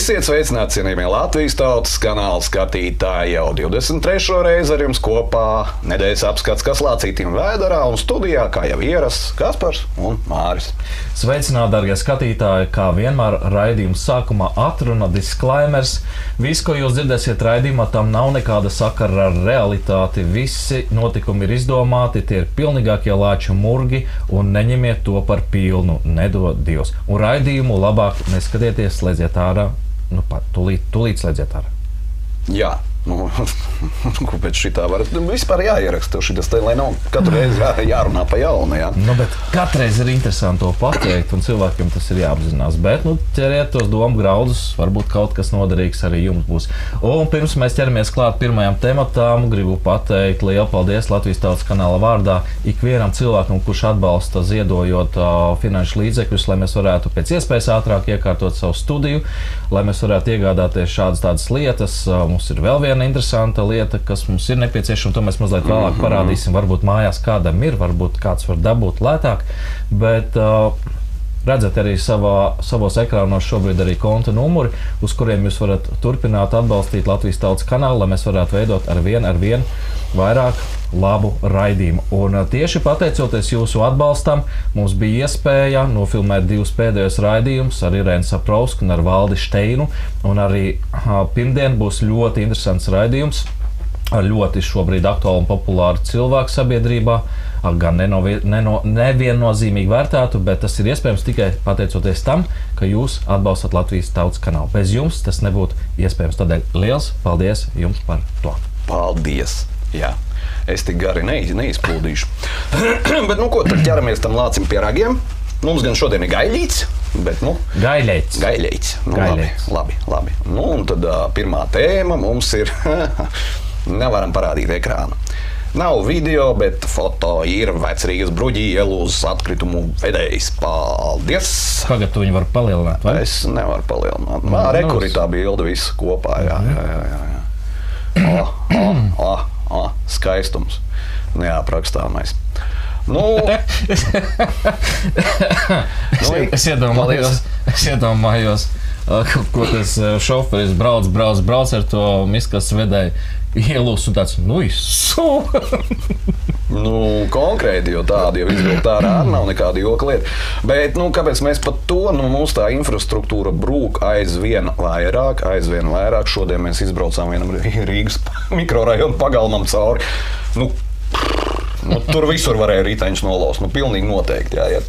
Esiet sveicināti, cienījamie Latvijas tautas kanāla skatītāji. Jau 23. reizi ar jums kopā nedēļas apskats, kas Lācītim Vēderā un studijā, kā jau ierasts, Kaspars un Māris. Sveicināti, darbie skatītāji! Kā vienmēr raidījuma sākumā atruna disclaimers. Viss, ko jūs dzirdēsiet raidījumā, tam nav nekāda sakara ar realitāti. Visi notikumi ir izdomāti, tie ir pilnīgākie lāču murgi, un neņemiet to par pilnu, nedod Dievs. Un raidījumu labāk neskatieties, slēdziet ārā. Nu, pat tūlīt slēdziet ārā. Jā. Nu, ko pēc šitā var vispār jāieraksta šitas te, lai nav katru reizi jārunā pa jaunu, jā? Nu, bet katreiz ir interesanti to pateikt, un cilvēkiem tas ir jāapzinās. Bet, nu, ķeriet tos domu graudus, varbūt kaut kas noderīgs arī jums būs. Un pirms mēs ķeramies klāt pirmajām tematām, gribu pateikt lielu paldies Latvijas tautas kanāla vārdā ikvienam cilvēkam, kurš atbalsta ziedojot finanšu līdzekļus, lai mēs varētu pēc iespējas ātrāk iekārtot savu studiju, lai mēs varētu iegādāties šādas tādas lietas. Mums ir vēl viena interesanta lieta, kas mums ir nepieciešama, to mēs mazliet vēlāk parādīsim. Varbūt mājās kādam ir, varbūt kāds var dabūt lētāk, bet redzat arī savos ekrānos šobrīd arī konta numuri, uz kuriem jūs varat turpināt atbalstīt Latvijas tautas kanālu, lai mēs varētu veidot ar vien vairāk labu raidījumu. Un tieši pateicoties jūsu atbalstam, mums bija iespēja nofilmēt divus pēdējos raidījumus ar Irēnu Saprausku un ar Valdi Šteinu. Un arī pirmdien būs ļoti interesants raidījums ar ļoti šobrīd aktuālu un populāru cilvēku sabiedrībā, gan neviennozīmīgi vērtētu, bet tas ir iespējams tikai pateicoties tam, ka jūs atbalstat Latvijas tautas kanālu. Bez jums tas nebūtu iespējams. Tādēļ liels paldies jums par to. Paldies! Jā. Es tik gari neizplūdīšu. Bet, nu, ko tad ķeramies tam lācim pie ragiem? Mums gan šodien ir gaļīts, bet, nu... Gaļīts. Nu, labi. Nu, un tad pirmā tēma mums ir... Nevaram parādīt ekrānu. Nav video, bet foto ir Vecrīgas Bruģi ielu uz atkritumu vedējs. Paldies! Tagad tu viņu var palielināt, vai? Es nevaru palielināt. Rekuritā bilde viss kopā, jā. Skaistums. Neaprakstāmais. Nu, es iedomājos, ko tas šoferis brauc ar to miskas vedēju ielūs un tāds, konkrēti, jo tāda jau izvilkt ārā nav nekāda joka lieta. Bet, kāpēc mēs pat to, mūsu tā infrastruktūra brūk aizvien vairāk. Šodien mēs izbraucām vienam Rīgas mikrorajonu pagalmam cauri. Tur visur varēja riteņus nolaust. Pilnīgi noteikti, jā. Ja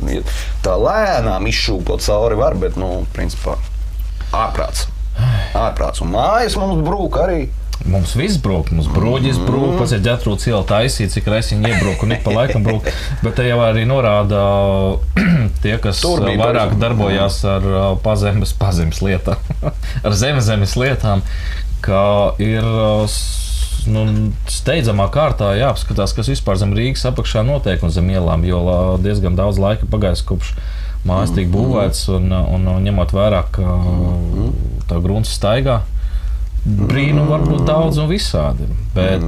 tā lēnām izšūpot cauri var, bet, principā, ārprāts. Un mājas mums brūk arī. Mums viss brūk, mums Bruģis brūk, pats ir Ģetrūdas iela taisīt, cik reisiņi iebrūk un ik pa laikam brūk. Bet te jau arī norāda tie, kas vairāk darbojās ar pazemes lietām, ar zemes lietām, ka ir steidzamā kārtā jāapskatās, kas vispār zem Rīgas apakšā notiek un zem ielām, jo diezgan daudz laika pagājis, kopš mājas tika būvēts un ņemot vērā, ka tā grunts staigā. Brīnu var būt daudz un visādi, bet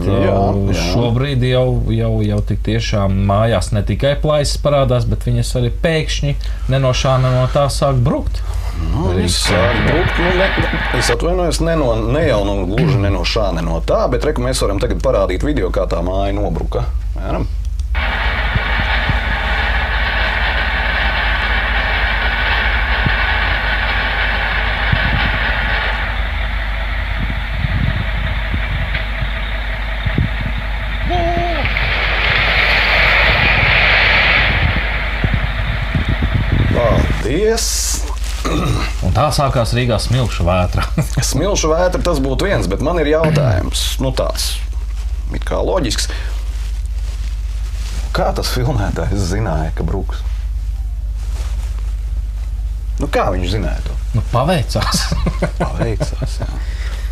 šobrīd jau tik tiešām mājās ne tikai plaisas parādās, bet viņas arī pēkšņi ne no šā, ne no tā sāk brukt. Es atvainojos, ne jau gluži ne no šā, ne no tā, bet mēs varam tagad parādīt video, kā tā māja nobruka. Mēram? Un tā sākās Rīgā smilšu vētra. Smilšu vētra tas būtu viens, bet man ir jautājums, tāds, it kā loģisks. Kā tas filmētājs zināja, ka bruks? Kā viņš zināja to? Paveicās. Paveicās, jā.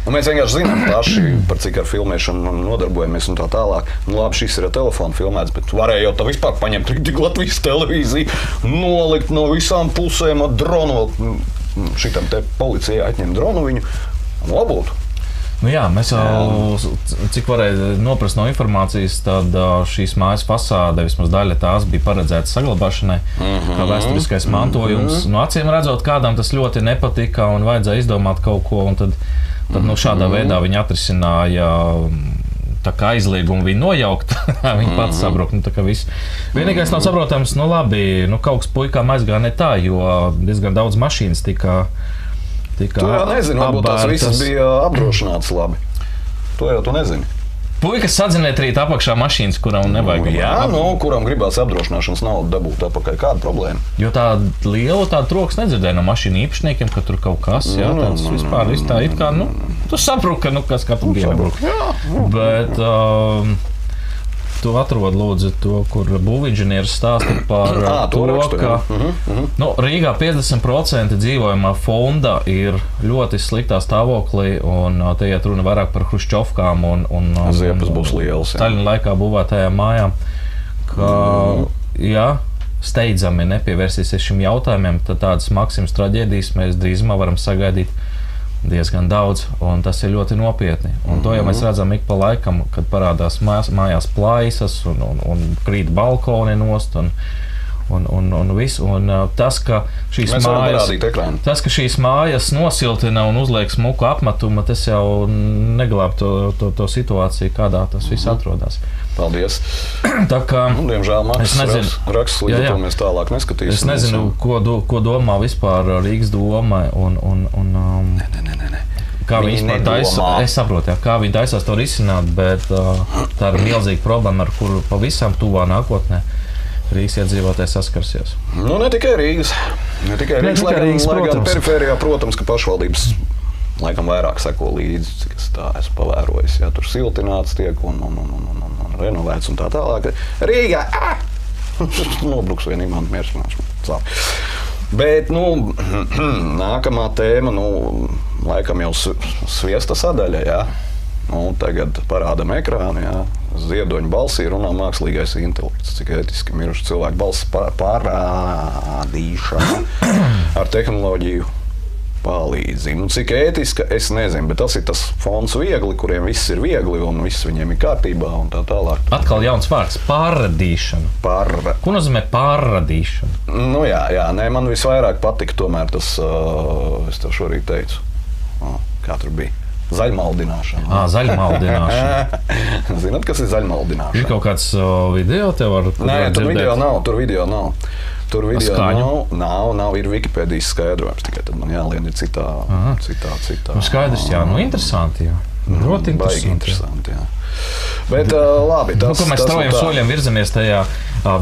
Mēs vienkārši zinām paši, par cik ar filmēšanu nodarbojamies un tā tālāk. Labi, šis ir telefons filmēts, bet varēja jau tā vispār paņemt tik Latvijas televīziju, nolikt no visām pusēm ar dronu. Šitam te policijai atņem dronu viņu un labūtu. Jā, mēs jau, cik varēja noprast no informācijas, tad šīs mājas fasāde, vismaz daļa tās bija paredzēta saglabāšanai, kā vēsturiskais mantojums. Acīm redzot, kādam tas ļoti nepatika un vajadzēja izdomāt kaut ko, un tad šādā veidā viņi atrisināja tā kā aizliegumu viņu nojaukt. Viņi pats sabruka. Vienīgais nav saprotams, labi, kaut kas puikām aizgāja ne tā, jo diezgan daudz mašīnas tika Tu jau nezini, varbūt tās visas bija apdrošinātas labi. To jau tu nezini. Puikas sadzinēt rīt apakšā mašīnas, kuram nevajag. Kuram gribās apdrošināšanas naudu dabūt apakaļ. Kāda problēma? Jo tādu lielu troksni nedzirdēja no mašīnu īpašniekiem, ka tur kaut kas, tāds vispār viss tā it kā, tu saproti, ka kas katru dienu bruk. Bet tu atrod lūdzu to, kur būvinženieris stāsta par to, ka Rīgā 50% dzīvojamā fonda ir ļoti sliktā stāvoklī, un te iet runa vairāk par hruščovkām un ziepas būs lielas. Staļina laikā būvētajām mājām, ka, steidzami nepievērsīsies šim jautājumiem, tad tādas Maksimas traģēdijas mēs drīzumā varam sagaidīt diezgan daudz, un tas ir ļoti nopietni. Un to jau mēs redzam ik pa laikam, kad parādās mājās plaisas un krīt balkoni nost un viss. Un tas, ka šīs mājas nosiltina un uzliek smuku apmetumu, tas jau neglāb to situāciju, kādā tas viss atrodas. Paldies. Tā kā, diemžēl Maksas raksts līdz to mēs tālāk neskatīsimies. Es nezinu, ko domā vispār Rīgas doma kā viņi taisās. Es saprotu, kā viņi taisās to risināt, bet tā ir milzīga problēma, ar kuru pavisam tuvā nākotnē Rīgas iedzīvotāji saskarsies. Ne tikai Rīgas. Ne tikai Rīgas, lai gan perifērijā, protams, ka pašvaldības laikam vairāk seko līdzi, cik es tā esmu pavērojis. Tur siltināts tiek un renovēts un tā tālāk. Rīgā nobruks vien imanta miersināšana. Bet, nākamā tēma, laikam jau sviesta sadaļa, tagad parādam ekrānu, Ziedoņa balsī runā mākslīgais intelekts, cik ētiski miruši cilvēku balss parādīšana ar tehnoloģiju palīdzību. Cik ētiska, es nezinu, bet tas ir tas fons viegli, kuriem viss ir viegli un viss viņiem ir kārtībā un tā tālāk. Atkal jauns vārds – pārradīšana. Ko nozīmē pārradīšana? Man visvairāk patika tomēr tas, es tev šorīt teicu, kā tur bija. Zaļmaldināšana. Zaļmaldināšana. Zināt, kas ir zaļmaldināšana? Ir kaut kāds video tev var Nē, tur video nav. Tur video nav, ir Wikipēdijas skaidrojums, tikai tad man jālien ir citā. Skaidrs, interesanti, Ļoti interesanti, Bet labi, tas mēs straujiem soļiem virzamies tajā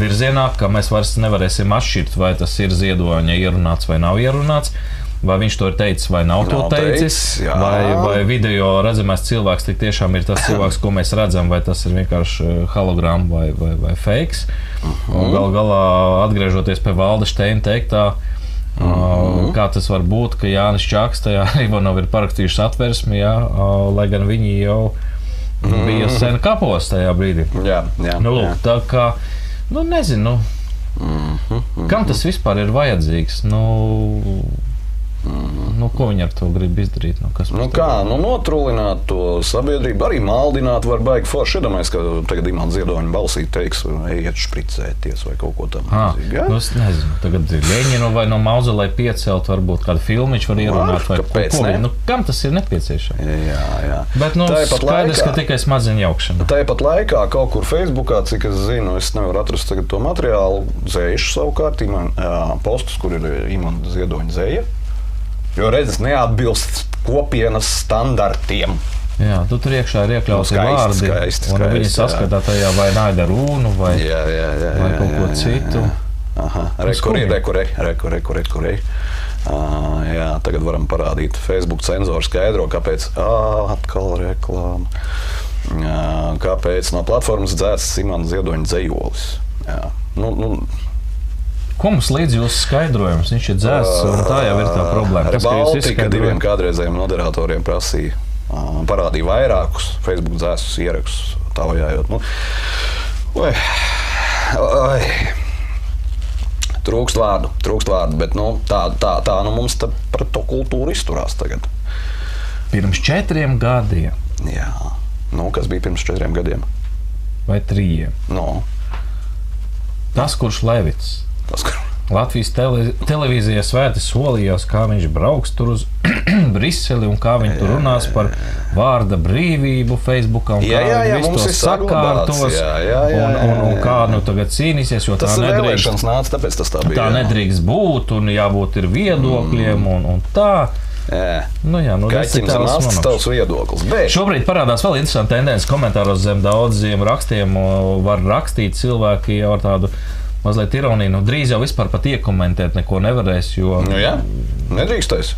virzienā, ka mēs vairs nevarēsim atšķirt, vai tas ir Ziedoņa ierunāts vai nav ierunāts. Vai viņš to ir teicis, vai nav to teicis, vai video redzamais cilvēks tik tiešām ir tas cilvēks, ko mēs redzam, vai tas ir vienkārši hologramma vai fakes. Gal galā, atgriežoties pie Valda Steina teiktā, kā tas var būt, ka Jānis Čaks tajā Ivanov ir parakstījuši satversmi, lai gan viņi jau bija sen kapos tajā brīdī. Tā kā, nezinu, kam tas vispār ir vajadzīgs? Ko viņi ar to grib izdarīt? Notrulināt to sabiedrību, arī maldināt var baigi forši. Iedomājies, ka tagad Imants Ziedoņa balsī teiks, ejiet špricēties vai kaut ko tam līdzīgu. Es nezinu, tagad Ļeņinu vai no Mauzoleja piecelt, varbūt kādu filmiņš var ierunāt vai ko. Kam tas ir nepieciešams? Bet skaidrs, ka tikai smadziņu jaukšana. Tāpat laikā kaut kur Facebookā, cik es zinu, es nevaru atrast tagad to materiālu, dzējuši savukārt postus, kur ir Imanta Ziedoņa dzēja. Jo redzes neatbilst kopienas standartiem. Tu tur iekšā ir iekļauti vārdi, un viņi saskatā tajā vai naida runu, vai kaut ko citu. Rekurē. Tagad varam parādīt. Facebook cenzori skaidro, kāpēc atkal reklāma. Kāpēc no platformas dzēsts Imanta Ziedoņa dzejolis. Ko mums līdz jūsu skaidrojums? Viņš ir dzēsts, un tā jau ir tā problēma. Baltika diviem kādreizējiem moderatoriem prasīja parādīja vairākus Facebook dzēsus ierakstus taujājot. Trūkst vārdu, bet tā mums par to kultūru izturās tagad. Pirms 4 gadiem. Jā. Kas bija pirms 4 gadiem? Vai 3? Tas, kurš Levits. Latvijas televīzijā svēti solījās, kā viņš brauks tur uz Briseli un kā viņi tur runās par vārda brīvību Facebookā un kā viņi visu to sakārtos un kā tagad cīnīsies, jo tas vēlēšanas nāca, tāpēc tas tā bija. Tā nedrīkst būt un jābūt ir viedokļiem un tā. Kaķim nāc tavs viedoklis. Šobrīd parādās vēl interesanti tendence komentāros zem daudziem rakstiem. Var rakstīt cilvēki jau ar tādu mazliet ironiju. Drīz jau vispār pat iekomentēt neko nevarēs, jo... Nedrīkstēs.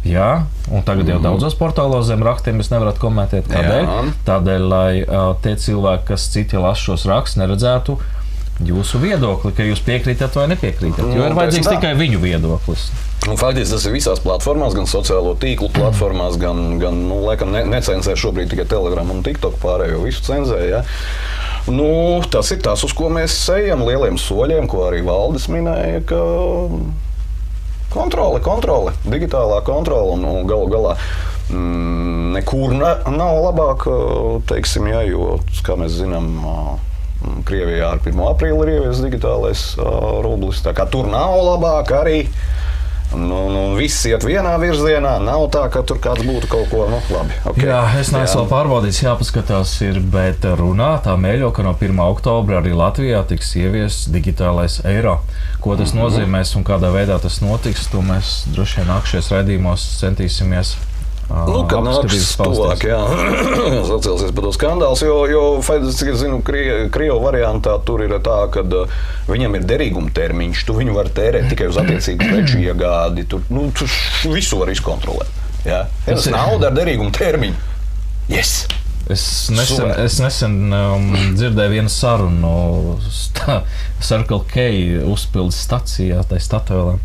Jā, un tagad jau daudzos portālos zem rakstiem jūs nevarat komentēt. Kādēļ? Tādēļ, lai tie cilvēki, kas citi las šos rakstus, neredzētu jūsu viedokli, ka jūs piekrītat vai nepiekrītat, jo ir vajadzīgs tikai viņu viedoklis. Faktiski tas ir visās platformās, gan sociālo tīklu platformās, gan laikam necenzē šobrīd tikai Telegram un TikTok, pārējo visu cenzē, ja. Tas ir tas, uz ko mēs ejam lieliem soļiem, ko arī Valdis minēja, ka kontrole, digitālā kontrole un galu galā nekur nav labāk, teiksim, jo, kā mēs zinām, Krievijā ar 1. aprīli ir ievies digitālais rublis, tā kā tur nav labāk arī. Viss iet vienā virzienā, nav tā, ka tur kāds būtu kaut ko, labi. Okay. Jā, es neesmu vēl pārbaudījis, jāpaskatās ir, bet runā tā mēļo, ka no 1. oktobra arī Latvijā tiks ieviests digitālais eiro. Ko tas nozīmēs un kādā veidā tas notiks, to mēs droši vien nākšajos raidījumos centīsimies kad nāks tuvāk, sacelsies par to skandāls, jo cik es zinu, Krievu variantā tur ir tā, ka viņam ir derīguma termiņš, tu viņu var tērēt tikai uz attiecīgu preču iegādi, tu visu var izkontrolēt. Tas nauda ar derīguma termiņu. Yes! Es nesen dzirdēju vienu sarunu Circle K uzpildes stacijā, tai Statoilā.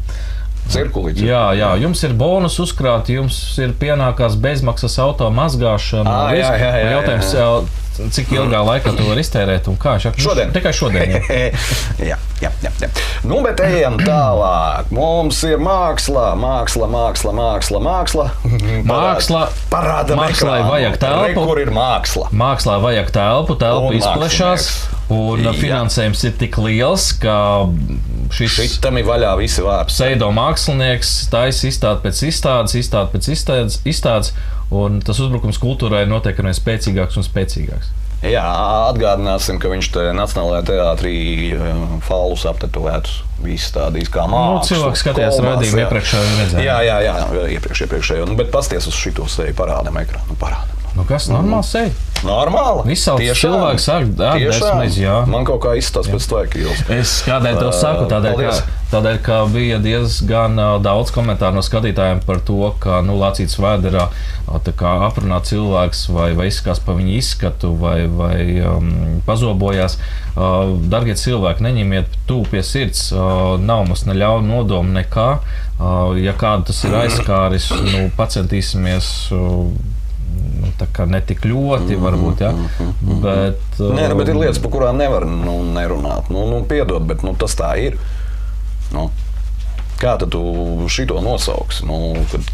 Cirkuliķi. Jā, jums ir bonus uzkrāt, jums ir pienākās bezmaksas auto mazgāšana. Jautājums, cik ilgā laikā to var iztērēt un kā? Šodien. Tikai šodien. Jā. Bet ejam tālāk. Mums ir māksla. Parādam mākslai vajag telpu. Kur ir māksla? Mākslā vajag telpu izplešās. Un finansējums ir tik liels, ka šitam ir vaļā visi vārdi. Pseido mākslinieks taisa izstādi pēc izstādes, un tas uzbrukums kultūrai notiek arvien spēcīgāks un spēcīgāks. Jā, atgādināsim, ka viņš te Nacionālajā teātrī fallus aptetovētus izstādījis kā mākslu. Cilvēks skatījās raidījumu iepriekšējo un redzēja. Jā, iepriekšējo. Bet pasties uz šito seju, parādam ekrānu. Kas normāli seja? Normāli. Visauts cilvēks sāk desmais, jā. Man kaut kā izstāst pēc Tvaika ielas. Es kādēļ to saku, tādēļ, ka bija diezgan daudz komentāru no skatītājiem par to, ka Lācītas Vēderā aprunā cilvēks vai izskās pa viņu izskatu vai pazobojās. Dargie cilvēki, neņemiet tuvu pie sirds, nav mums ne ļauna nodoma nekā. Ja kādu tas ir aizskāris, pacentīsimies tā kā ne tik ļoti, varbūt, bet... bet ir lietas, par kurām nevar nerunāt. Piedod, bet tas tā ir. Kā tad tu šito nosauksi,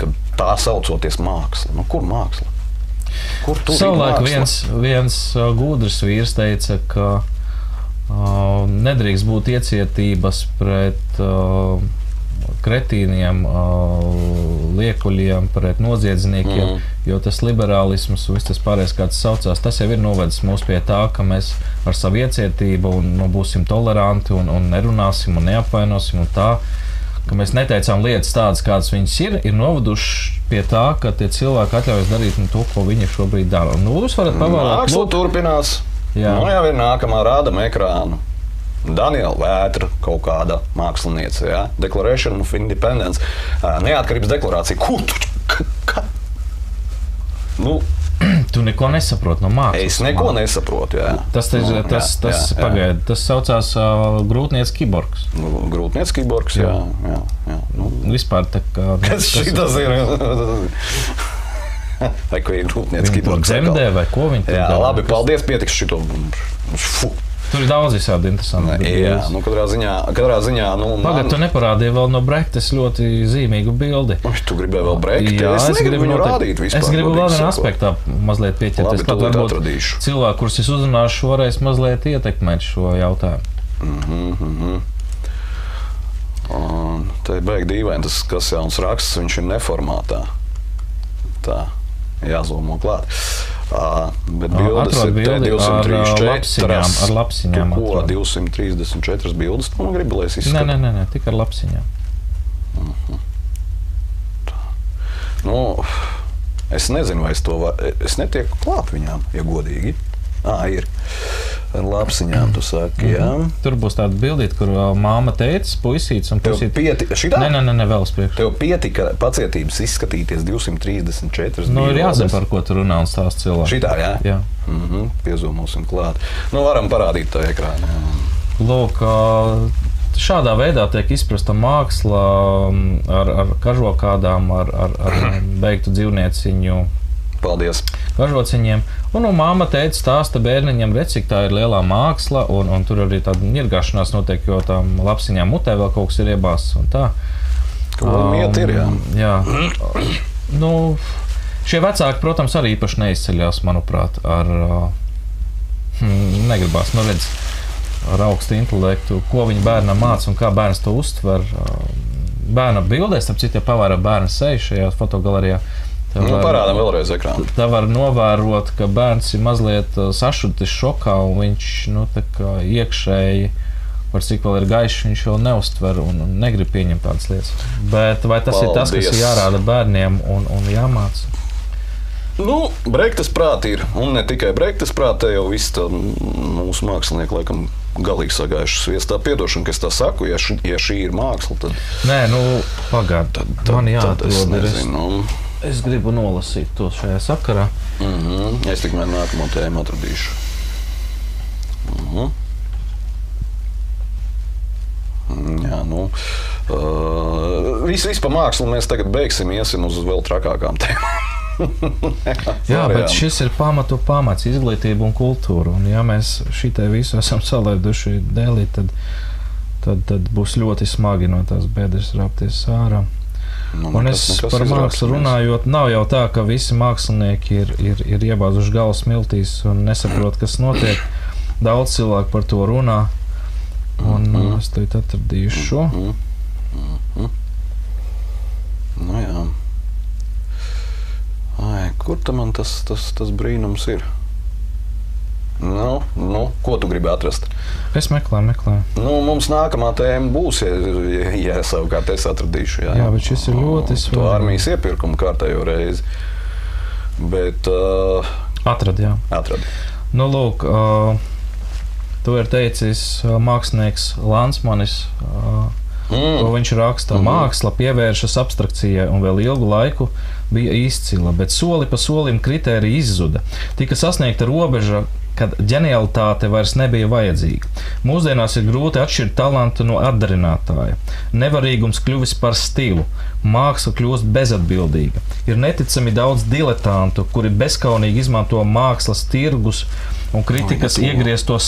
kad tā saucoties māksla? Kur māksla? Kur tur ir māksla? Savulaik viens gudrs vīrs teica, ka nedrīkst būt iecietības pret kretīniem, liekuļiem, pret noziedzniekiem, jo tas liberālisms un viss tas pārējais, kā tas saucās, tas jau ir novedis mūs pie tā, ka mēs ar savu iecietību būsim toleranti un nerunāsim un neapvainosim un tā, ka mēs neteicām lietas tādas, kādas viņas ir noveduši pie tā, ka tie cilvēki atļaujas darīt to, ko viņi šobrīd dara. Jūs varat pavēlēt. Māksla turpinās. Jau ir nākamā rādam ekrānu. Daniela Vētra, kaut kāda māksliniece, Declaration of Independence, neatkarības deklarācija. Ko tu? Tu neko nesaproti no mākslas. Es neko nesaprotu, jā. Tas saucās grūtnieks kiborgs. Grūtnieks kiborgs, jā. Vispār tā kā... Kas šitas ir? Vai ko ir rūpnieciski hidrogs dzemdē vai ko viņi tur jā, dara? Labi, paldies, pietiks šito. Tur ir daudz visādi interesanti. Jā, katrā ziņā Pagad, tu neparādīji vēl no Brektes ļoti zīmīgu bildi. Tu gribēji vēl Brekti? Jā, es negribu viņu rādīt vispār. Es gribu vēl vienu aspektā mazliet pieķerties. Labi, tu atradīšu. Cilvēki, kurus es uzrunāšu, varēs mazliet ietekmēt šo jautājumu. Te ir beig dīvaini, tas, kas jauns raksts, viņš ir neformātā. Tā, jāzomo klāt. Bet bildes ir te 234. Ar lapsiņām. Ko, 234 bildes? Tu man gribi, lai es izskatu? Nē, tik ar lapsiņām. Es nezinu, vai es to varu. Es netieku klāt viņām, ja godīgi. Ir. Ar lapsiņām, tu saki, jā. Tur būs tāda bildīte, kur māma teica, puisīts un puisīts. Šitā? Nē, vēl uz priekšu. Tev pietika pacietības izskatīties 234 bildes. Ir jāzina, par ko tu runā un stāst cilvēku. Šitā, jā? Jā. Piezomosim klāt. Varam parādīt to ekrānu. Lūk, šādā veidā tiek izprasta māksla ar kažokādām, ar beigtu dzīvnieciņu. Paldies. Kažociņiem. Un māma teica, stāsta bērniņam, redz, cik tā ir lielā māksla, un tur arī tāda ņirgāšanās notiek, jo tām lapsiņām mutē vēl kaut kas ir iebāzts un tā. Miet ir, jā. Jā. Šie vecāki, protams, arī īpaši neizceļās, manuprāt, ar negribās, redz, ar augstu intelektu, ko viņi bērnam māca un kā bērns to uztver. Bērna bildēs, starp citu, ja pavēra bērna seju šajā fotogalerijā, parādām vēlreiz ekrānu. Tā var novērot, ka bērns ir mazliet sašutis šokā un viņš tā kā iekšēji, par cik vēl ir gaišs, viņš vēl neuztver un negrib pieņemt tādas lietas. Bet vai tas ir tas, kas ir jārāda bērniem un jāmāca? Brektes prāti ir, un ne tikai Brektes prāti, jau viss tā mūsu mākslinieki laikam galīgi sagājuši sviestā. Piedošana, ka es tā saku, ja šī ir māksla, tad... Nē, pagād, man jāatrod. Es gribu nolasīt to šajā sakarā. Es tikmēr nākamo tēmu atradīšu. Jā, viss pa mākslu mēs tagad beigsim, iesim uz vēl trakākām tēmām. Jā, bet šis ir pamats, izglītība un kultūra. Un ja mēs šitai visu esam salaiduši dēlī, tad būs ļoti smagi no tās bedres rāpties ārā. Un es par mākslu runājot, nav jau tā, ka visi mākslinieki ir iebāzuši galvas smiltīs un nesaprot, kas notiek. Daudz cilvēku par to runā. Un es tev atradīšu šo. Jā. Kur tam man tas brīnums ir? Ko tu gribi atrast? Es meklēju. Mums nākamā tēma būs, ja savukārt es atradīšu. Jā, bet šis ir ļoti svarīgi. To armijas iepirkumu kārtējo reizi. Bet... Atradi. Lūk, to ir teicis mākslinieks Lansmanis, ko viņš raksta. Māksla pievēršas abstrakcijai un vēl ilgu laiku bija izcila, bet soli pa solim kritērija izzuda. Tika sasniegta robeža, kad ģenialitāte vairs nebija vajadzīga. Mūsdienās ir grūti atšķirt talantu no atdarinātāja. Nevarīgums kļuvis par stilu. Māksla kļūst bezatbildīga. Ir neticami daudz diletantu, kuri bezkaunīgi izmanto mākslas tirgus un kritikas iegrieztos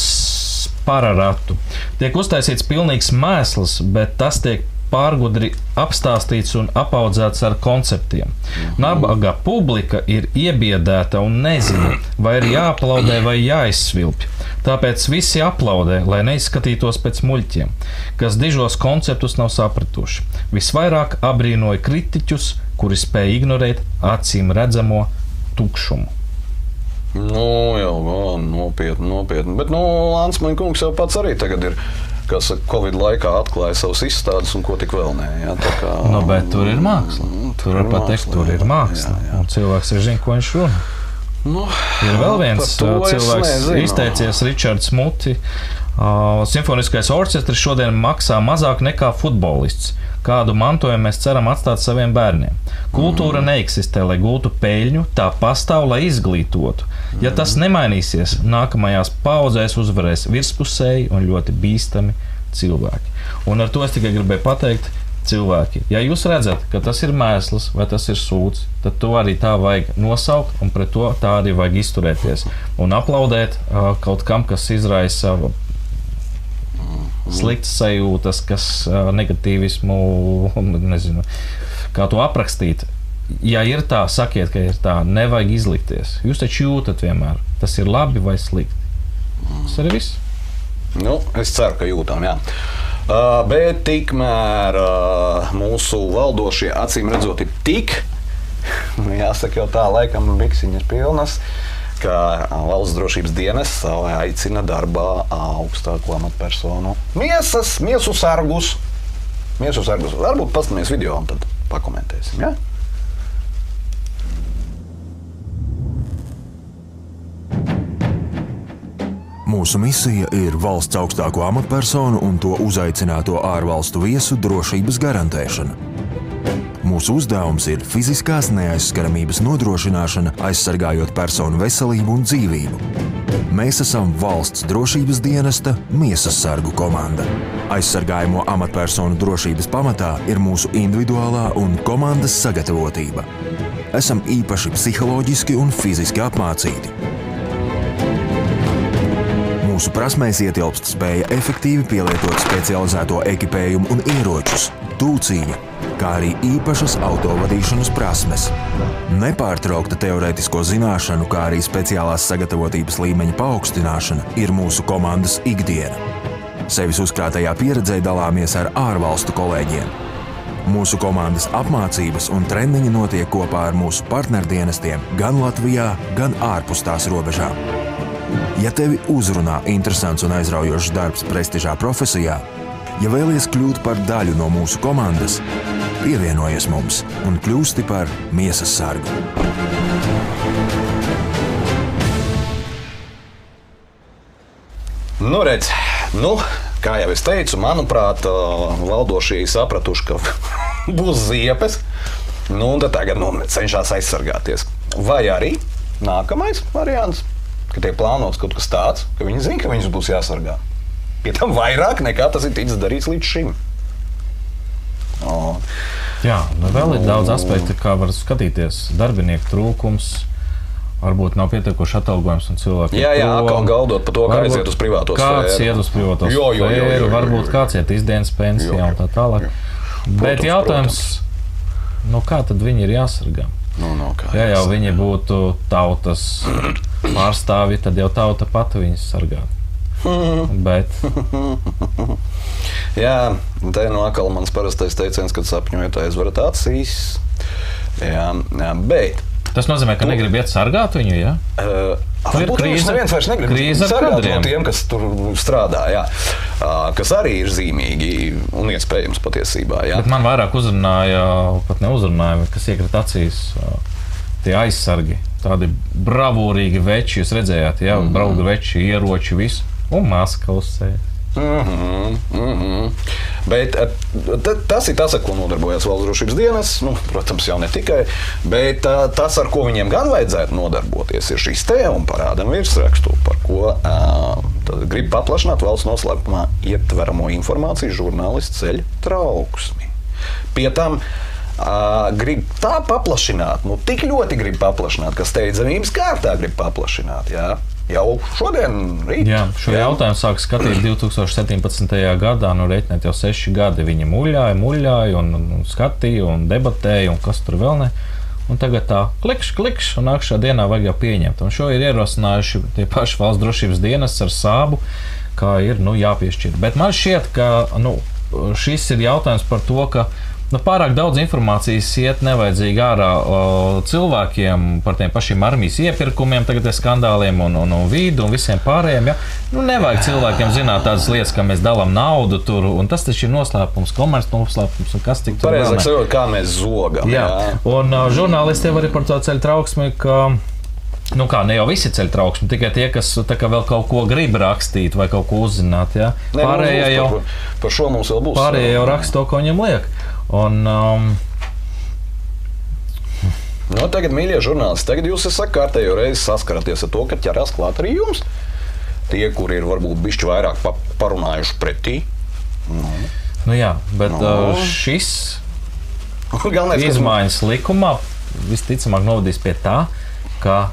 pararatu. Tiek uztaisīts pilnīgs mēsls, bet tas tiek pārgudri apstāstīts un apaudzēts ar konceptiem. Nabaga publika ir iebiedēta un nezina, vai ir jāaplaudē vai jāizsvilpj. Tāpēc visi aplaudē, lai neizskatītos pēc muļķiem, kas dižos konceptus nav sapratuši. Visvairāk abrīnoja kritiķus, kuri spēja ignorēt acīm redzamo tukšumu. Nopietni. Bet Lansmaņa kungs jau pats arī tagad ir, kas Covid laikā atklāja savus izstādes un ko tik vēl nē. Jā, kā, bet tur ir māksla. Tur var pateikt, tur ir māksla. Jā. Un cilvēks ir zina, ko viņš runā. Ir vēl viens cilvēks izteicies, Ričards Muti. Simfoniskais orķestris šodien maksā mazāk nekā futbolists. Kādu mantojumu mēs ceram atstāt saviem bērniem. Kultūra neeksistē, lai gūtu peļņu, tā pastāv, lai izglītotu. Ja tas nemainīsies, nākamajās paudzēs uzvarēs virspusēji un ļoti bīstami cilvēki. Un ar to es tikai gribēju pateikt, cilvēki, ja jūs redzat, ka tas ir mēsls vai tas ir sūds, tad to arī tā vajag nosaukt un pret to tā arī vajag izturēties. Un aplaudēt kaut kam, kas izraisa sliktas sajūtas, kas negatīvismu, nezinu, kā to aprakstīt. Ja ir tā, sakiet, ka ir tā, nevajag izlikties. Jūs taču jūtat vienmēr, tas ir labi vai slikti. Tas arī viss. Nu, es ceru, ka jūtam, jā. Bet tikmēr mūsu valdošie acīm redzot ir tik, jāsaka jau tā, laikam biksiņas pilnas, ka Valsts drošības dienests aicina darbā augstāko amatpersonu miesu sargus. Varbūt paskatāmies video un tad pakomentēsim, ja? Mūsu misija ir valsts augstāko amatpersonu un to uzaicināto ārvalstu viesu drošības garantēšana. Mūsu uzdevums ir fiziskās neaizskaramības nodrošināšana, aizsargājot personu veselību un dzīvību. Mēs esam Valsts drošības dienesta miesas sargu komanda. Aizsargājamo amatpersonu drošības pamatā ir mūsu individuālā un komandas sagatavotība. Esam īpaši psiholoģiski un fiziski apmācīti. Mūsu prasmēs ietilpst spēja efektīvi pielietot specializēto ekipējumu un ieročus, tūcīņu, kā arī īpašas autovadīšanas prasmes. Nepārtraukta teorētisko zināšanu, kā arī speciālās sagatavotības līmeņa paaugstināšana ir mūsu komandas ikdiena. Sevis uzkrātajā pieredzē dalāmies ar ārvalstu kolēģiem. Mūsu komandas apmācības un treniņi notiek kopā ar mūsu partnerdienestiem gan Latvijā, gan ārpus tās robežām. Ja tevi uzrunā interesants un aizraujošs darbs prestižā profesijā, ja vēlies kļūt par daļu no mūsu komandas, pievienojies mums un kļūsti par miesas sargu. Nu, redz, kā jau es teicu, manuprāt, valdošie sapratuši, ka būs ziepes, un tad tagad cenšas aizsargāties. Vai arī nākamais variants, ka tiek plānots kaut kas tāds, ka viņi zina, ka viņus būs jāsargā. Pie tam vairāk nekā tas ir ticis darīts līdz šim. Jā, vēl ir daudz aspektu, kā var skatīties. Darbinieku trūkums, varbūt nav pietiekoši atalgojums un cilvēki. Jā, atkal galdot par to, kā aiziet uz privāto sfēru. Kāds iet uz privāto sfēru, varbūt kāds iet izdienas pensijā un tā tālāk. Bet jautājums, kā tad viņi ir jāsargā? Ja jau viņi būtu tautas pārstāvji, tad jau tauta pati viņus sargātu. Bet... Jā, te atkal mans parastais teiciens, kad sapņojat aizverat acīs. Jā, bet... Tas nozīmē, ka negrib iet sargāt viņu, jā? Varbūt viņš neviens vairs negrib sargāt no tiem, kas tur strādā, jā. Kas arī ir zīmīgi un iespējams patiesībā, jā. Bet man vairāk uzrunāja, pat neuzrunāja, kas iekrit acīs, tie aizsargi. Tādi bravūrīgi veči, jūs redzējāt, jā, brauga veči, ieroči, visu, un maska uz sevi. Bet tas ir tas, ar ko nodarbojas Valsts drošības dienests, protams, jau ne tikai, bet tas, ar ko viņiem gan vajadzētu nodarboties, ir šis te un parādam virsrakstu, par ko grib paplašināt valsts noslēpumā ietveramo informāciju žurnālists ceļ trauksmi. Pie tam grib tā paplašināt, tik ļoti grib paplašināt, ka steidzamības kārtā grib paplašināt, jā. Jau šodien, rīt. Jā, šo jautājumu sāk skatīt 2017. gadā, reiķināt jau 6 gadi. Viņi muļāja un skatīja un debatēja un kas tur vēl ne. Un tagad tā klikšs un nākšā dienā vajag jau pieņemt. Un šo ir ierosinājuši tie paši Valsts drošības dienests ar sābu, kā ir jāpiešķir. Bet man šķiet, ka šis ir jautājums par to, ka pārāk daudz informācijas iet nevajadzīgi ārā cilvēkiem par tiem pašiem armijas iepirkumiem, tagad ir skandāliem un vīdu un visiem pārējiem. Ja? Nevajag cilvēkiem zināt tādas lietas, ka mēs dalām naudu tur, un tas taču ir noslēpums, komerc noslēpums, un kas tik tur vēl ne. Pareizāk sakot, kā mēs zogam. Jā. Un žurnālistiem arī par to ceļ trauksmi, ka ne jau visi ceļ trauksmi, tikai tie, kas vēl kaut ko grib rakstīt vai kaut ko uzzināt. Ja? Pārējie jau par šo mums vēl būs. Pārējie jau raksta to, ko viņam liek. Un, tagad, mīļie žurnālisti, tagad jūs esat kārtējo reizi saskaraties ar to, ka ķerās klāt arī jums. Tie, kuri ir varbūt bišķi vairāk parunājuši pretī. Nu jā, bet šis izmaiņas likumā visticamāk novadīs pie tā, ka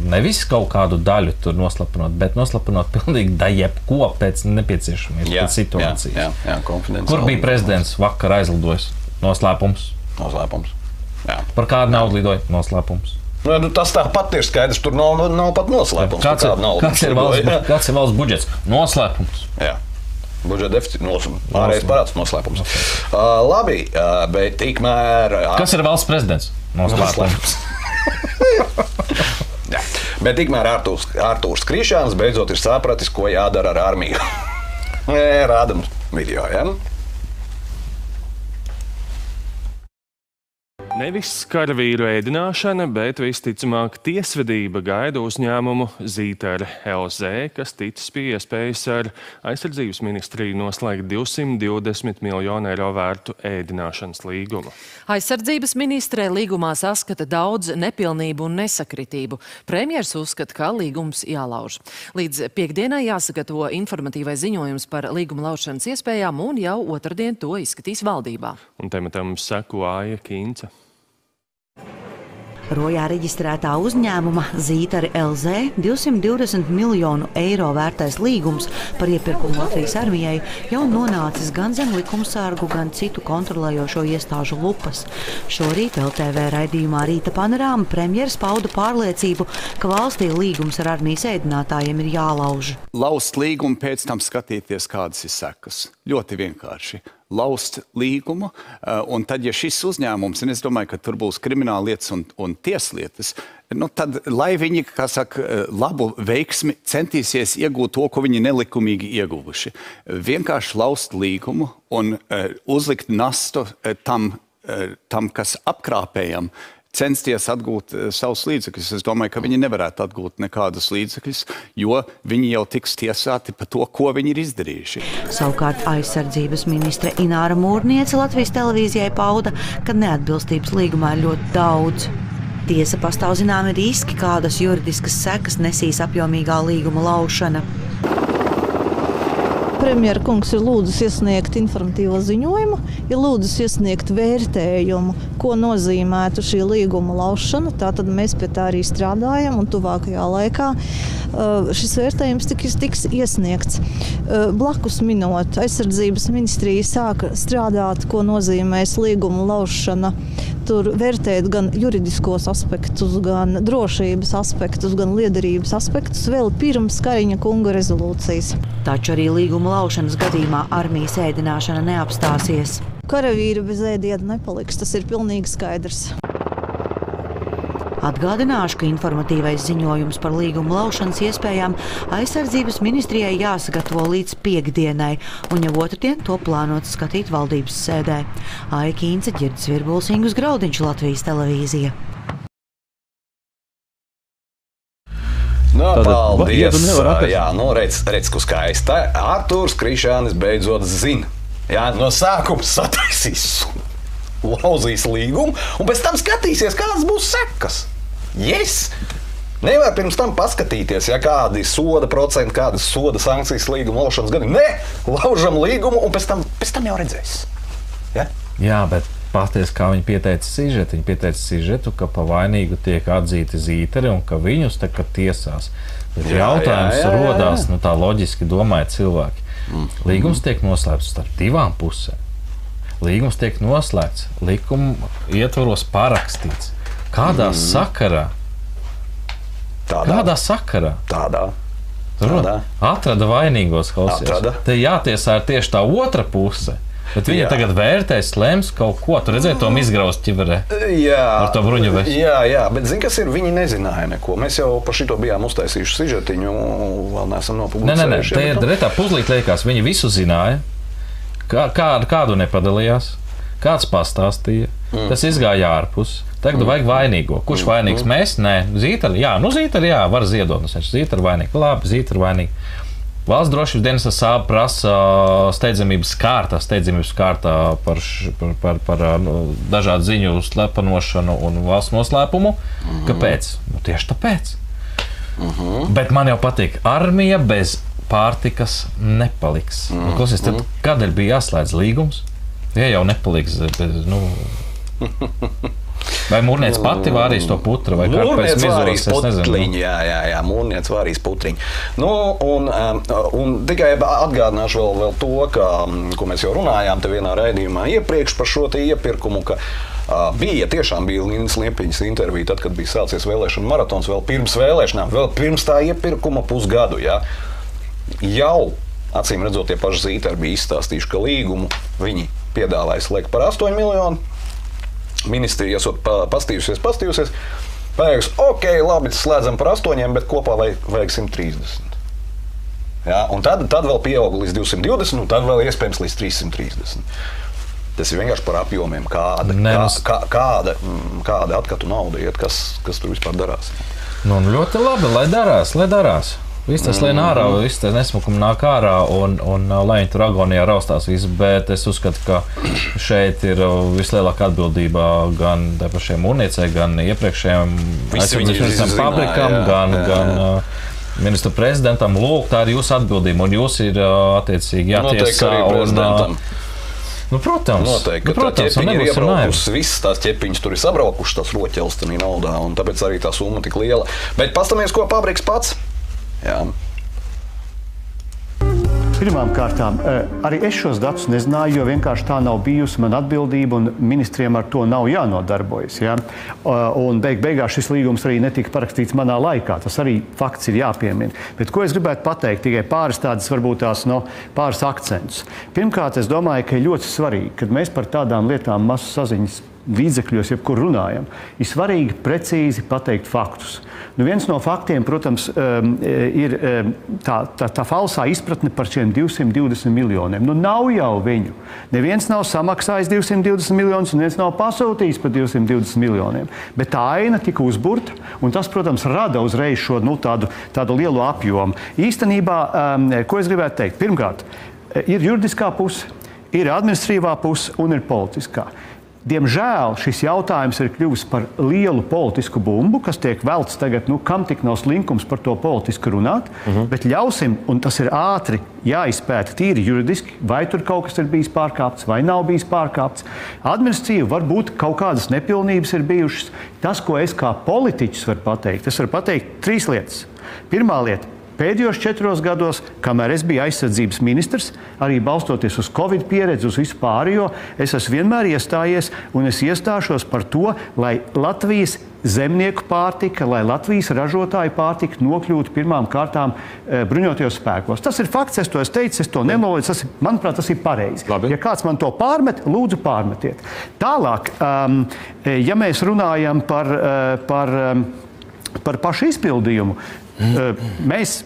nevis kaut kādu daļu tur noslapinot, bet noslapinot pilnīgi jebko pēc nepieciešamības, pēc situācijas. Jā, konfidenciāli. Kur bija prezidents vakar aizlidojis? Noslēpums. Jā. Par kādu naudu lidoja? Noslēpums. Nu, tas tāpat ir skaidrs, tur nav pat noslēpums. Kāds ir valsts budžets? Noslēpums. Jā. Budžeta deficīts, pārējais parāds noslēpums. Labi, bet tikmēr... Kas ir valsts prezidents? Noslēpums. Jā. Bet tikmēr Artūrs Krišāns beidzot ir sapratis, ko jādara ar armiju. Rādam video, ja? Nevis karavīru ēdināšana, bet visticamāk tiesvedība gaida uzņēmumu Zītara LZ, kas ticis pie iespējas ar aizsardzības ministriju noslēgt 220 miljonu eiro vērtu ēdināšanas līgumu. Aizsardzības ministrē līgumā saskata daudz nepilnību un nesakritību. Premjers uzskata, ka līgums jālauž. Līdz piekdienai jāsagatavo informatīvais ziņojums par līguma laušanas iespējām un jau otrdien to izskatīs valdībā. Un tematam seko Aija Kīnce. Rojā reģistrētā uzņēmuma Zītara LZ 220 miljonu eiro vērtais līgums par iepirkumu Latvijas armijai jau nonācis gan zem likumsargu, gan citu kontrolējošo iestāžu lupas. Šorīt LTV raidījumā Rīta panorāma premjeras pauda pārliecību, ka valstī līgums ar armijas ēdinātājiem ir jālauž. Laust līgumu, pēc tam skatīties, kādas ir sekas. Ļoti vienkārši. Laust līgumu, un tad, ja šis uzņēmums, un es domāju, ka tur būs krimināla lietas un tieslietas, tad, lai viņi, kā saka, labu veiksmi centīsies iegūt to, ko viņi nelikumīgi ieguvuši. Vienkārši laust līgumu un uzlikt nastu tam, kas apkrāpējam, censties atgūt savus līdzekļus. Es domāju, ka viņi nevarētu atgūt nekādus līdzekļus, jo viņi jau tiks tiesāti par to, ko viņi ir izdarījuši. Savukārt aizsardzības ministre Ināra Mūrniece Latvijas televīzijai pauda, ka neatbilstības līgumā ir ļoti daudz. Tiesa pastāv zināmi riski, kādas juridiskas sekas nesīs apjomīgā līguma laušana. Premjera kungs ir lūdzis iesniegt informatīvo ziņojumu, ir lūdzis iesniegt vērtējumu, ko nozīmētu šī līguma laušana. Tātad mēs pie tā arī strādājam un tuvākajā laikā šis vērtējums tiks iesniegts. Blakus minot, aizsardzības ministrija sāka strādāt, ko nozīmēs līguma laušana. Tur vērtēt gan juridiskos aspektus, gan drošības aspektus, gan liederības aspektus vēl pirms Kariņa kunga rezolūcijas. Taču arī līguma laušanas gadījumā armijas ēdināšana neapstāsies. Karavīri bez ēdiena nepaliks, tas ir pilnīgi skaidrs. Atgādināšu, ka informatīvais ziņojums par līguma laušanas iespējām aizsardzības ministrijai jāsagatavo līdz piekdienai, un jau otrdien to plānots skatīt valdības sēdē. Aija Kīnce, Ģirds Virbuls, Ingus Graudiņš, Latvijas televīzija. Paldies! Jā, redz, ko skaista. Artūrs Krišānis beidzot zina. Jā, no sākuma sataisīs, lauzīs līgumu, un pēc tam skatīsies, kādas būs sekas. Yes! Nevar pirms tam paskatīties, ja kādi soda procenti, kādas soda sankcijas līguma laušanas gadi. Nē, laužam līgumu, un pēc tam jau redzēs. Ja? Jā, bet pasties, kā viņi pieteica sižetu. Viņi pieteica sižetu, ka pa vainīgu tiek atzīti Zītari un ka viņus tagad tiesās. Bet jautājums rodās, tā loģiski domāja cilvēki. Līgums tiek noslēgts starp divām pusēm. Līgums tiek noslēgts, likuma ietvaros parakstīts. Kādā sakarā? Kādā sakarā? Tādā. Atrada vainīgos, klausies. Te jātiesā ir tieši tā otra puse. Bet viņa tagad vērtēs, lems kaut ko. Tu redzēji to izgraust ķiverē ar to bruņu vestu? Jā, bet zini, kas ir? Viņi nezināja neko. Mēs jau par šito bijām uztaisījuši sižetiņu, vēl neesam nopublicējuši. Te ir retā puzlīt liekas, viņi visu zināja. Kādu nepadalījās, kāds pastāstīja. Tas izgāja ārpus. Tagad vajag vainīgo. Kurš vainīgs? Mēs? Nē. Zītari? Jā, Zītari, jā, var ziedot. Zītari vainīgi. Labi, Zītari vainīgi. Valsts drošības dienas prasa steidzamības kārtā par dažādu ziņu slepenošanu un valsts noslēpumu. Kāpēc? Tieši tāpēc. Bet man jau patīk armija bez pārtikas nepaliks. Klausies, tad kādēļ bija jāslēdz līgums? Ja jau nepaliks, vai mūrniece pati vārīs to putru, vai kāpēc vārīs putliņu, jā, mūrniece vārīs putriņu. Un tikai atgādināšu vēl to, ko mēs jau runājām te vienā raidījumā iepriekš par šo te iepirkumu, ka tiešām bija Lindas Liepiņas intervija, tad, kad bija sācies vēlēšana maratons, vēl pirms vēlēšanām, vēl pirms tā iepirkuma pusgadu, jā. Jau, acīm redzot, tie paši Zītari bija izstāstījuši, ka līgumu viņi piedāvāja slēgt par 8 miljonu. Ministrija esot pastījusies, paiegs, ok, labi, slēdzam par 8, bet kopā vajag 130. Ja, un tad vēl pieauga līdz 220, un tad vēl iespējams līdz 330. Tas ir vienkārši par apjomiem, kāda atkatu nauda iet, kas tur vispār darās. Nu, ļoti labi, lai darās. Viss tas lien ārā, viss tas nesmukumi nāk ārā, un lai viņi tur agonijā raustās visu, bet es uzskatu, ka šeit ir vislielākā atbildība gan tā pašiem mūrniecei, gan iepriekšējiem aizsardzības fabrikām, gan ministru prezidentam. Lūk, tā ir jūsu atbildība, un jūs ir attiecīgi jātiesā. Noteikti arī prezidentam. Protams. Noteikti, ka tā ķepiņa ir iebraukusi, visas tās ķepiņas tur ir sabraukušas, tās roķeles tenī naudā, un tāpēc arī tā summa tik liela. Bet pastamies, ko fabriks pats. Jā. Pirmām kārtām, arī es šos datus nezināju, jo vienkārši tā nav bijusi man atbildība, un ministriem ar to nav jānodarbojas. Ja? Un beigās šis līgums arī netika parakstīts manā laikā. Tas arī fakts ir jāpiemina. Bet ko es gribētu pateikt? Tikai pāris tādas, varbūt pāris akcentus. Pirmkārt, es domāju, ka ir ļoti svarīgi, kad mēs par tādām lietām masu saziņas līdzekļos, jebkur runājam, ir svarīgi precīzi pateikt faktus. Viens no faktiem, protams, ir tā falsā izpratne par šiem 220 miljoniem. Nav jau viņu. Neviens nav samaksājis 220 miljonus, un neviens nav pasūtījis par 220 miljoniem. Bet tā aina tika uzburta, un tas, protams, rada uzreiz šo tādu lielu apjomu. Īstenībā, ko es gribētu teikt? Pirmkārt, ir juridiskā puse, ir administratīvā puse un ir politiskā. Diemžēl šis jautājums ir kļuvis par lielu politisku bumbu, kas tiek velts tagad, kam tik nav slinkums par to politiski runāt, bet ļausim, un tas ir ātri jāizpēta tīri juridiski, vai tur kaut kas ir bijis pārkāpts, vai nav bijis pārkāpts. Administratīvi varbūt kaut kādas nepilnības ir bijušas. Tas, ko es kā politiķis varu pateikt, es varu pateikt 3 lietas. Pirmā lieta. Pēdējos 4 gados, kamēr es biju aizsardzības ministrs, arī balstoties uz Covid pieredzi, uz visu pārējo, es esmu vienmēr iestājies un es iestāšos par to, lai Latvijas zemnieku pārtika, lai Latvijas ražotāju pārtika nokļūtu pirmām kārtām bruņotajos spēkos. Tas ir fakts, es to esmu teicis, es to nemeloju, manuprāt, tas ir pareizi. Labi. Ja kāds man to pārmet, lūdzu pārmetiet. Tālāk, ja mēs runājam par pašu izpildījumu, mēs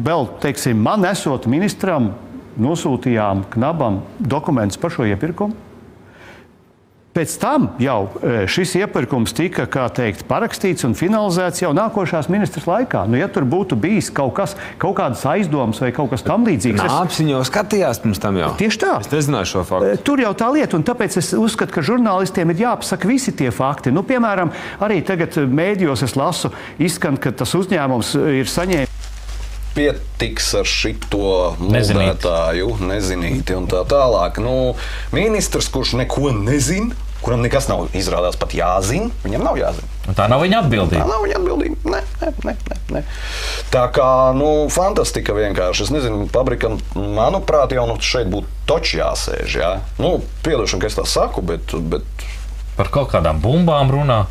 vēl, teiksim, man esot ministram, nosūtījām Knabam dokumentus par šo iepirkumu. Pēc tam jau šis iepirkums tika, kā teikt, parakstīts un finalizēts jau nākošās ministras laikā. Ja tur būtu bijis kaut kādas aizdomas vai kaut kas tam līdzīgs. Apziņo skatījās pirms tam jau. Tieši tā. Es nezināju šo faktu. Tur jau tā lieta, un tāpēc es uzskatu, ka žurnālistiem ir jāpasaka visi tie fakti. Piemēram, arī tagad mēdījos es lasu, izskan, ka tas uzņēmums ir saņēmis. Pietiks ar šito muldētāju, nezinīti un tā tālāk. Ministrs, kurš neko nezina, kuram nekas nav izrādās pat jāzina, viņam nav jāzina. Un tā nav viņa atbildība. Tā nav viņa atbildība. Nē. Tā kā, fantastika vienkārši. Es nezinu, fabrikam, manuprāt, jau šeit būtu toči jāsēž, jā. Piedošana, ka es tā saku, bet... Par kaut kādām bumbām runā.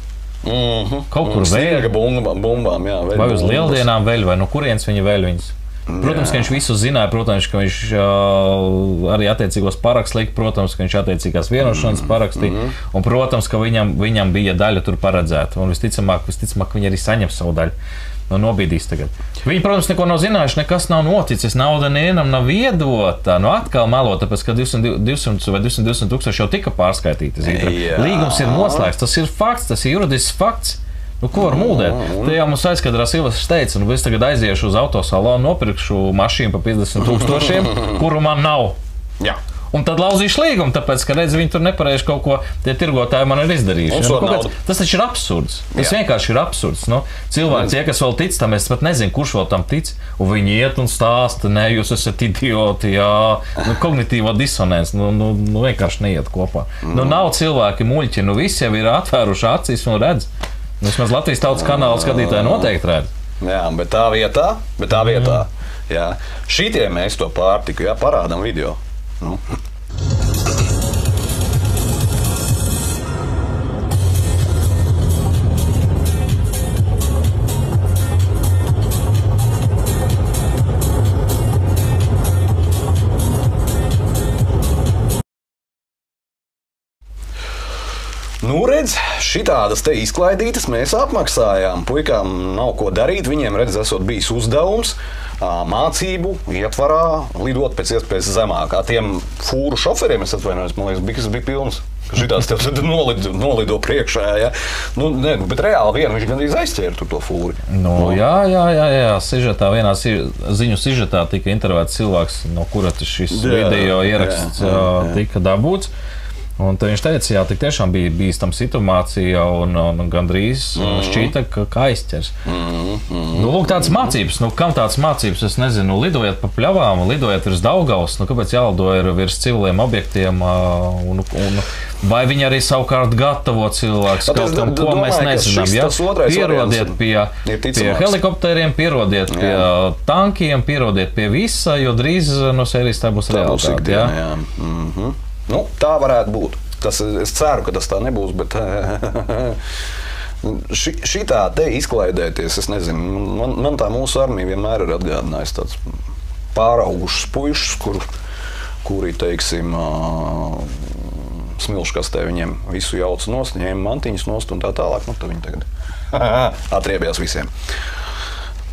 Kaut kur vēl bumbām, jā, vai uz lieldienām vēl, vai no kurienes viņa vēl viņas. Protams, ka viņš visu zināja, protams, ka viņš arī attiecīgos parakstus lika, protams, ka viņš attiecīgās vienošanas parakstīja, un, protams, ka viņam bija daļa tur paredzēta, un visticamāk, viņi arī saņem savu daļu. Nobīdīs tagad. Viņi, protams, neko nav zinājuši, nekas nav noticis, nauda nevienam nav iedota. Atkal melo, tāpēc, ka 200 vai 220 tūkstoši jau tika pārskaitīti. Līgums ir noslēgts, tas ir fakts, tas ir juridisks fakts. Ko var muldēt? Te jau mums aizkadrā Silvestris teica, es tagad aiziešu uz autosalonu, nopirkšu mašīnu par 50 000, kuru man nav. Jā. un tad lauzīšu līgumu, tāpēc, ka redz, viņi tur nepareizi kaut ko, tie tirgotāji man ir izdarījuši. Tas taču ir absurds. Tas vienkārši ir absurds. Nu, cilvēki, tie, kas vēl tic tam, es pat nezinu, kurš vēl tam tic, un viņi iet un stāsta, ne, jūs esat idioti, jā, nu, kognitīva disonance, nu, vienkārši neiet kopā. Nu, nav cilvēki muļķi, nu, visi jau ir atvēruši acis un redz. Vismaz Latvijas Tautas kanāla skatītāji noteikti redz. Jā, bet tā vietā, jā. Šitie mēs to pārtiku, jā, parādam video. Nu. Nu, redz, šitādas te izklaidītas mēs apmaksājām. Puikām nav ko darīt, viņiem, redz, esot bijis uzdevums mācību ietvarā lidot pēc iespējas zemāk. Tiem fūru šoferiem, es atvainojos, man liekas, bija pilns. Šitās tev nolido priekšā, ja? Nu, ne, bet reāli viņš gandrīz aizķēra to fūri. Nu, jā. Sižetā, vienā ziņu sižetā tika intervēts cilvēks, no kura šis video ieraksts tika dabūts. Un viņš teica, jā, tik tiešām bija bīstama situācija un gandrīz šķīta, ka aizķers. Nu, lūk, tādas mācības. Nu, kam tādas mācības? Es nezinu, lidojiet pa pļavām, lidojiet virs Daugavas, nu, kāpēc jālido ir virs civiliem objektiem, un vai viņi arī savukārt gatavo cilvēkus kaut kam, ko mēs nezinām. Ja? Pierodiet pie helikopteriem, pierodiet pie tankiem, pierodiet pie visa, jo drīz no sērijas tā būs realitāte. Jā. Nu, tā varētu būt. Es ceru, ka tas tā nebūs, bet šitā te izklaidēties, es nezinu, man tā mūsu armija vienmēr ir atgādinājusi tāds pāraugušus puišus, kuri, teiksim, smilškastē viņiem visu jauc nost, ņēma mantiņas nost un tā tālāk, nu, tad viņi tagad atriebjās visiem.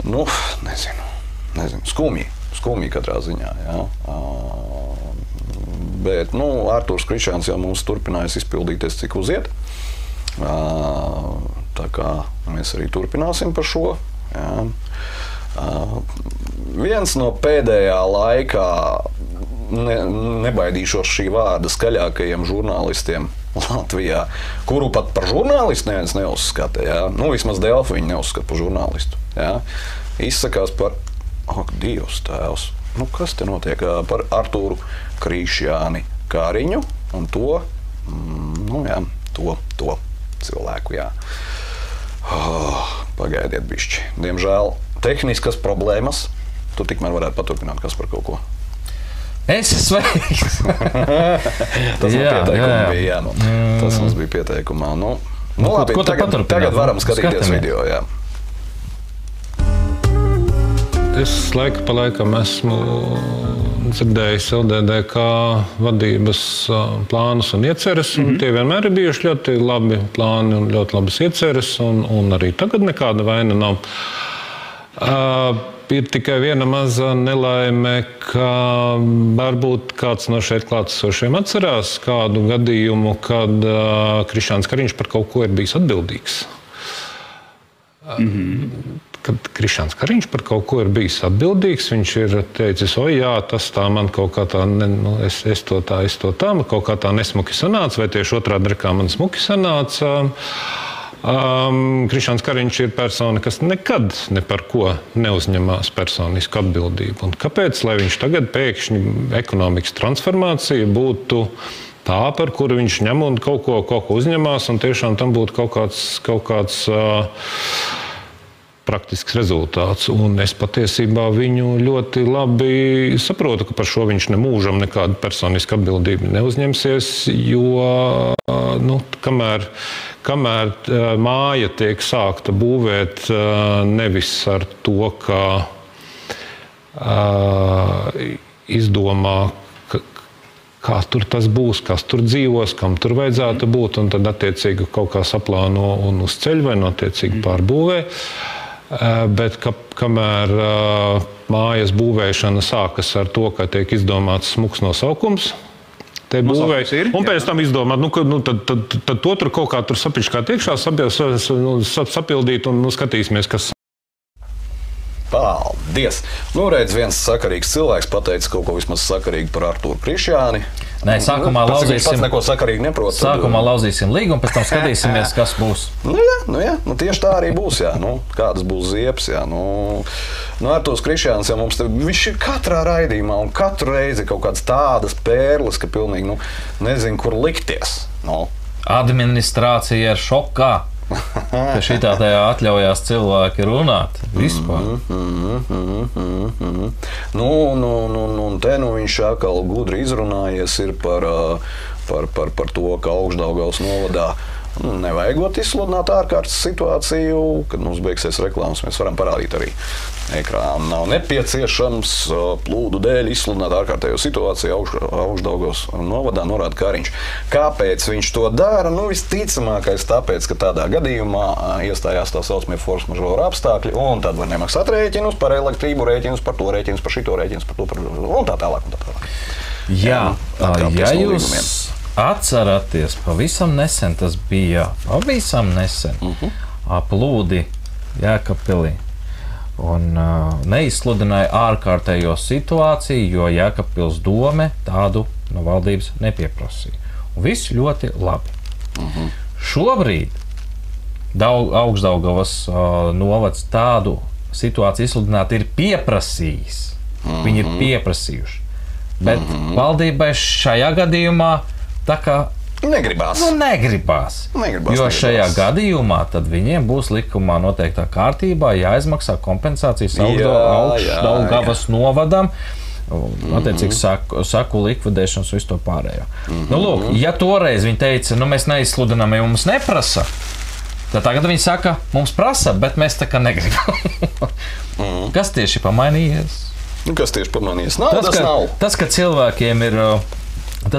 Nu, nezinu, skumji katrā ziņā, jā. Bet, nu, Artūrs Krišjāns jau mums turpinājis izpildīties, cik uziet. Tā kā mēs arī turpināsim par šo. Jā. Viens no pēdējā laikā, nebaidīšos šī vārda, skaļākajiem žurnālistiem Latvijā, kuru pat par žurnālistu neviens neuzskata. Jā. Nu, vismaz Delfi viņi neuzskata par žurnālistu. Jā. Izsakās par, Dievs tēvs, nu, kas te notiek par Artūru Krišjāni Kāriņu un to, nu jā, to cilvēku, jā. Pagaidiet bišķi. Diemžēl tehniskas problēmas. Tu tikmēr varētu paturpināt, kas par kaut ko. Es esmu sveiks! Tas bija, jā. Tas mums bija pieteikumā. Nu, labi, tagad varam skatīties video, jā. Es laiku pa laikam esmu dzirdējis LDDK vadības plānus un ieceres, un tie vienmēr ir bijuši ļoti labi plāni un ļoti labas ieceres, un arī tagad nekāda vaina nav. Ir tikai viena maza nelaime, ka varbūt kāds no šeit klātesošiem atcerās kādu gadījumu, kad Krišjāns Kariņš par kaut ko ir bijis atbildīgs. Kad Krišjāns Kariņš par kaut ko ir bijis atbildīgs, viņš ir teicis, jā, tas tā man kaut kā tā, es to tā, man kaut kā tā nesmuki sanāca, vai tieši otrādi kā man smuki sanāca. Krišjāns Kariņš ir persona, kas nekad ne par ko neuzņemās personisku atbildību. Un kāpēc, lai viņš tagad pēkšņi ekonomikas transformācija būtu tā, par kuru viņš ņem un kaut ko uzņemās, un tiešām tam būtu kaut kāds praktisks rezultāts. Un es patiesībā viņu ļoti labi saprotu, ka par šo viņš nemūžam nekādu personisku atbildību neuzņemsies, jo kamēr māja tiek sākta būvēt nevis ar to, ka izdomā, kā tur tas būs, kas tur dzīvos, kam tur vajadzētu būt, un tad attiecīgi kaut kā saplāno un uzceļ vai attiecīgi pārbūvē. Bet kamēr mājas būvēšana sākas ar to, ka tiek izdomāts smuks nosaukums, te būvēja, un pēc tam izdomāt, tad to tur kaut kā tur sapiškāt iekšā, sapildīt un skatīsimies, kas. Paldies! Nu, redz, viens sakarīgs cilvēks pateica kaut ko vismaz sakarīgi par Artūru Krišjāni. Nē, sākumā lauzīsim. Neko sakarīgi neprot. Sākumā lauzīsim līgumu, pēc tam skatīsimies, kas būs. Nu tieši tā arī būs, jā. Kādas būs ziepes, jā. Artūrs Krišjāns, jā, mums te viņš ir katrā raidījumā un katru reizi kaut kādas tādas pērles, ka pilnīgi, nezinu, kur likties. Administrācija ir šokā. Ka šitā tajā atļaujās cilvēki runāt vispār. Te viņš atkal gudri izrunājies ir par to, ka Augšdaugavas novadā nevajagot izsludināt ārkārtas situāciju, kad mums beigsies reklāmas, mēs varam parādīt arī ekrānu. Nav nepieciešams plūdu dēļ izsludināt ārkārtējo situāciju Augšdaugavas novadā, norāda Kariņš. Kāpēc viņš to dara? Visticamākais tāpēc, ka tādā gadījumā iestājās tā saucamie force majeure apstākļi, un tad var nemaksāt rēķinus par elektrību, rēķinus par to, rēķinus par šito, rēķinus par to, un tā tālāk. Jā, ja jūs atceraties, pavisam nesen, tas bija pavisam nesen, plūdi Jēkabpilī. Un neizsludināja ārkārtējo situāciju, jo Jēkabpils dome tādu no valdības nepieprasīja. Un viss ļoti labi. Šobrīd Augšdaugavas novads tādu situāciju izsludināt ir pieprasījis. Viņi ir pieprasījuši. Bet valdībai šajā gadījumā tā kā negribās. Jo šajā gadījumā tad viņiem būs likumā noteiktā kārtībā jāizmaksā kompensācijas Augšdaugavas novadam, attiecīgi saku likvidēšanas visu to pārējo. Lūk, ja toreiz viņi teica, mēs neizsludinām, ja mums neprasa, tad tagad viņi saka, mums prasa, bet mēs tā kā negribam. Kas tieši pamainījies? Kas tieši pamainījies? Nav. Tas,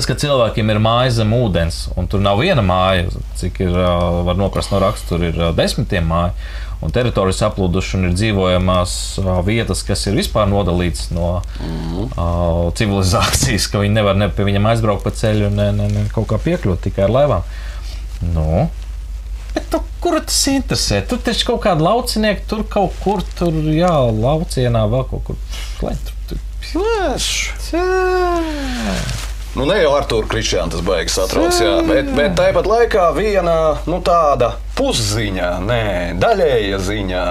ka cilvēkiem ir māja zem ūdens, un tur nav viena māja, cik var noprast no raksta, tur ir 10 māju, un teritorijas aplūduši un ir dzīvojamās vietas, kas ir vispār nodalīts no civilizācijas, ka viņi nevar pie viņam aizbraukt pa ceļu un kaut kā piekļūt tikai ar laivām. Bet kuru tas interesē? Tur taču kaut kādi laucinieki, tur kaut kur, laucienā vēl kaut kur. Ne jau Artūru Krišjānu tas baigas satrauc, bet tāpat laikā viena tāda pusziņa, daļēja ziņa,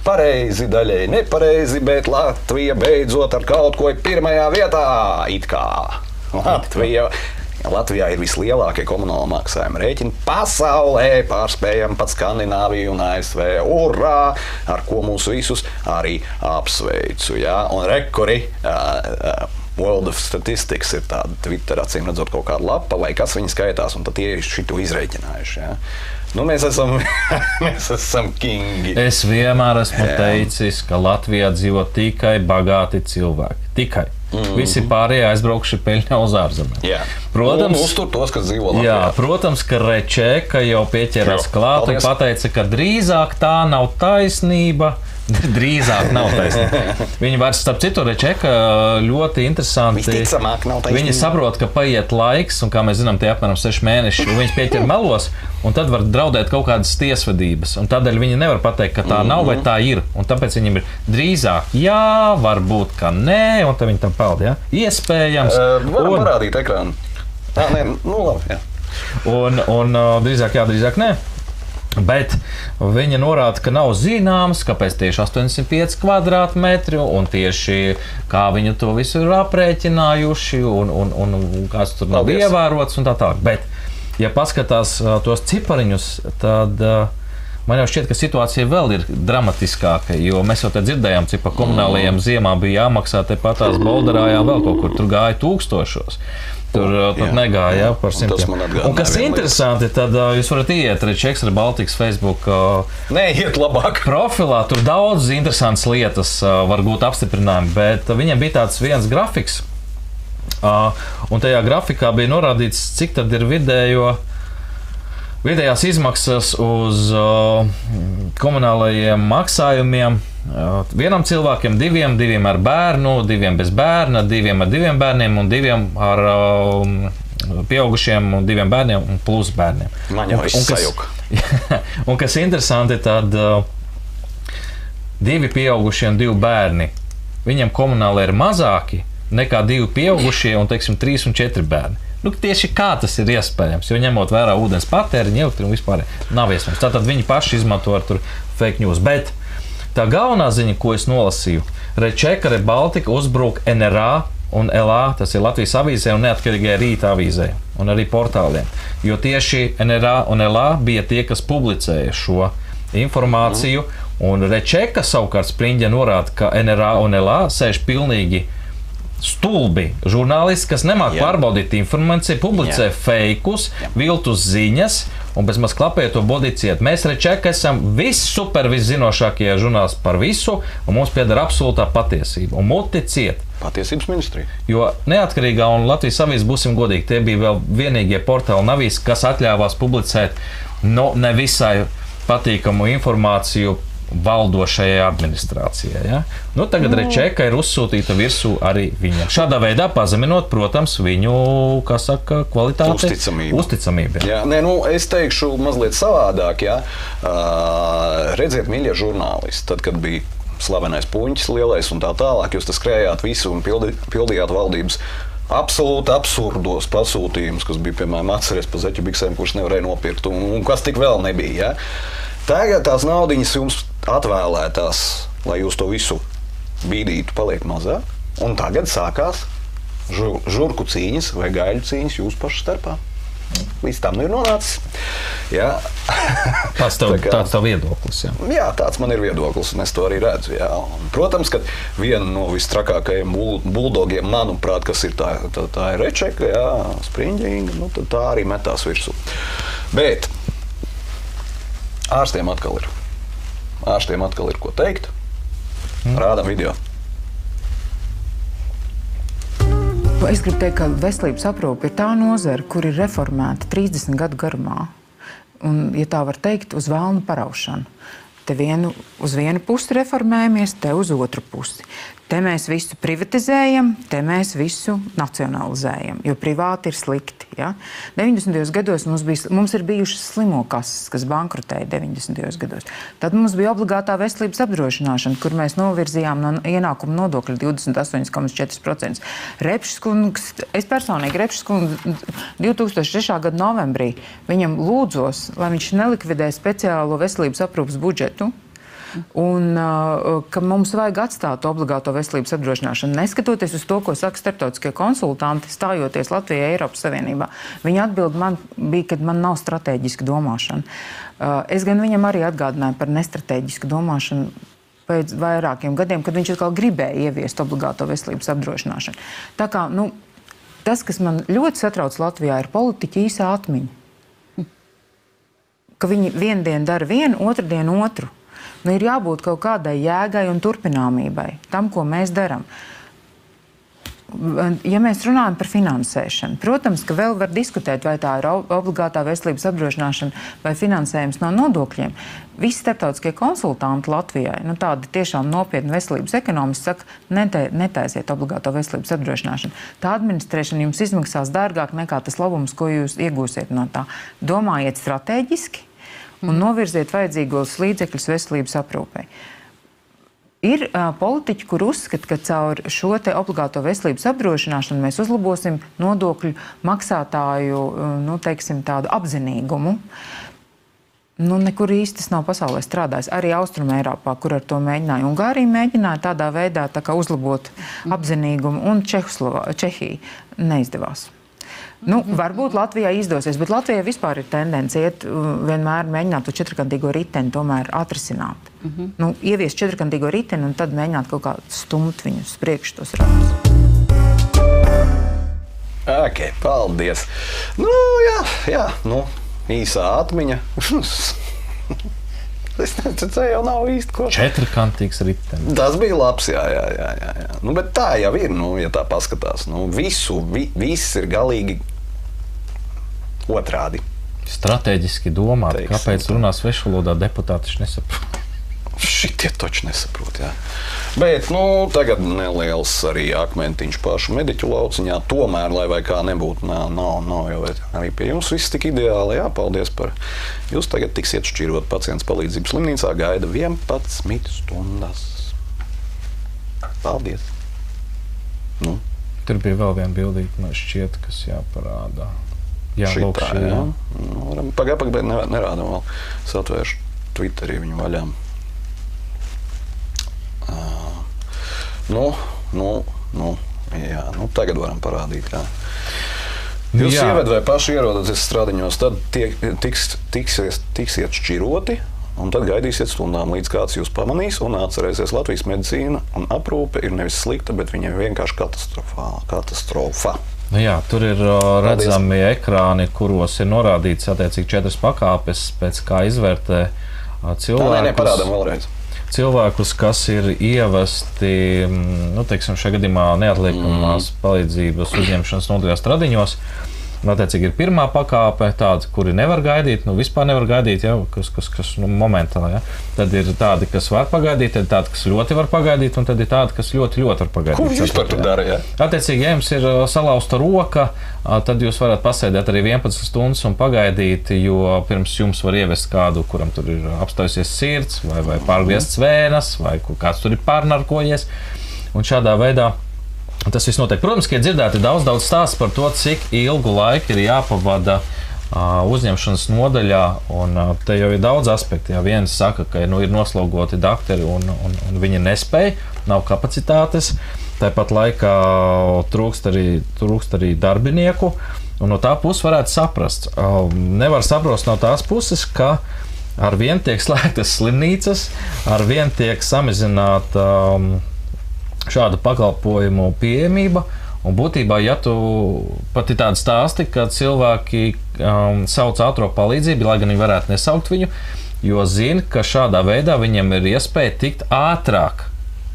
pareizi, daļēji nepareizi, bet Latvija beidzot ar kaut ko ir pirmajā vietā. It kā Latvijā ir vislielākie komunāla maksājuma rēķini pasaulē, pārspējam pat Skandināviju un ASV. Urā! Ar ko mūs visus arī apsveicu. Un rekori World of Statistics ir tāda Twitter, acīm redzot, kaut kāda lapa, vai kas viņi skaitās, un tad tie ir šito izrēķinājuši. Mēs esam kingi. Es vienmēr esmu teicis, ka Latvijā dzīvo tikai bagāti cilvēki. Tikai. Visi pārējie aizbraukši peļņā uz ārzemēm. Protams, uztur tos, kas dzīvo Latvijā. Protams, ka Rečeka jau pieķerās klāt un pateica, ka drīzāk tā nav taisnība. Drīzāk nav taisnība. Viņi vairs, starp citu, Rečeka ļoti interesanti. Visticamāk nav taisnība. Viņi saprot, ka paiet laiks, un kā mēs zinām, tie apmēram 6 mēneši, un viņus pieķer melos, un tad var draudēt kaut kādas tiesvedības. Un tādēļ viņi nevar pateikt, ka tā nav vai tā ir. Un tāpēc viņiem ir drīzāk jā, varbūt, ka nē, un tad viņi tam peld, iespējams. Varam parādīt ekrānu. Labi, Un drīzāk jā, drīzāk nē. Bet viņa norāda, ka nav zināms, kāpēc tieši 805 kvadrātmetri un tieši kā viņi to visu ir aprēķinājuši un kāds tur nav ievērots un tā tālāk. Bet, ja paskatās tos cipariņus, tad man jau šķiet, ka situācija vēl ir dramatiskāka, jo mēs jau te dzirdējām, cik pa komunālajiem ziemā bija jāmaksā tepatās Bolderājā vēl kaut kur, tur gāja tūkstošos. Tur negāja par 100. Un kas interesanti, tad jūs varat iet Rečeka Baltikas Facebook profilā. Tur daudz interesantas lietas var gūt apstiprinājumu, bet viņiem bija tāds viens grafiks. Un tajā grafikā bija norādīts, cik tad ir vidējās izmaksas uz komunālajiem maksājumiem. Vienam cilvēkiem, diviem ar bērnu, diviem bez bērna, diviem ar 2 bērniem un 2 ar pieaugušiem un 2 bērniem un plus bērniem. Man jau izsajuka. Un kas interesanti, tad 2 pieaugušie un 2 bērni, viņiem komunāli ir mazāki, nekā 2 pieaugušie un, teiksim, 3 un 4 bērni. Nu, tieši kā tas ir iespējams, jo ņemot vērā ūdens patēriņu, elektrību un vispār nav iespējams. Tātad viņi paši izmanto ar tur fake news. Bet tā galvenā ziņa, ko es nolasīju, Rečeka, Rebaltika uzbruk NRA un LA, tas ir Latvijas avīzē un neatkarīgai Rīta avīzē un arī portāliem. Jo tieši NRA un LA bija tie, kas publicēja šo informāciju, un Rečeka savukārt Spriņģe norāda, ka NRA un LA sēž pilnīgi stulbi žurnālisti, kas nemāk pārbaudīt informāciju, publicē fejkus, viltus ziņas un bez maz klapēja to bodīt ciet. Mēs Rečeka esam viszinošākie žurnālisti par visu, un mums pieder absolūtā patiesība. Un muti ciet. Patiesības ministrija. Jo Neatkarīgā un Latvijas avīze, būsim godīgi, tie bija vēl vienīgie portāli un avīzes, kas atļāvās publicēt nevisai patīkamu informāciju valdošajai administrācijai. Ja? Nu, tagad Rečeka ir uzsūtīta virsū arī viņam. Šādā veidā pazeminot, protams, viņu, kā saka, kvalitāti. Uzticamību. Jā, nē, nu, es teikšu mazliet savādāk. Ja? Redziet, mīļie žurnālisti, tad, kad bija slavenais puņķis lielais un tā tālāk, jūs tas skrējāt visu un pildījāt valdības absolūti absurdos pasūtījumus, kas bija, piemēram, atceries pa zeķu biksēm, kurš nevarēja nopirkt, un kas tik vēl nebija. Ja? Tagad tās naudiņas jums atvēlētās, lai jūs to visu bīdītu, paliek mazāk, un tagad sākās žurku cīņas vai gaļu cīņas jūsu pašu starpā. Līdz tam ir nonācis. Jā. Tāds tev viedoklis. Jā, tāds man ir viedoklis, un es to arī redzu. Jā. Protams, ka viena no vistrakākajiem buldogiem, manuprāt, kas ir tā ir Rečeka, jā, Spriņģīga, nu tad tā arī metās virsū. Bet ārstiem atkal ir ko teikt. Rādam video. Es gribu teikt, ka veselības aprūpe ir tā nozara, kur ir reformēta 30 gadu garumā. Un, ja tā var teikt, uz velnu paraušanu. Te uz vienu pusi reformējamies, te uz otru pusi. Te mēs visu privatizējam, te mēs visu nacionalizējam, jo privāti ir slikti. Ja? 90. gados mums ir bijušas slimo kases, kas bankrotēja 90. gados. Tad mums bija obligātā veselības apdrošināšana, kur mēs novirzījām no ienākuma nodokļa 28,4%. Es personīgi Repšs kungu 2006. gada novembrī viņam lūdzos, lai viņš nelikvidē speciālo veselības aprūpes budžetu, un ka mums vajag atstāt obligāto veselības apdrošināšanu. Neskatoties uz to, ko saka starptautiskie konsultanti, stājoties Latvijai Eiropas Savienībā, viņa atbild man bija, ka man nav strateģiska domāšana. Es gan viņam arī atgādināju par nestrateģisku domāšanu pēc vairākiem gadiem, kad viņš atkal gribēja ieviest obligāto veselības apdrošināšanu. Tā kā, tas, kas man ļoti satrauc Latvijā, ir politiķa īsā atmiņa. Ka viņi vienu dienu dara vienu, otru dienu otru. Ir jābūt kaut kādai jēgai un turpināmībai tam, ko mēs darām. Ja mēs runājam par finansēšanu, protams, ka vēl var diskutēt, vai tā ir obligātā veselības apdrošināšana vai finansējums no nodokļiem. Visi starptautiskie konsultanti Latvijai, tādi tiešām nopietni veselības ekonomisti, saka, netaisiet obligāto veselības apdrošināšanu. Tā administrēšana jums izmaksās dārgāk nekā tas labums, ko jūs iegūsiet no tā. Domājiet strateģiski un novirziet vajadzīgos līdzekļus veselības aprūpei. Ir politiķi, kur uzskata, ka caur šo te obligāto veselības apdrošināšanu mēs uzlabosim nodokļu maksātāju, teiksim, tādu apzinīgumu. Nekur īsti tas nav pasaulē strādājis. Arī Austruma Eiropā, kur ar to mēģināja. Ungārija mēģināja tādā veidā uzlabot apzinīgumu, un Čehija neizdevās. Varbūt Latvijai izdosies, bet Latvijai vispār ir tendence iet vienmēr mēģināt to četrkantīgo riteni tomēr atrisināt. Ieviest četrkantīgo riteni un tad mēģināt kaut kā stumt viņus priekš tos ratus. Ok, paldies. Īsā atmiņa. Es nezinu, tā jau nav īsti ko. Četrkantīgs ritenis. Tas bija labs, jā. Bet tā jau ir, ja tā paskatās. Viss ir galīgi otrādi. Strateģiski domāt, kāpēc runā svešvalodā deputāti nesaprot. Šitie taču nesaprot, jā. Bet, tagad neliels arī akmentiņš pašu mediķu lauciņā. Tomēr, lai vai kā nebūtu, nav jau arī pie jums viss tik ideāli. Jā, paldies par. Jūs tagad tiksiet šķirot pacients palīdzību slimnīcā, gaida 11 stundas. Paldies. Tur bija vēl viena bildīte, man šķiet, kas jāparādā. Jā, lūk, šī, jā. Pagaid, nerādam vēl. Es atvēršu Twitterī viņu vaļām. Jā, tagad varam parādīt, jā. Jūs sievedi vai paši ierodaties stradiņos, tad tiksiet šķiroti, un tad gaidīsiet stundām, līdz kāds jūs pamanīs, un atcerēsies, Latvijas medicīna un aprūpe ir nevis slikta, bet viņai vienkārši katastrofa. Jā, tur ir redzami ekrāni, kuros ir norādīts attiecīgi 4 pakāpes, pēc kā izvērtē cilvēkus. Parādam vēlreiz. Cilvēkus, kas ir ievesti, teiksim, šajā gadījumā neatliekamās palīdzības uzņemšanas nodaļā stradiņos. Attiecīgi ir pirmā pakāpe, tādi, kuri nevar gaidīt, vispār nevar gaidīt, ja, kas momentāli. Ja. Tad ir tādi, kas var pagaidīt, tad ir tādi, kas ļoti var pagaidīt, un tad ir tādi, kas ļoti var pagaidīt. Ko jūs vispār tur dara? Ja? Attiecīgi, ja jums ir salauzta roka, tad jūs varat pasēdēt arī 11 stundas un pagaidīt, jo pirms jums var ievest kādu, kuram tur ir apstājusies sirds, vai pārgriezts vēnas, vai kāds tur ir pārnarkojies. Un šādā veidā tas viss notiek. Protams, ka ir dzirdēti daudz stāsts par to, cik ilgu laiku ir jāpavada uzņemšanas nodaļā, un te jau ir daudz aspekti. Ja viens saka, ka ir noslogoti dakteri un viņi nespēj, nav kapacitātes, tāpat laikā trūkst arī darbinieku, un no tā puses varētu saprast. Nevar saprast no tās puses, ka ar vien tiek slēgtas slimnīcas, ar vien tiek samazināta šādu pakalpojumu pieejamība, un būtībā, ja tu pat ir tādi stāsti, ka cilvēki sauc ātro palīdzību, lai gan viņi varētu nesaukt viņu, jo zina, ka šādā veidā viņam ir iespēja tikt ātrāk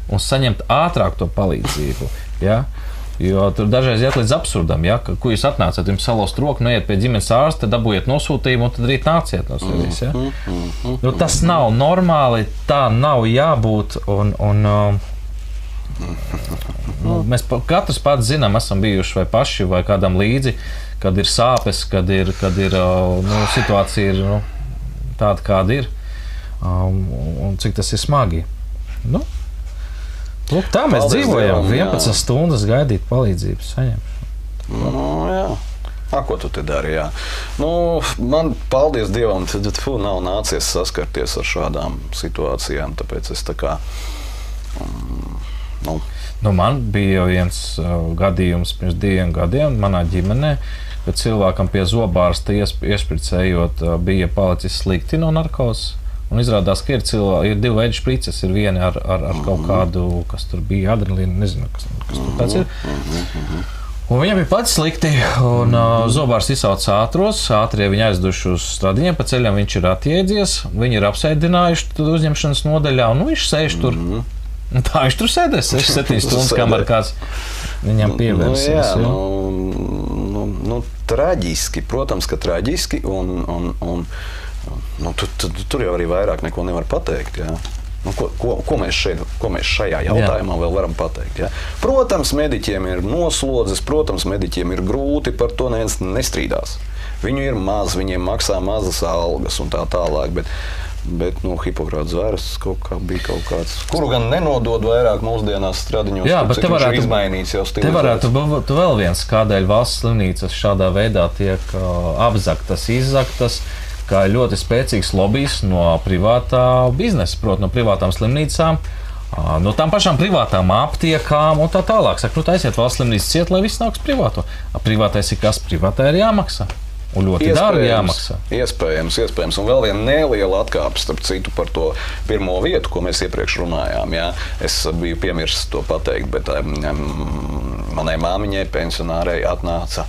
un saņemt ātrāk to palīdzību. Ja? Jo tur dažreiz iet līdz absurdam, ja? Ko jūs atnācat, jums salauzt roku, noiet pie ģimenes ārsta, dabūjiet nosūtījumu un tad rīt nāciet no sevis. Ja? Tas nav normāli, tā nav jābūt, mēs katrs pats zinām, esam bijuši vai paši vai kādam līdzi, kad ir sāpes, kad ir situācija ir tāda, kāda ir, un cik tas ir smagi. Lūk, tā mēs dzīvojam, 11 stundas gaidīt palīdzības saņemšanu. Jā. Ko tu te dari, jā. Man, paldies Dievam, nav nācies saskarties ar šādām situācijām, tāpēc es tā kā man bija jau viens gadījums pirms 2 gadiem manā ģimenē, kad cilvēkam pie zobārsta iešpricējot bija palicis slikti no narkozes. Un izrādās, ka ir 2 veidi šprices. Ir viena ar kaut kādu, kas tur bija adrenalīna, nezinu, kas tur tāds ir. Un viņam bija pats slikti, un zobārsts izsauca ātrie viņi aizduši uz stradiņiem, pa ceļam viņš ir atjēdzies, viņi ir apsēdinājuši uzņemšanas nodaļā, un viņš sēž tur. Tā viņš tur sēdēs 6-7 stundas, kamēr kāds viņam pievērsies. Traģiski, protams, ka traģiski, un tur jau arī vairāk neko nevar pateikt. Ja? Ko mēs šajā jautājumā vēl varam pateikt? Ja? Protams, mediķiem ir noslodzes, protams, mediķiem ir grūti, par to neviens nestrīdās. Viņu ir maz, viņiem maksā mazas algas un tā tālāk, bet Hipokrata zvērs bija kaut kāds, kuru gan nenodod vairāk mūsdienās stradiņos. Jā, bet te varētu izmainīts jau stilizēts. Te varētu būt vēl viens, kādēļ valsts slimnīcas šādā veidā tiek apzaktas, izzaktas, kā ļoti spēcīgs lobijs no privātā biznesa, proti no privātām slimnīcām, no tām pašām privātām aptiekām un tā tālāk. Saka, taisiet valsts slimnīcas ciet, lai viss nāks privāto. Privātais ir kas? Privātai ir jāmaksā. Un ļoti dārgi jāmaksā. Iespējams. Un vēl viena neliela atkāpe, starp citu, par to pirmo vietu, ko mēs iepriekš runājām. Jā. Es biju piemirsis to pateikt, bet manai māmiņai, pensionārei, atnāca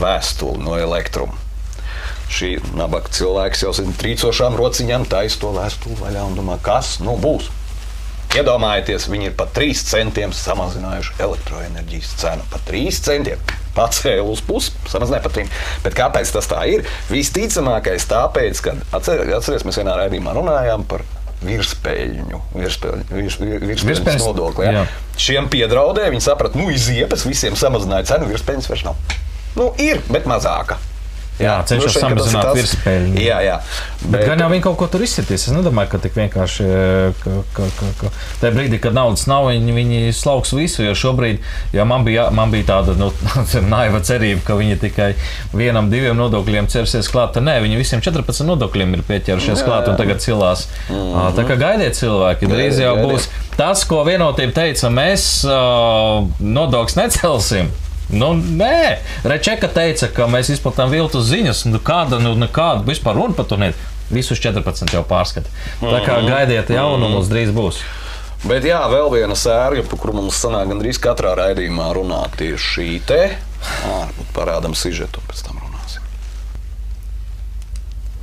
vēstuli no Elektruma. Šī nabaga cilvēks jau trīcošām rociņām taisa to vēstuli vaļā un domā, kas būs? Iedomājieties, viņi ir par 3 centiem samazinājuši elektroenerģijas cenu. Par 3 centiem. Pacēla uz pusi, samazināja par 3. Bet kāpēc tas tā ir? Visticamākais tāpēc, ka, atceries, mēs vienā raidījumā runājām par virspeļņu nodokli. Ja? Šiem piedraudēja, viņi saprata, iziepes, visiem samazināja cenu, virspeļņas vairs nav. Ir, bet mazāka. Jā, cenšas samazināt virspeļņu. Jā. Bet gan jau viņi kaut ko tur izsitīs. Es nedomāju, ka tik vienkārši, ka tajā brīdī, kad naudas nav, viņi slauks visu, jo šobrīd, ja man bija tāda, naiva cerība, ka viņi tikai 1-2 nodokļiem cersies klāt, tad nē, viņi visiem 14 nodokļiem ir pieķerušies klāt un tagad cilās. Tā kā gaidiet cilvēki, drīz jau būs tas, ko Vienotība teica, mēs nodokļus necelsim. Nē, Rečeka teica, ka mēs izplatām viltus ziņas, nekāda vispār runa par to net. Visus 14 jau pārskata. Tā kā gaidiet jaunumus, drīz būs. Bet jā, vēl viena sērga, par kuru mums sanāk gandrīz katrā raidījumā runāt tieši šī te. Parādam sižetu, pēc tam runāsim.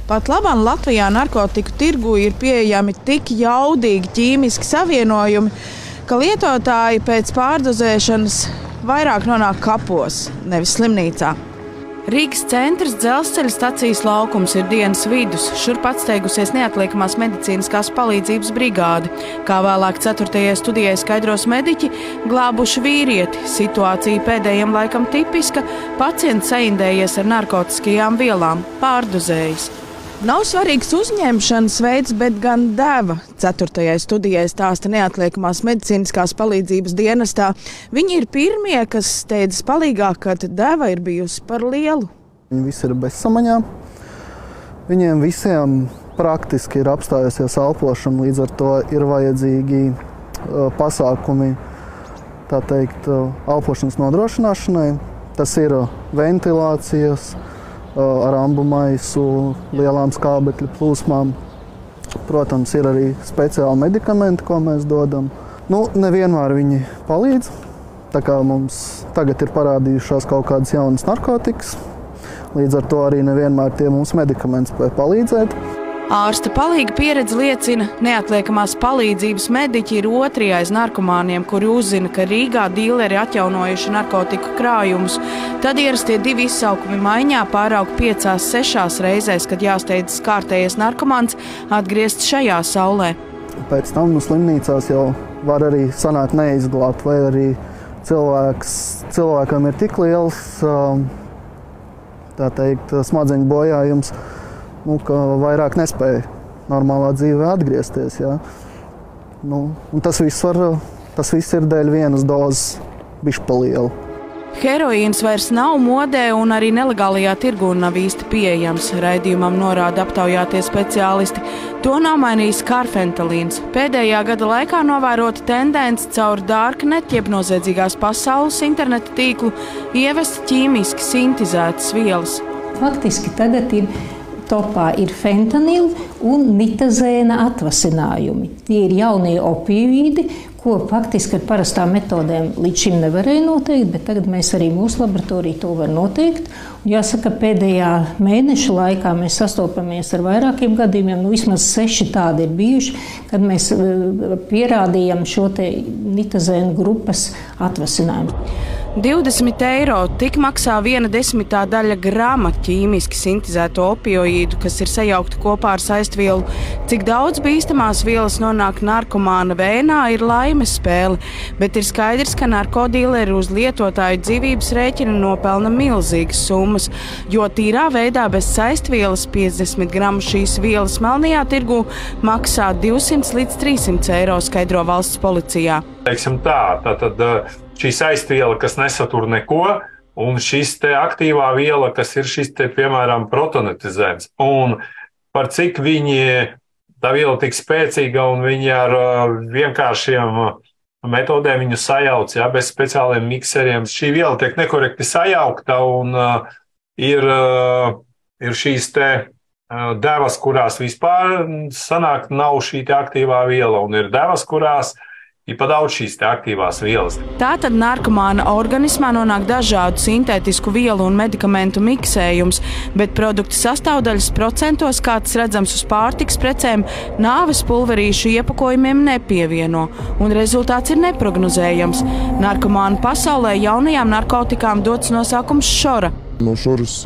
Pat labāk Latvijā narkotiku tirgu ir pieejami tik jaudīgi ķīmiski savienojumi, ka lietotāji pēc pārdozēšanas vairāk nonāk kapos, nevis slimnīcā. Rīgas centrs dzelzceļa stacijas laukums ir dienas vidus. Šurp atsteigusies neatliekamās medicīniskās palīdzības brigāde. Kā vēlāk 4. studijai skaidros mediķi, glābuši vīrieti. Situācija pēdējiem laikam tipiska. Pacients saindējies ar narkotiskajām vielām, pārdozējis. Nav svarīgs uzņemšanas veids, bet gan deva. 4. studijai stāsta neatliekamās medicīniskās palīdzības dienestā. Viņi ir pirmie, kas steidzas palīgā, kad deva ir bijusi par lielu. Viņi visi ir bezsamaņā. Viņiem visiem praktiski ir apstājusies elpošana, līdz ar to ir vajadzīgi pasākumi, tā teikt, elpošanas nodrošināšanai. Tas ir ventilācijas, ar ambu maisu, lielām skābekļa plūsmām. Protams, ir arī speciāli medikamenti, ko mēs dodam. Nevienmēr viņi palīdz. Tā kā mums tagad ir parādījušās kaut kādas jaunas narkotikas, līdz ar to arī nevienmēr tie mums medikamenti spēj palīdzēt. Ārsta palīga pieredze liecina, neatliekamās palīdzības mediķi ir otrie aiz narkomāniem, kuri uzzina, ka Rīgā dīleri atjaunojuši narkotiku krājumus. Tad ierastie 2 izsaukumi maiņā pāraug 5-6 reizēs, kad jāsteidzas kārtējies narkomāns atgriezt šajā saulē. Pēc tam slimnīcās jau var arī sanākt neizglābt, vai arī cilvēkam ir tik liels, tā teikt, smadzeņu bojājums, ka vairāk nespēja normālā dzīvē atgriezties. Ja? Un tas viss ir dēļ vienas dozes bišķi pa lielu. Heroīns vairs nav modē un arī nelegālajā tirgū nav īsti pieejams. Raidījumam norāda aptaujātie speciālisti. To nav mainījis karfentalīns. Pēdējā gada laikā novērota tendence caur Darknet, jeb noziedzīgās pasaules interneta tīklu, ievest ķīmiski sintizētas vielas. Faktiski tagad topā ir fentanila un nitazēna atvasinājumi. Tie ir jaunie opioīdi, ko faktiski ar parastām metodēm līdz šim nevarēja noteikt, bet tagad mēs arī mūsu laboratoriju to var noteikt. Un jāsaka, pēdējā mēneša laikā mēs sastopamies ar vairākiem gadījumiem, vismaz 6 tādi ir bijuši, kad mēs pierādījām šo te nitazēnu grupas atvasinājumu. 20 eiro tik maksā 1/10 daļa grama ķīmiski sintizēto opioīdu, kas ir sajaukti kopā ar saistvielu. Cik daudz bīstamās vielas nonāk narkomāna vēnā, ir laimes spēle, bet ir skaidrs, ka narkodīleri uz lietotāju dzīvības rēķina nopelna milzīgas summas, jo tīrā veidā bez saistvielas 50 gramu šīs vielas melnajā tirgū maksā 200 līdz 300 eiro, skaidro valsts policijā. Teiksim tā, tātad šī saistviela, kas nesatur neko, un šis te aktīvā viela, kas ir šis te, piemēram, protonetizēns. Un par cik tā viela tik spēcīga un viņi ar vienkāršiem metodēm viņu sajauc, ja, bez speciāliem mikseriem. Šī viela tiek nekorekti sajaukta un ir šīs te devas, kurās vispār sanāk nav šī te aktīvā viela, un ir devas, kurās ir pa daudz šīs te aktīvās vielas. Tātad narkomāna organismā nonāk dažādu sintētisku vielu un medikamentu miksējums, bet produktu sastāvdaļas procentos, kā tas redzams uz pārtikas precēm, nāves pulverīšu iepakojumiem nepievieno, un rezultāts ir neprognozējams. Narkomānu pasaulē jaunajām narkotikām dots nosaukums šora. No šoras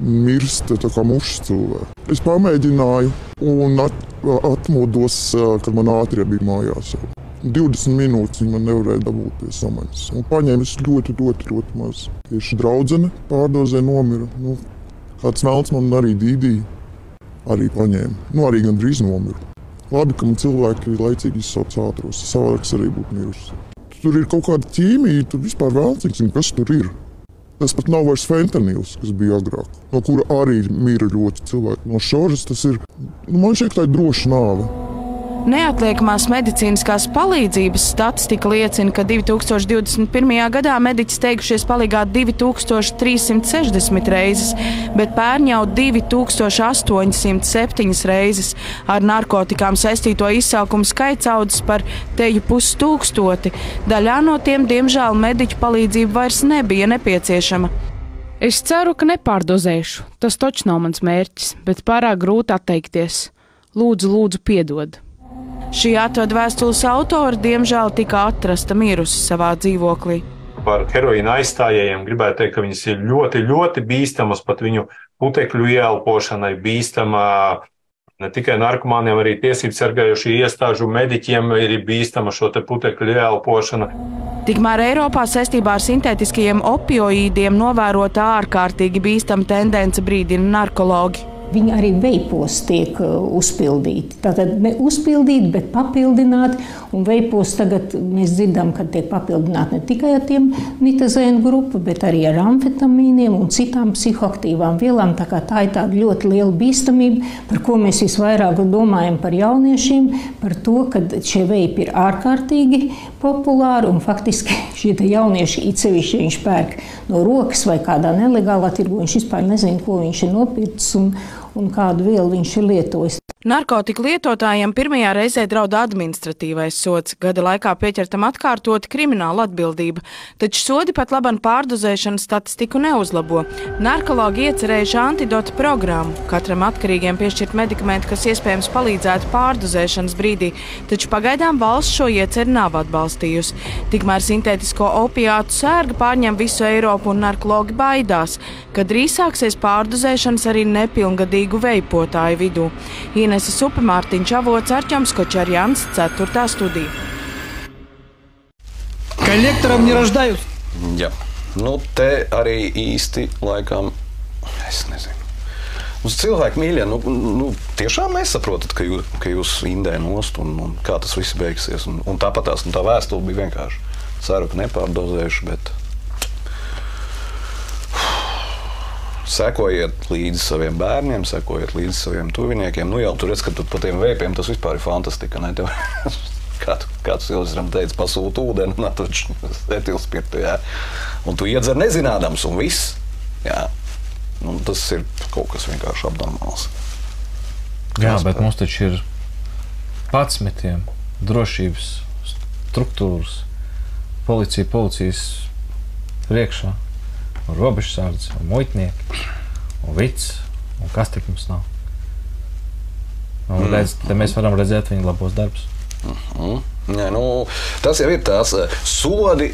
mirst tā kā mušas cilvēki. Es pamēģināju un atmodos, kad man ātrie bija mājās. 20 minūtes viņi man nevarēja dabūt pie samaņas. Un paņēmis ļoti maz. Tieši draudzene pārdozē nomira. Kāds velns man arī dīdīja, arī paņēma. Nu, arī gandrīz nomiru. Labi, ka man cilvēki laicīgi izsauc ātros, savādāk arī būtu mirusi. Tur ir kaut kāda ķīmija, tur vispār velns nezinu, kas tur ir. Tas pat nav vairs fentanils, kas bija agrāk, no kura arī mira ļoti cilvēki. No šoržas tas ir, man šķiet, tā ir droša nāve. Neatliekamās medicīniskās palīdzības statistika liecina, ka 2021. gadā mediķi steigušies palīgā 2360 reizes, bet pērn jau 2807 reizes. Ar narkotikām saistīto izsaukumu skaits audzis par teju 5000. Daļā no tiem, diemžēl, mediķu palīdzība vairs nebija nepieciešama. Es ceru, ka nepārdozēšu. Tas taču nav mans mērķis, bet pārāk grūti atteikties. Lūdzu, piedod. Šī atvada vēstules autora, diemžēl, tika atrasta mirusi savā dzīvoklī. Par heroīna aizstājējiem gribētu teikt, ka viņas ir ļoti, ļoti bīstamas, pat viņu putekļu ieelpošanai bīstama. Ne tikai narkomāniem, arī tiesību sargājošie iestāžu mediķiem ir bīstama šo te putekļu ieelpošana. Tikmēr Eiropā saistībā ar sintētiskajiem opioīdiem novērota ārkārtīgi bīstama tendence, brīdina narkologi. Viņi arī veipos tiek uzpildīti. Tātad ne uzpildīti, bet papildināti. Un veipos tagad mēs dzirdam, ka tiek papildināti ne tikai ar tiem nitazēnu grupu, bet arī ar amfetamīniem un citām psihoaktīvām vielām. Tā ir tāda ļoti liela bīstamība, par ko mēs visvairāk domājam par jauniešiem, par to, ka šie veipi ir ārkārtīgi populāri un faktiski šie jaunieši itsevišķi viņš pērk no rokas vai kādā nelegālā tirgu. Viņš vispār nezina, ko viņš ir nopircis un kādu vielu viņš ir lietojis. Narkotiku lietotājiem pirmajā reizē draud administratīvais sods. Gada laikā pieķertam atkārtoti krimināla atbildība, taču sodi pat laban pārdozēšanas statistiku neuzlabo. Narkologi iecerējuši antidotu programmu. Katram atkarīgiem piešķirt medikamenti, kas iespējams palīdzētu pārdozēšanas brīdī, taču pagaidām valsts šo ieceri nav atbalstījusi. Tikmēr sintētisko opiātu sērga pārņem visu Eiropu un narkologi baidās, ka drīz sāksies pārdozēšanas arī nepilngadīgu veipotāju vidū. Inese Supe, Mārtiņš Avots, Arķoms Kočarjans, 4. studija. Kolektoram nerождают. Jā, te arī īsti laikam, es nezinu. Uz cilvēku mīļie, tiešām nesaprotat, ka jūs indē nost un kā tas viss beigsies. Un tāpat tā vēstule bija vienkārši. Ceru, ka nepārdozējuši, bet sekojiet līdzi saviem bērniem, sekojiet līdzi saviem tuviniekiem. Jau tur redz, ka pa tiem veipiem tas vispār ir fantastika. Ne? Kāds Ilzram teica, pasūta ūdeni, etilspirtu, jā. Un tu iedzer nezinādams un viss. Jā. Tas ir kaut kas vienkārši abnormāls. Jā, bet mums taču ir 11 drošības struktūras, policijas priekšā, un robežsardze, un muitnieki, un vids, un kas tik mums nav. Un te mēs varam redzēt viņa labos darbus. Nē, tas jau ir tās sodi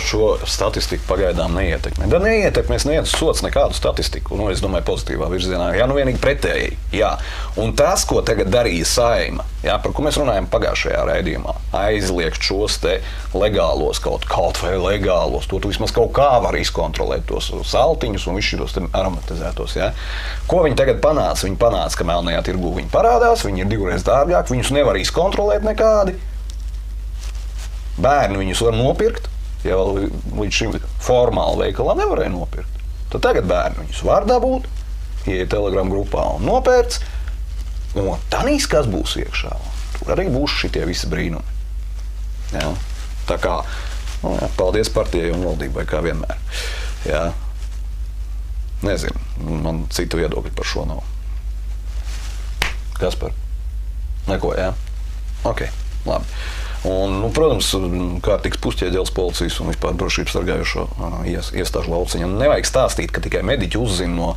šo statistiku pagaidām neietekmē. Da neietekmēs sods nekādu statistiku, es domāju pozitīvā virzienā. Jā, vienīgi pretēji. Jā. Un tas, ko tagad darīja Saeima, jā, par ko mēs runājam pagājušajā raidījumā, aizliegt šos te legālos, kaut vai legālos, to tu vismaz kaut kā var izkontrolēt tos saltiņus un visus šos aromatizētos. Jā. Ko viņi tagad panāca? Viņi panāca, ka melnajā tirgū viņi parādās, viņi ir divreiz dārgāki, viņus nevar izkontrolēt nekādi. Bērni viņus var nopirkt, ja vēl līdz šim formāli veikalā nevarēja nopirkt. Tad tagad bērni viņus var dabūt, ieiet Telegram grupā un nopērts, un tanīs, kas būs iekšā. Tur arī būs šitie visi brīnumi. Jā. Tā kā, paldies partijai un valdībai, kā vienmēr. Jā. Nezinu, man cita viedokļa par šo nav. Kas par? Neko, jā? Ok, labi. Un, protams, kārtīgs pusķēģelis policijas un vispār drošības sargājošo iestāžu lauciņa. Nevajag stāstīt, ka tikai mediķi uzzina no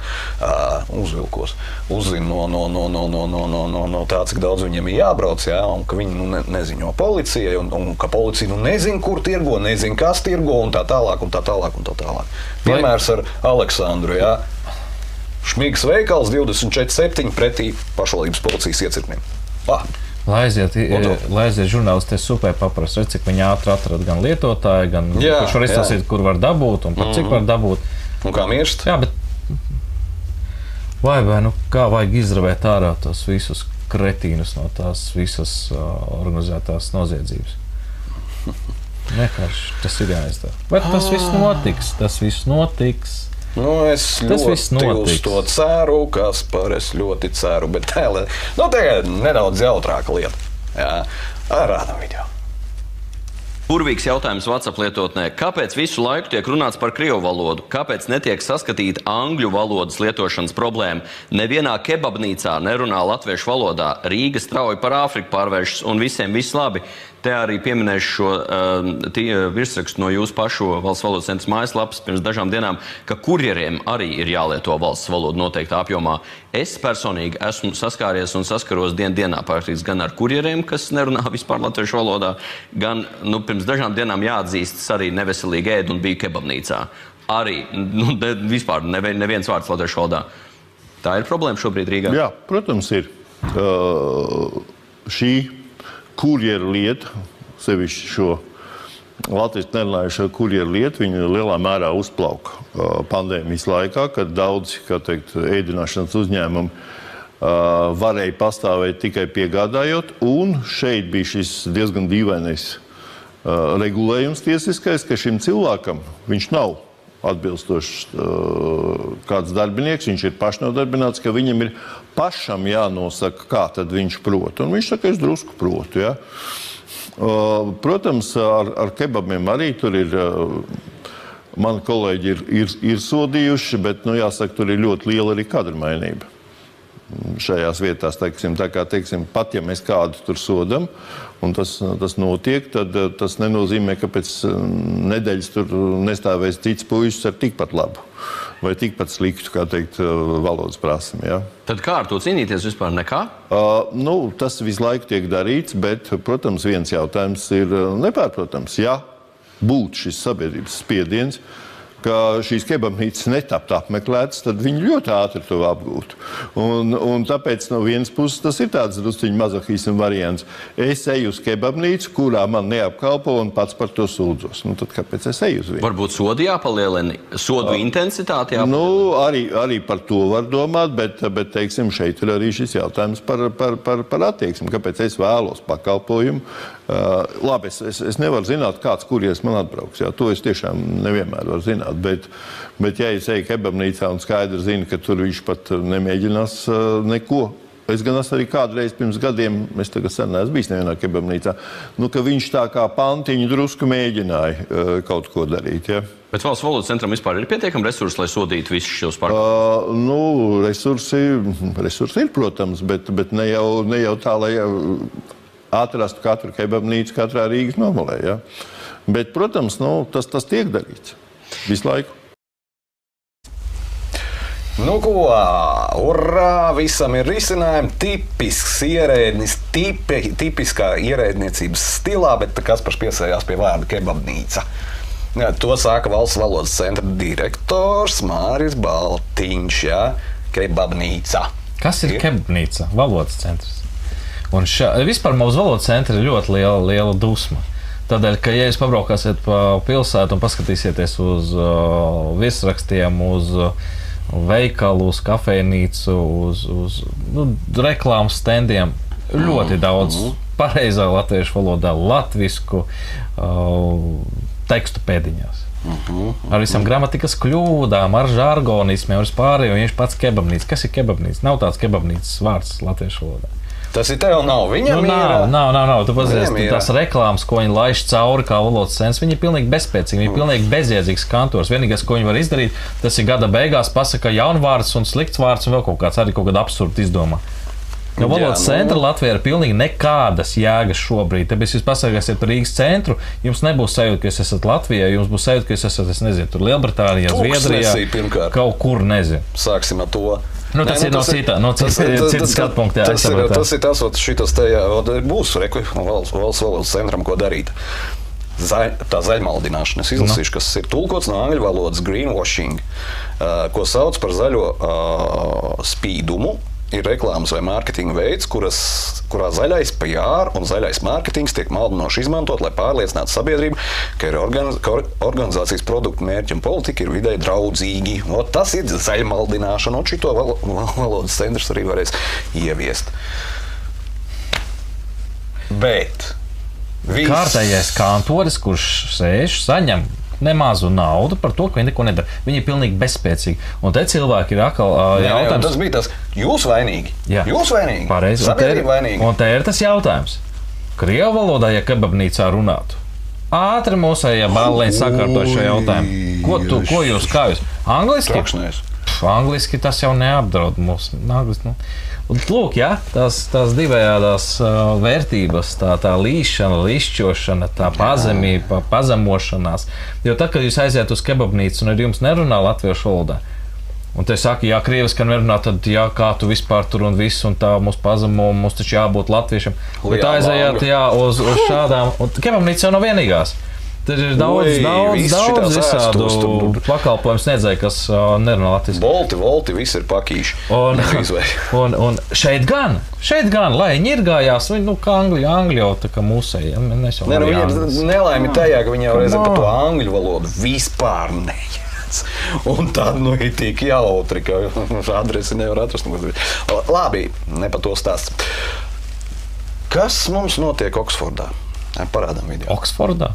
tā, cik daudz viņiem ir jābrauc, jā, un ka viņi neziņo policijai, un ka policija nezina, kur tirgo, nezina, kas tirgo, un tā tālāk, un tā tālāk, un tā tālāk. Piemērs ar Aleksandru, jā. Šmigas veikals 24/7 pretī pašvaldības policijas iecirknim. Lai aiziet žurnālisti Supē paprast, redz, cik viņi ātri atrada gan lietotāju, gan kurš var izstāstīt, kur var dabūt un par cik var dabūt. Un kā mirst? Jā, bet Vai, kā vajag izravēt ārā tos visus kretīnus no tās visas organizētās noziedzības? Vienkārši tas ir jāizdara. Bet tas viss notiks. Es ļoti uz to ceru, es ļoti ceru, bet tagad nedaudz jautrāka lieta. Jā, rādam video. Burvīgs jautājums WhatsApp lietotnē. Kāpēc visu laiku tiek runāts par krievu valodu? Kāpēc netiek saskatīta angļu valodas lietošanas problēma? Nevienā kebabnīcā nerunā latviešu valodā. Rīga strauji par Āfriku pārvēršas un visiem viss labi. Te arī pieminēšu šo virsrakstu no jūsu pašu Valsts valodas centra mājaslapas pirms dažām dienām, ka kurjeriem arī ir jālieto valsts valoda noteiktā apjomā. Es personīgi esmu saskāries un saskaros dienā praktiski gan ar kurjeriem, kas nerunā vispār latviešu valodā, gan pirms dažām dienām jāatzīstas arī neveselīgi ēd un biju kebabnīcā. Arī vispār neviens vārds latviešu valodā. Tā ir problēma šobrīd Rīgā? Jā, protams ir. Šī kurjeru lieta, sevišķi šo latviešu nerunājušo kurjeru lietu, viņa lielā mērā uzplauka pandēmijas laikā, kad daudzi, ēdināšanas uzņēmumi varēja pastāvēt tikai piegādājot, un šeit bija šis diezgan dīvainais regulējums tiesiskais, ka šim cilvēkam viņš nav atbilstošs kāds darbinieks, viņš ir pašnodarbināts, ka viņam ir pašam jānosaka, kā tad viņš prot. Un viņš saka, es drusku protu, ja. Protams, ar kebabiem arī tur ir, mani kolēģi ir sodījuši, bet, jāsaka, tur ir ļoti liela arī kadrmainība šajās vietās, pat ja mēs kādu tur sodam, un tas notiek, tad tas nenozīmē, ka pēc nedēļas tur nestāvēs cits puisis ar tikpat labu vai tikpat sliktu, valodas prasmi, ja. Tad kā ar to cīnīties vispār? Nekā? Tas visu laiku tiek darīts, bet, protams, viens jautājums ir nepārprotams. Ja būtu šis sabiedrības spiediens, ka šīs kebabnīcas netapt apmeklētas, tad viņi ļoti ātri to apgūtu. Un tāpēc no vienas puses tas ir tāds drusciņu mazohismu variants. Es eju uz kebabnīcu, kurā man neapkalpo un pats par to sūdzos. Tad kāpēc es eju uz vienu? Varbūt sodu jāpalielina, sodu intensitāti jāpalielina? Arī par to var domāt, bet teiksim, šeit ir arī šis jautājums par attieksmi. Kāpēc es vēlos pakalpojumu? Labi, es nevaru zināt, kāds kurjers man atbrauks. Jā, to es tiešām nevienmēr varu zināt. Bet ja es eju kebabnīcā un skaidri zinu, ka tur viņš pat nemēģinās neko. Es gan esmu arī kādreiz pirms gadiem, es tagad sen neesmu bijis nevienā kebabnīcā, ka viņš tā kā pantiņu drusku mēģināja kaut ko darīt. Ja. Bet Valsts valodas centram vispār ir pietiekami resursi, lai sodītu visus šos pārkāpumus? Resursi ir, protams, bet ne jau tā, lai atrastu katru kebabnīcu katrā Rīgas nomalē. Ja. Bet, protams, tas tiek darīts visu laiku. Urā, visam ir risinājumi, tipisks ierēdnis, tipiskā ierēdniecības stilā, bet Kaspars piesējās pie vārda kebabnīca. To saka Valsts valodas centra direktors Māris Baltiņš, kebabnīca. Kas ir kebabnīca? Valodas centrs. Un vispār mūsu valodas centra ir ļoti liela dusma. Tādēļ, ka, ja jūs pabraukāsiet pa pilsētu un paskatīsieties uz virsrakstiem, uz veikalu, uz kafejnīcu, uz reklāmas standiem, ļoti daudz pareizā latviešu valodā, latvisku tekstu pēdiņās. Ar visam gramatikas kļūdām, ar žargonismiem, ar pārējo, viņš pats kebabnīca. Kas ir kebabnīca? Nav tāds kebabnīcas vārds latviešu valodā. Tas ir tev nav, viņam nav. Tu pazīsti tās reklāmas, ko viņi laiž cauri kā valodas centrs, viņi ir pilnīgi bezspēcīgi, viņi ir pilnīgi bezjēdzīgs kantors. Vienīgais, ko viņi var izdarīt, tas ir gada beigās pasaka jaunvārds un slikts vārds un vēl kaut kāds arī kaut kāda absurda izdomā. Jo valodas centra Latvijā ir pilnīgi nekādas jēgas šobrīd. Tāpēc jūs pasakāsiet par Rīgas centru, jums nebūs sajūta, ka jūs esat Latvijā, jums būs sajūta, ka jūs esat, es nezinu, tur Lielbritānijā, Zviedrijā, kaut kur nezinu. Sāksim ar to. Tas ir no citas skatu punkta. Tas ir tas, šitas te būs Valsts valodas centram, ko darīt. Tā zaļmaldināšana, es izlasīšu, kas ir tulkots no angļu valodas greenwashing, ko sauc par zaļo spīdumu, ir reklāmas vai mārketinga veids, kurā zaļais PR un zaļais mārketings tiek maldinoši izmantot, lai pārliecinātu sabiedrību, ka organizācijas produktu mērķi un politika ir videi draudzīgi. Tas ir zaļmaldināšana, un šito valodas centrs arī varēs ieviest. Bet kārtējais kantoris, kurš sēž, saņem nemazu naudu par to, ka viņi neko nedara. Viņi ir pilnīgi bezspēcīgi. Un te cilvēki ir atkal jautājums. Tas bija tas, jūs vainīgi. Jā. Jūs vainīgi. Pareizi. Sabiedrība vainīgi. Un te ir tas jautājums. Krievu valodā, ja kebabnīcā runātu, ātri mūsējie bāliņi sakārto šo jautājumu. Ko jūs? Angliski? Trakšnēs. Angliski tas jau neapdraud mūs. Un lūk, tās divējādās vērtības, tā līšana, līšķošana, tā pazemība, pazemošanās. Jo tad, kad jūs aiziet uz kebabnīcu un ar jums nerunā latviešu valodā, un te saka, krieviski nerunā, tad kā tu vispār tur un viss, un tā mūs pazemo, mums taču jābūt latviešiem. Bet aizējāt, uz šādām, un kebabnīca jau nav vienīgās. Tur ir daudz visādu pakalpojumu sniedzēju, kas nerunā latviski. Volti, viss ir pakīši. Un šeit gan, lai viņi ir gājās, kā angļi jau tā kā mūsēji. Viņi ir nelaimi tajā, ka viņi jau reizē par to angļu valodu vispār nejēdz. Un tad, ir tik jautri, ka adresi nevar atrast. Labi, ne par to stāsts. Kas mums notiek Oksfordā? Parādām video. Oksfordā?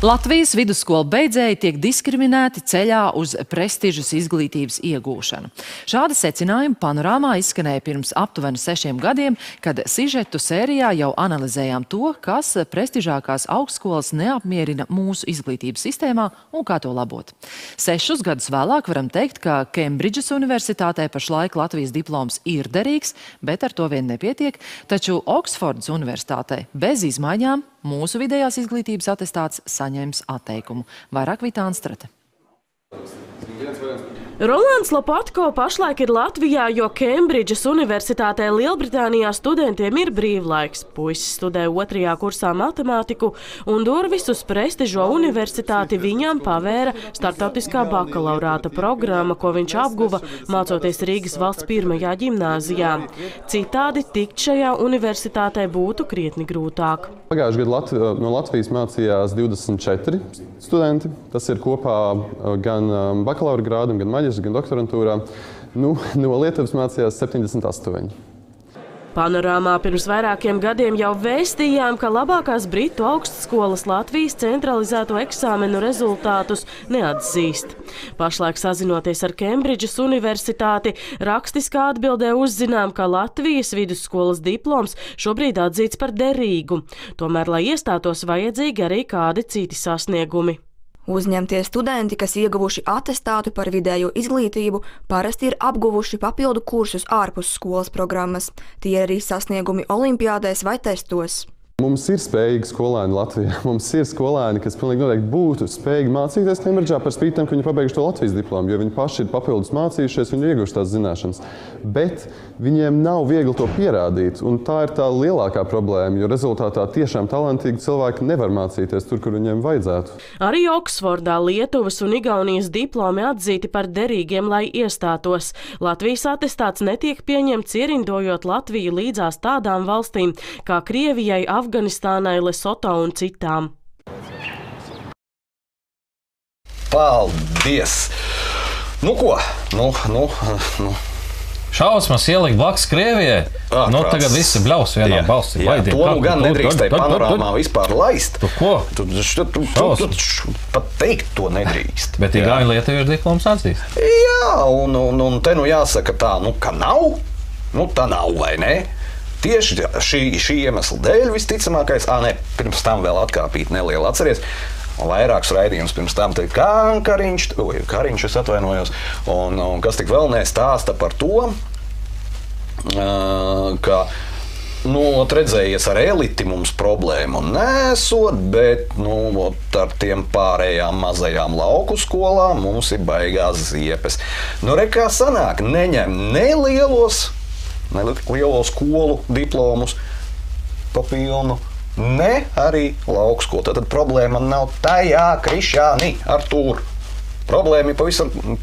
Latvijas vidusskolu beidzēji tiek diskriminēti ceļā uz prestižas izglītības iegūšanu. Šādi secinājumi Panorāmā izskanēja pirms aptuveni 6 gadiem, kad sižetu sērijā jau analizējām to, kas prestižākās augstskolas neapmierina mūsu izglītības sistēmā un kā to labot. 6 gadus vēlāk varam teikt, ka Kembridžas universitātē pašlaik Latvijas diploms ir derīgs, bet ar to vien nepietiek, taču Oksfordas universitātē bez izmaiņām mūsu vidējās izglītības atestāts saņems atteikumu. Vairāk Vitāna Strate. Rolands Lopatko pašlaik ir Latvijā, jo Kembridžas universitātē Lielbritānijā studentiem ir brīvlaiks. Puisis studē 2. kursā matemātiku, un durvis uz prestižo universitāti viņam pavēra starptautiskā bakalaurāta programma, ko viņš apguva, mācoties Rīgas valsts 1. ģimnāzijā. Citādi tikt šajā universitātē būtu krietni grūtāk. Pagājušajā gadā no Latvijas mācījās 24 studenti. Tas ir kopā gan bakalaura grādam, gan maģistra, gan doktorantūrā. No Lietuvas mācījās 78. Panorāmā pirms vairākiem gadiem jau vēstījām, ka labākās britu augstskolas Latvijas centralizēto eksāmenu rezultātus neatzīst. Pašlaik sazinoties ar Kembridžas universitāti, rakstiskā atbildē uzzinām, ka Latvijas vidusskolas diploms šobrīd atzīts par derīgu. Tomēr, lai iestātos, vajadzīgi arī kādi citi sasniegumi. Uzņemtie studenti, kas ieguvuši atestātu par vidējo izglītību, parasti ir apguvuši papildu kursus ārpus skolas programmas. Tie ir arī sasniegumi olimpiādēs vai testos. Mums ir spējīgi skolēni Latvijā. Mums ir skolēni, kas pilnīgi noteikti būtu spējīgi mācīties Kembridžā par spīti tam, ka viņi pabeiguši to Latvijas diplomu, jo viņi paši ir papildus mācījušies, viņi ir ieguvuši tās zināšanas. Bet viņiem nav viegli to pierādīt, un tā ir tā lielākā problēma, jo rezultātā tiešām talantīgi cilvēki nevar mācīties tur, kur viņiem vajadzētu. Arī Oksfordā Lietuvas un Igaunijas diplomi atzīti par derīgiem, lai iestātos. Latvijas atestāts netiek pieņemts ierindojot Latviju līdzās tādām valstīm kā Krievijai, Afganistānai, Lesoto un citām. Paldies! Nu ko? Šausmas ielikt blakus Krievijai. Tagad visi bļaus vienā balsī. To gan nedrīkstēja Panorāmā vispār laist. Tu ko? Tu pat teikt to nedrīkst. Bet Igauni Lietuva ir diploms atzīst. Jā, un te jāsaka tā, ka nav, tā nav, vai ne? Tieši šī iemesla dēļ visticamākais, pirms tam vēl atkāpīt nelielu, atceries, vairākus raidījumus pirms tam teikt, Kariņš, es atvainojos, un kas tik vēl nestāsta par to, ka, redzējies ar eliti mums problēmu nesot, bet, ar tiem pārējām mazajām lauku skolām mums ir baigās ziepes. Kā sanāk, neņem lielo skolu diplomus pa pilnu, ne arī lauku skolu. Tad problēma nav tajā, Krišjāni, Artūr. Problēma ir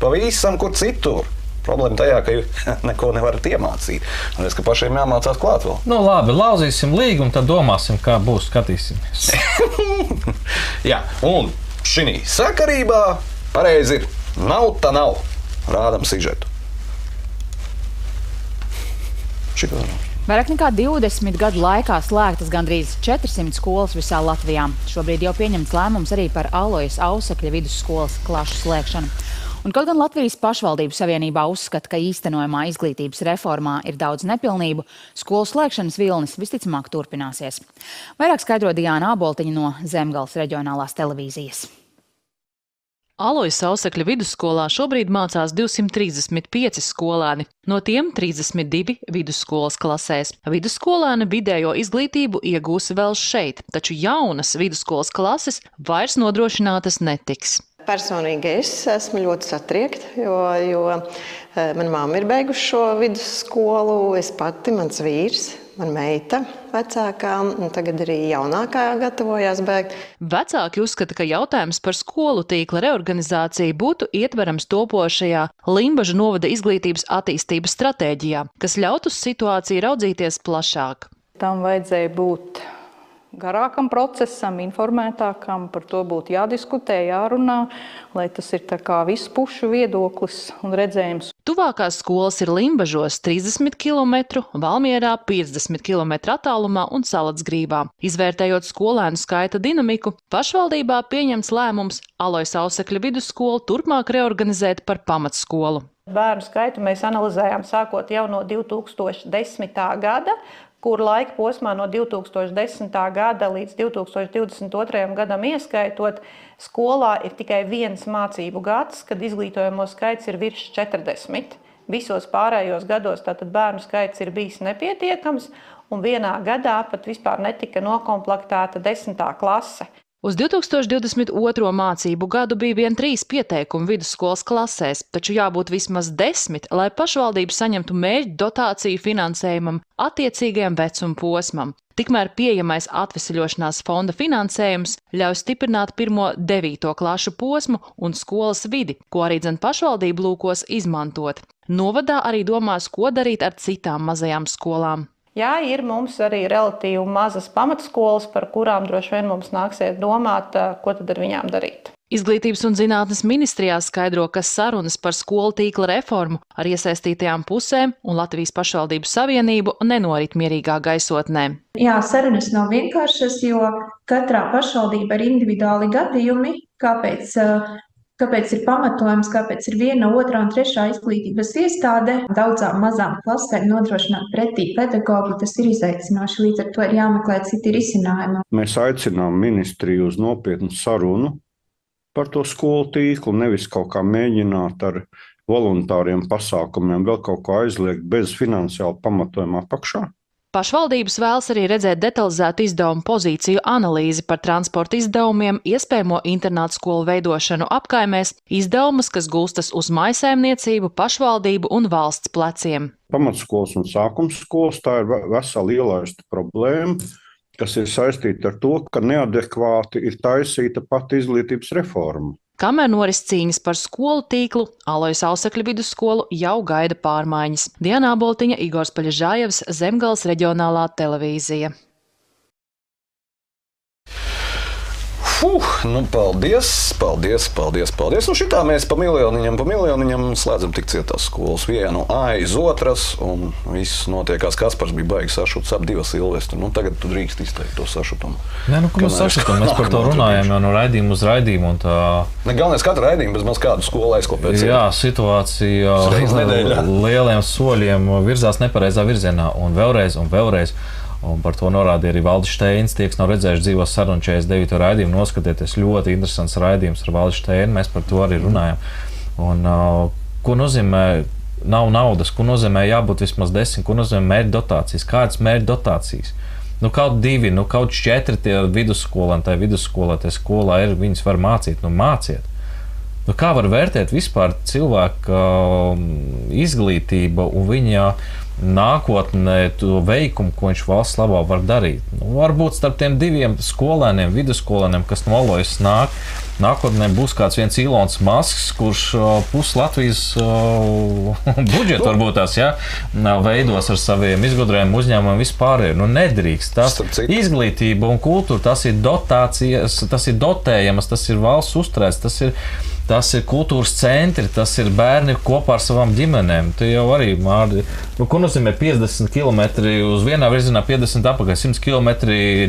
pavisam kur citur. Problēma tajā, ka neko nevarat iemācīt. Un es, ka pašiem jāmācās klāt vēl. Nu labi, lauzīsim līgumu, tad domāsim, kā būs, skatīsimies. Jā, un šī sakarībā pareizi ir nav tā nav. Rādam sižetu. Vairāk nekā 20 gadu laikā slēgtas gandrīz 400 skolas visā Latvijā. Šobrīd jau pieņemts lēmums arī par Alojas Ausakļa vidusskolas klašu slēgšanu. Un kaut gan Latvijas pašvaldību savienībā uzskata, ka īstenojumā izglītības reformā ir daudz nepilnību, skolu slēgšanas vilnis visticamāk turpināsies. Vairāk skaidro Diāna Āboltiņa no Zemgales reģionālās televīzijas. Alojas Ausakļa vidusskolā šobrīd mācās 235 skolēni, no tiem 32 vidusskolas klasēs. Vidusskolēni vidējo izglītību iegūs vēl šeit, taču jaunas vidusskolas klases vairs nodrošinātas netiks. Personīgi es esmu ļoti satriekta, jo mana mamma ir beiguši šo vidusskolu, es pati, mans vīrs, mana meita vecākā, un tagad arī jaunākā gatavojās beigt. Vecāki uzskata, ka jautājums par skolu tīkla reorganizāciju būtu ietverams topošajā Limbažu novada izglītības attīstības stratēģijā, kas ļautu uz situāciju raudzīties plašāk. Tam vajadzēja būt garākam procesam, informētākam, par to būtu jādiskutē, jārunā, lai tas ir tā kā visu pušu viedoklis un redzējums. Tuvākās skolas ir Limbažos 30 km, Valmierā 50 km attālumā un Salatsgrīvā. Izvērtējot skolēnu skaita dinamiku, pašvaldībā pieņemts lēmums Alojas Ausakļa vidusskolu turpmāk reorganizēt par pamatskolu. Bērnu skaitu mēs analizējām sākot jau no 2010. gada, kur laika posmā no 2010. gada līdz 2022. gadam ieskaitot, skolā ir tikai viens mācību gads, kad izglītojamo skaits ir virs 40. Visos pārējos gados tātad bērnu skaits ir bijis nepietiekams, un vienā gadā pat vispār netika nokomplektēta 10. klase. Uz 2022. mācību gadu bija vien 3 pieteikumi vidusskolas klasēs, taču jābūt vismaz 10, lai pašvaldība saņemtu mērķu dotāciju finansējumam attiecīgajam vecuma posmam. Tikmēr pieejamais atveseļošanās fonda finansējums ļauj stiprināt 1.–9. klašu posmu un skolas vidi, ko arī pašvaldību lūkos izmantot. Novadā arī domās, ko darīt ar citām mazajām skolām. Jā, ir mums arī relatīvi mazas pamatskolas, par kurām droši vien mums nāksies domāt, ko tad ar viņām darīt. Izglītības un zinātnes ministrijā skaidro, ka sarunas par skolu tīkla reformu ar iesaistītajām pusēm un Latvijas pašvaldību savienību nenorit mierīgā gaisotnē. Jā, sarunas nav vienkāršas, jo katrā pašvaldība ir individuāli gadījumi, kāpēc ir pamatojums, kāpēc ir viena, otrā un trešā izglītības iestāde. Daudzām mazām klasēm nodrošināt pretī pedagogu, tas ir izaicinoši, līdz ar to ir jāmeklē citi risinājumi. Mēs aicinām ministriju uz nopietnu sarunu par to skolu tīklu, nevis kaut kā mēģināt ar voluntāriem pasākumiem vēl kaut ko aizliegt bez finansiāla pamatojuma apakšā. Pašvaldības vēlas arī redzēt detalizētu izdevumu pozīciju analīzi par transporta izdevumiem, iespējamo internātu skolu veidošanu apkaimēs, izdevumus, kas gulstas uz mājsaimniecību, pašvaldību un valsts pleciem. Pamatskolas un sākumskolas tā ir vesela ielaista problēma, kas ir saistīta ar to, ka neadekvāti ir taisīta pati izglītības reforma. Kamēr noris cīņas par skolu tīklu, Alojas Ausakļa vidusskolu jau gaida pārmaiņas. Diāna Āboltiņa, Igors Paļažājevs, Zemgales reģionālā televīzija. Nu, paldies. Nu, šitā mēs pa miljoniņam slēdzam tik cietās skolas vienu aiz otras, un viss notiekās. Kaspars bija baigi sašuts ap 2 Silvestru. Nu, tagad tu drīkst izteikt to sašutumu. Nē, nu, ko mēs sašutam? Mēs par to runājam jau no raidījuma uz raidījumu. Un tā... Ne, galvenais katru raidījumu bez maz kādu skolu aizkopēt. Jā, situācija lieliem soļiem virzās nepareizā virzienā un vēlreiz. Un par to norādīja arī Valdis Steins. Tie, kas nav redzējuši dzīvo sarunu 49. raidījumu, noskatieties, ļoti interesants raidījums ar Valdis Steinu. Mēs par to arī runājam. Un, ko nozīmē nav naudas, ko nozīmē jābūt vismaz 10, ko nozīmē mērķa dotācijas, kādas mērķa dotācijas. Nu, kaut 2, nu, kaut 4 tie vidusskolēni, tai skolā ir, viņas var mācīt, nu māciet. Nu, kā var vērtēt vispār cilvēka izglītība un viņa nākotnē to veikumu, ko viņš valsts labā var darīt. Varbūt starp tiem diviem skolēniem, vidusskolēniem, kas no Alojas nāk, nākotnē būs kāds viens Ilons Masks, kurš pus Latvijas budžetu varbūt tās, veidos ar saviem izgudrojumiem uzņēmumiem vispār. Nedrīkst. Tas izglītība un kultūra, tas ir dotācijas, tas ir dotējamas, tas ir valsts uzturēts, tas ir kultūras centri, tas ir bērni kopā ar savām ģimenēm. Tu jau arī, Mārdi, ko nozīmē 50 km uz vienā virzienā, 50 apakaļ, 100 km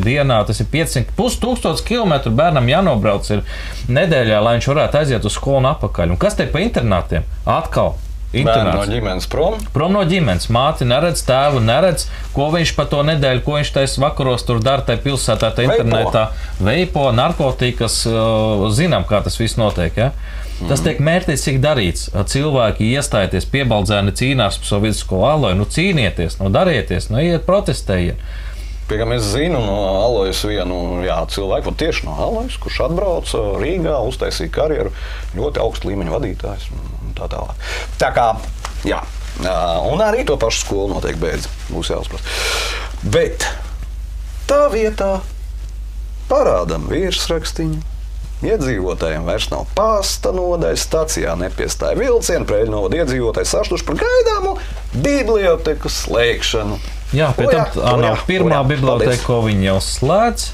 dienā, tas ir 500 km bērnam jānobrauc ir nedēļā, lai viņš varētu aiziet uz skolu un apakaļ. Un kas te pa internātiem? Atkal. Bērni no ģimenes prom? Prom no ģimenes. Māti neredz, tēvu neredz, ko viņš pa to nedēļu, ko viņš tais vakaros tur dara, tai pilsētā, tai internetā. Veipo, narkotikas, zinām, kā tas viss notiek, ja? Tas tiek mērķtiecīgi darīts. Cilvēki iestājoties, piebaldzēni cīnās par savu vidusskolu Aloju. Cīnieties, darieties, iet protestējiet. Piemēram, es zinu no Alojas vienu cilvēku, tieši no Alojas, kurš atbrauca Rīgā, uztaisīja karjeru, ļoti augstu līmeņu vadītājs. Tā kā, un arī to pašu skolu noteikti beidz, būs jāuzprast. Bet tā vietā parādam virsrakstiņu. Iedzīvotājiem vairs nav pasta nodaļas, stacijā nepiestāja vilcieni, Preļļnovada iedzīvotāji sašutuši par gaidāmu biblioteku slēgšanu. Jā, pēc tam tā nav pirmā biblioteka, ko viņi jau slēdz.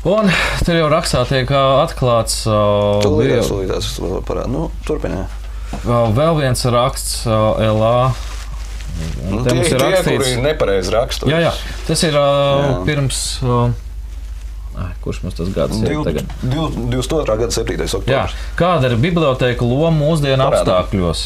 Un tur jau rakstā tiek atklāts... Tūlītās parāda. Turpinē. Vēl viens raksts LA. Tie, kuri nepareizi rakstu. Jā. Tas ir pirms... Kurš mums tas gads ir tagad? 22. gada 7. oktobrs. Kāda ir biblioteka loma mūsdienu apstākļos?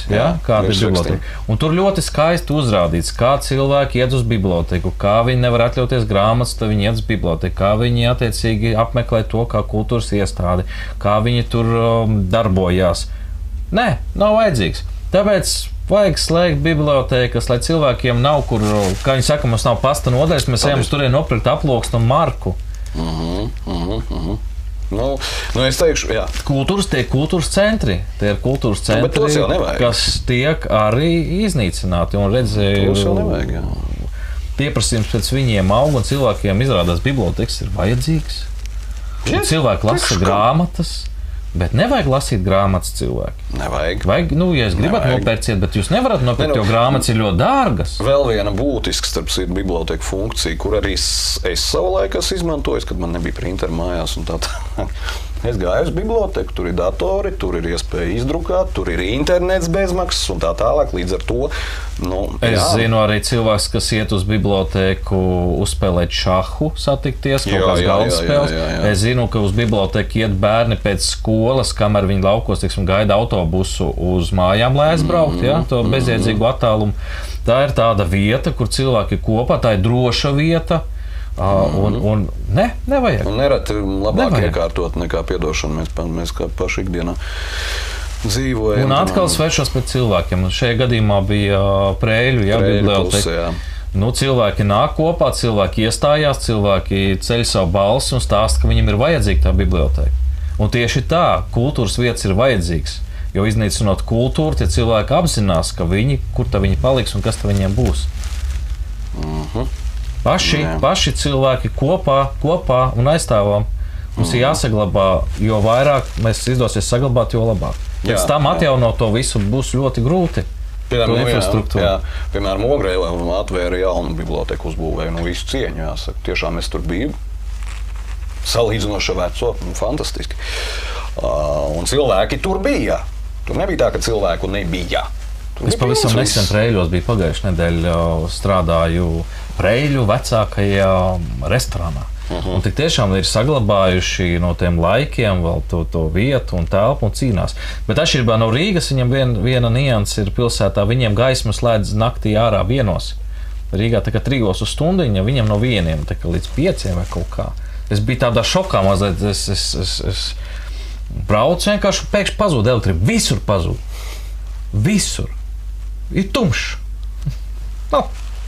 Kāda ir biblioteka? Un tur ļoti skaisti uzrādīts, kā cilvēki iet uz biblioteku, kā viņi nevar atļauties grāmatas, tad viņi iet uz biblioteku, kā viņi attiecīgi apmeklē to kā kultūras iestādi, kā viņi tur darbojās. Nē, nav vajadzīgs. Tāpēc vajag slēgt bibliotekas, lai cilvēkiem nav, kur, kā viņi saka, mums nav pasta nodaļas, mēs ejam uz turien nopirkt aploksnu un marku. Es teikšu, jā. Tie ir kultūras centri. Tie ir kultūras centri, kas tiek arī iznīcināti. Un redzēju, pieprasījums pēc viņiem aug, un cilvēkiem izrādās bibliotekas ir vajadzīgs. Cilvēki lasa grāmatas. Bet nevajag lasīt grāmatas cilvēki. Nevajag. Ja es gribētu nopērciet, bet jūs nevarat nopērkt, jo grāmatas ir ļoti dārgas. Vēl viena būtiska starp citu biblioteka funkcija, kur arī es savulaik izmantoju, kad man nebija printeri mājās un tā. Es gāju uz biblioteku, tur ir datori, tur ir iespēja izdrukāt, tur ir internets bezmaksas un tā tālāk. Līdz ar to. Es zinu arī cilvēks, kas iet uz biblioteku uzspēlēt šahu, satikties, kaut kāds galdaspēles. Es zinu, ka uz biblioteku iet bērni pēc skolas, kamēr viņi laukos, gaida autobusu uz mājām, lai aizbraukt, to bezjēdzīgu attālumu. Tā ir tāda vieta, kur cilvēki kopā, tā ir droša vieta. Nevajag. Un nereti labāk iekārtot nekā piedošana. Mēs kā paši ikdienā dzīvojam. Un atkal svēršos pēc cilvēkiem. Šajā gadījumā bija Preļļu biblioteka. Cilvēki nāk kopā, cilvēki iestājās, cilvēki ceļ savu balsi un stāsta, ka viņiem ir vajadzīga tā biblioteka. Un tieši tā, kultūras vietas ir vajadzīgs. Jo iznīcinot kultūru, tie cilvēki apzinās, ka kur tā viņi paliks un kas tā viņiem būs. Paši cilvēki kopā un aizstāvam. Mums ir jāsaglabā, jo vairāk mēs izdosies saglabāt, jo labāk. Pēc tam atjaunot to visu būs ļoti grūti. Piemēram, Ogrēlē atvēra jaunu biblioteku, uzbūvēja visu cieņu. Jāsaka. Tiešām es tur biju. Salīdzinoši veco, fantastiski. Un cilvēki tur bija. Tur nebija tā, ka cilvēku nebija. Es pavisam nesen Preļļos biju pagājušajā nedēļā, strādāju Preļļu vecākajā restorānā. Un tik tiešām ir saglabājuši no tiem laikiem vēl to vietu un telpu un cīnās. Bet atšķirībā no Rīgas, viņam viena nianse ir pilsētā, viņiem gaismu slēdz naktī ārā vienos. Rīgā tā kā 3 uz stundiņa, viņam no 1 tā kā līdz 5 vai kaut kā. Es biju tādā šokā mazliet, es braucu vienkārši pēkšņi pazūd elektrība, visur pazūd. Visur. Ir tumšs.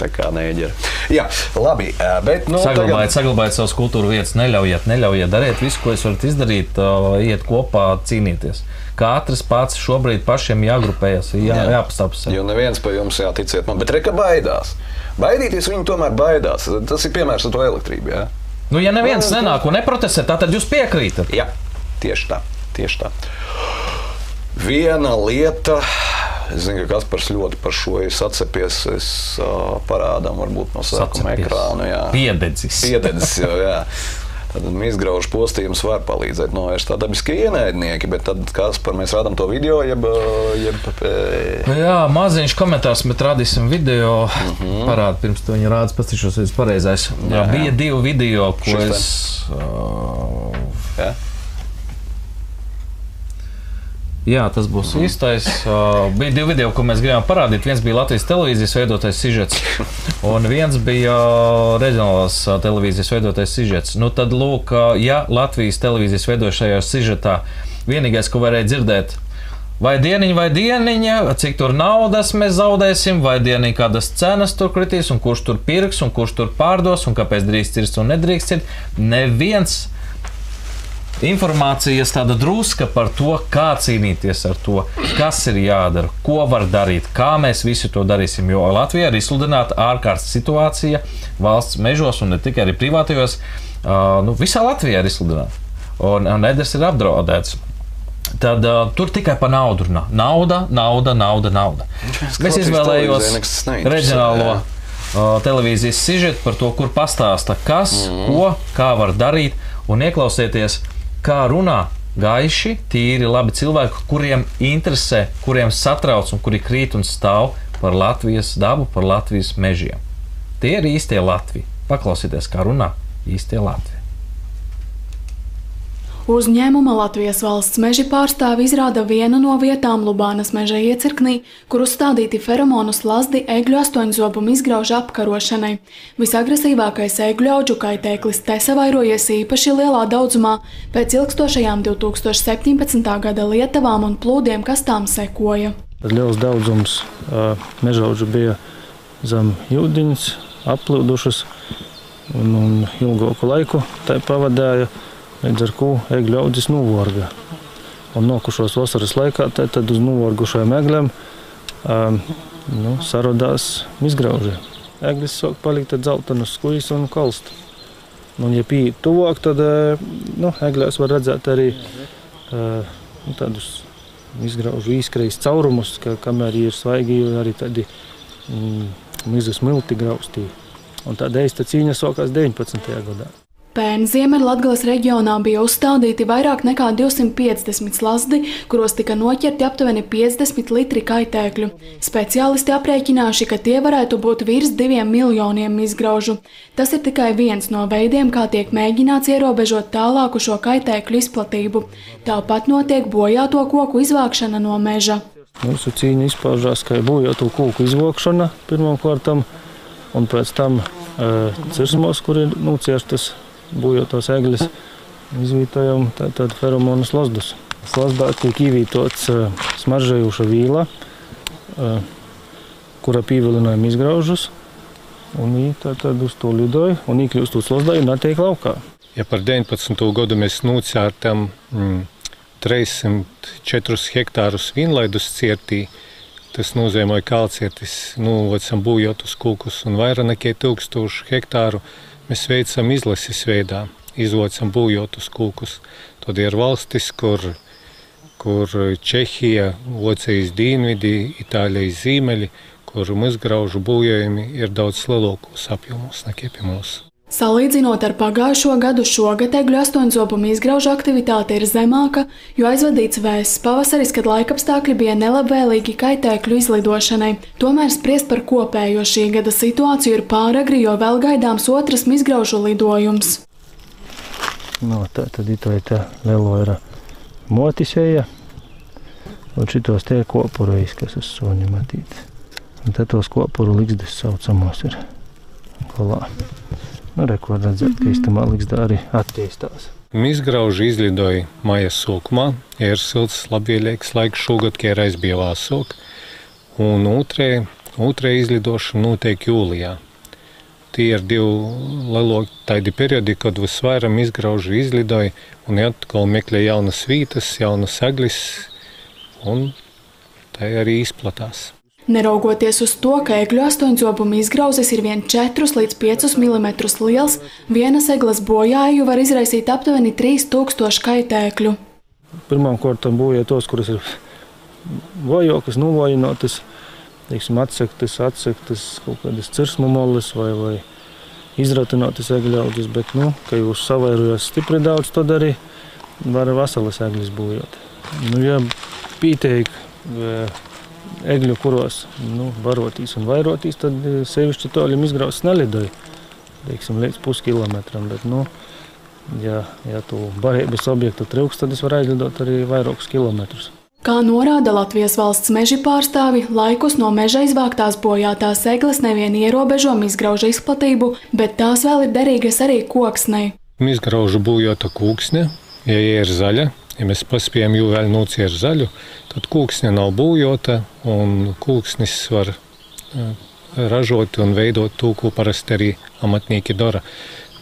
Tā kā neģera. Jā, labi, bet... Saglabājiet savas kultūra vietas, neļaujiet, dariet visu, ko es varat izdarīt, iet kopā, cīnīties. Katrs pats šobrīd pašiem jāgrupējas, jāpastāv sev. Jo neviens pa jums jāticiet man, bet reka baidās. Baidīties viņi tomēr baidās. Tas ir piemērs ar to elektrību, jā? Nu, ja neviens nenāk un neprotestē, tad jūs piekrītat. Jā, tieši tā. Viena lieta... Es zinu, ka Kaspars ļoti par šo ir sacepies. Es parādām varbūt no sākuma ekrānu. Jā. Piededzis, jā. Tad izgraužu postījums var palīdzēt novērst tā dabiskie ienaidnieki, bet tad, Kaspar, mēs rādām to video, Jā, maziņš komentārs, bet rādīsim video. Parādu, pirms to viņa rādas, pastišos, es pareizais. Jā. Bija 2 video, ko Jā. Jā, tas būs īstais. Bija 2 video, ko mēs gribējām parādīt. Viens bija Latvijas televīzijas veidotais sižets, un viens bija reģionālās televīzijas veidotais sižets. Nu tad, lūk, ja Latvijas televīzijas veidošajā sižetā vienīgais, ko varēja dzirdēt, vai dieniņa, cik tur naudas mēs zaudēsim, vai dieniņa kādas cenas tur kritīs, un kurš tur pirks, un kurš tur pārdos, un kāpēc drīkst cirst un nedrīkst cirst. Neviens informācijas tāda druska par to, kā cīnīties ar to, kas ir jādara, ko var darīt, kā mēs visi to darīsim. Jo Latvijā ir izsludināta ārkārtas situācija valsts mežos un ne tikai arī privātajos. Visā Latvijā ir izsludināta. Un nedars ir apdraudēts. Tad tur tikai par naudu runā. Nauda. Es izvēlējos reģionālo televīzijas sižetu par to, kur pastāsta, kas, ko, kā var darīt, un ieklausieties, kā runā gaiši, tīri, labi cilvēki, kuriem interesē, kuriem satrauc un kuri krīt un stāv par Latvijas dabu, par Latvijas mežiem. Tie ir īstie Latvi. Paklausieties, kā runā īstie Latvi. Uzņēmuma Latvijas valsts meži pārstāvi izrāda vienu no vietām Lubānas meža iecirknī, kur uzstādīti feromonu slazdi egļu astoņzobu izgraužu apkarošanai. Visagresīvākais egļu audžu kaitēklis te savairojies īpaši lielā daudzumā pēc ilgstošajām 2017. gada lietavām un plūdiem, kas tām sekoja. Liels daudzums mežaudžu bija zem jūdiņas, aplūdušas un ilgāku laiku tai pavadāja. Līdz ar ko egļu audzis novorga. Un nokušos vasaras laikā tad uz novorgušajiem egļiem sarodās izgrauži. Eglis sāk palikt dzeltenas skujas un kalst. Un, ja pīīt tuvāk, tad egļās var redzēt arī tādus izgraužu īskrejas caurumus, kamēr ir svaigi arī tādi mizas milti graustī. Un tāda eista cīņa sākās 19. gadā. Pērn Ziemeļlatgales reģionā bija uzstādīti vairāk nekā 250 slazdi, kuros tika noķerti aptuveni 50 litri kaitēkļu. Speciālisti aprēķinājuši, ka tie varētu būt virs 2 miljoniem izgraužu. Tas ir tikai viens no veidiem, kā tiek mēģināts ierobežot tālāku šo kaitēkļu izplatību. Tāpat notiek bojāto koku izvākšana no meža. Mūsu cīņa izpaužās, ka bojāto koku izvākšana pirmām kārtām, un pēc tam cirsmos, kur ir nociestas bojotos egļus, izvītojam tādu feromonu slazdus. Slazdā tiek ievītots smaržējuša vīla, kura pīvilinājam izgraužus, un tad uz to lidoja, un īkļūst uz slazdā un attiek laukā. Ja par 19. gadu mēs nocērtam 304 hektārus vienlaidus cirtī, tas nozīmē, ka kalcirtis novocam bojotus kūkus un vairāk nekā 1000 hektāru mēs veicam izlases veidā, izvocam bojotus kūkus. Tad ir valstis, kur Čehija, Vācijas dienvidi, Itālijas ziemeļi, kur izgraužu bojājumi ir daudz lielākos apjomos nekā pie mūsu. Salīdzinot ar pagājušo gadu, šogad egļu astoņzobumu izgraužu aktivitāte ir zemāka, jo aizvadīts vēss pavasaris, kad laikapstākļi bija nelabvēlīgi kaitēkļu izlidošanai. Tomēr spriest par kopējo šī gada situāciju ir pāragri, jo vēl gaidāms otrs izgraužu lidojums. Tad tā lielo ir motisēja, un šitos tie kopureis, kas uz soņa matīt. Un tad tos kopuru liksdes saucamos ir kolā. Ko redzēt, ka īstamā liksdā arī attīstās. Izgrauži izlidoja maija sākumā, ir silts, labvēlīgs laiks šogad, ka ir aizbija vāsāk. Un otrē, Otrā izlidošana notiek jūlijā. Tie ir divi tādi periodi, kad visvairāk izgrauži izlidoja un atkal meklē jaunas vietas, jaunas eglis, un tā arī izplatās. Neraugoties uz to, ka egļu astoņzobuma izgrauzes ir vien 4 līdz 5 mm liels, vienas egles bojāju var izraisīt aptuveni 3000 kaitēkļu. Pirmām kārtām bojā tos, kuras ir vajākas, novājinātas, atsektas, kaut kādas cirsmu moles vai izratinātas egļaudzes, bet, ka jūs savērojās stipri daudz, tad arī var veselas egļas bojāt. Ja pīteik egļu, kuros varotīs un vairotīs, tad sevišķi toļiem izgrauzes nelidoja, līdz puskilometram, bet, ja tu barības objektu trūks, tad es varu aizlidot arī vairākus kilometrus. Kā norāda Latvijas valsts meži pārstāvi, laikus no meža izvāktās bojātās egles nevien ierobežo izgraužu izplatību, bet tās vēl ir derīgas arī koksnei. Izgraužu bojāta koksne, ja ir zaļa, ja mēs paspējam jau vēl nociert zaļu, tad koksne nav bojāta un koksnis var ražot un veidot to, ko parasti arī amatnieki dara.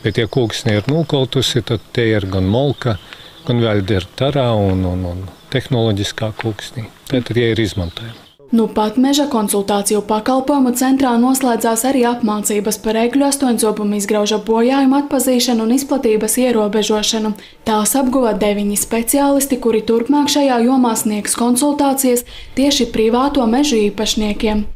Bet ja koksne ir nokautusi, tad te ir gan molka, gan vēl ir tarā un tehnoloģiskā koksnī. Tātad ir izmantojama. Pat meža konsultāciju pakalpojumu centrā noslēdzās arī apmācības par egļu astoņzobumu izgrauža bojājumu atpazīšanu un izplatības ierobežošanu. Tās apguva 9 speciālisti, kuri turpmāk šajā jomā sniegs konsultācijas tieši privāto mežu īpašniekiem.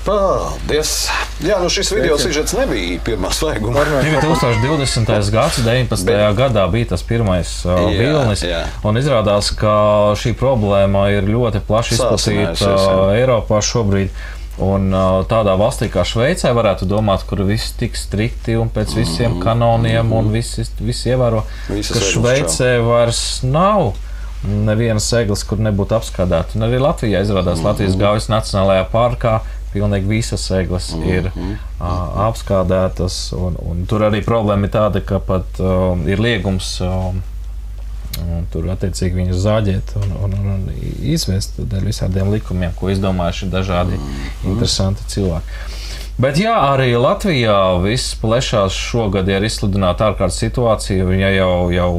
Paldies! Jā, šis video sižets nebija pirmā svaiguma. 2020. gads, 19. gadā bija tas pirmais vilnis, un izrādās, ka šī problēma ir ļoti plaši izplatīta Eiropā šobrīd. Un tādā valstī kā Šveicē varētu domāt, kur viss tik strikti un pēc visiem kanoniem un visi ievēro, ka Šveicē vairs nav nevienas egles, kur nebūtu apskādēta. Un arī Latvijā izrādās Latvijas Gaujas Nacionālajā parkā pilnīgi visas egles ir apskādētas, un tur arī problēma ir tāda, ka pat ir liegums tur attiecīgi viņus zāģēt un izvest dēļ visādiem likumiem, ko izdomājuši dažādi interesanti cilvēki. Bet jā, arī Latvijā viss plešās šogad ir izsludināta ārkārtas situācija, ja jau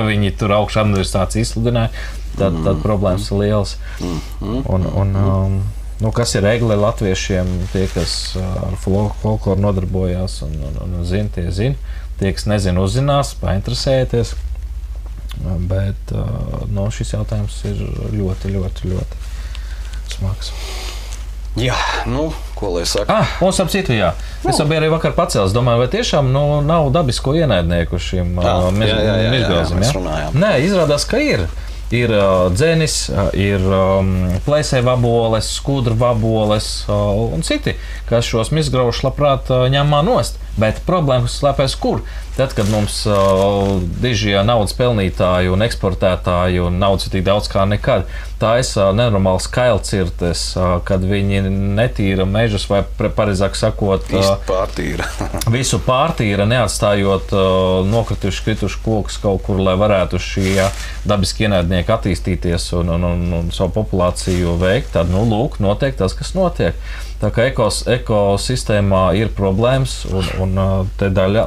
viņi tur augšā universitātes izsludināja, tad problēmas ir lielas. Kas ir egle latviešiem, tie, kas ar folkloru nodarbojās un zina, tie zina. Tie, kas nezina, uzzinās, painteresēties. Bet šis jautājums ir ļoti, ļoti, ļoti smags. Jā, ko lai saka? Mums ap citu, jā. Es biju arī vakar pacēlis, domāju, vai tiešām nav dabisko ienaidnieku šim izgrauzim, jā? Nē, izrādās, ka ir. Ir dzenis, ir plēsēja vaboles, skudra vaboles un citi, kas šos izgraužus labprāt ņemā nost. Bet problēma slēpjas kur? Tad, kad mums dižie naudas pelnītāji un eksportētāji un naudas ir tik daudz kā nekad, taisa nenormāls kailcirtes, kad viņi netīra mežus vai, pareizāk sakot, visu pārtīra, neatstājot krituši kokus kaut kur, lai varētu šie dabiski ienaidnieki attīstīties un savu populāciju veikt, tad, lūk, notiek tas, kas notiek. Tā kā ekosistēmā ir problēmas un te daļa,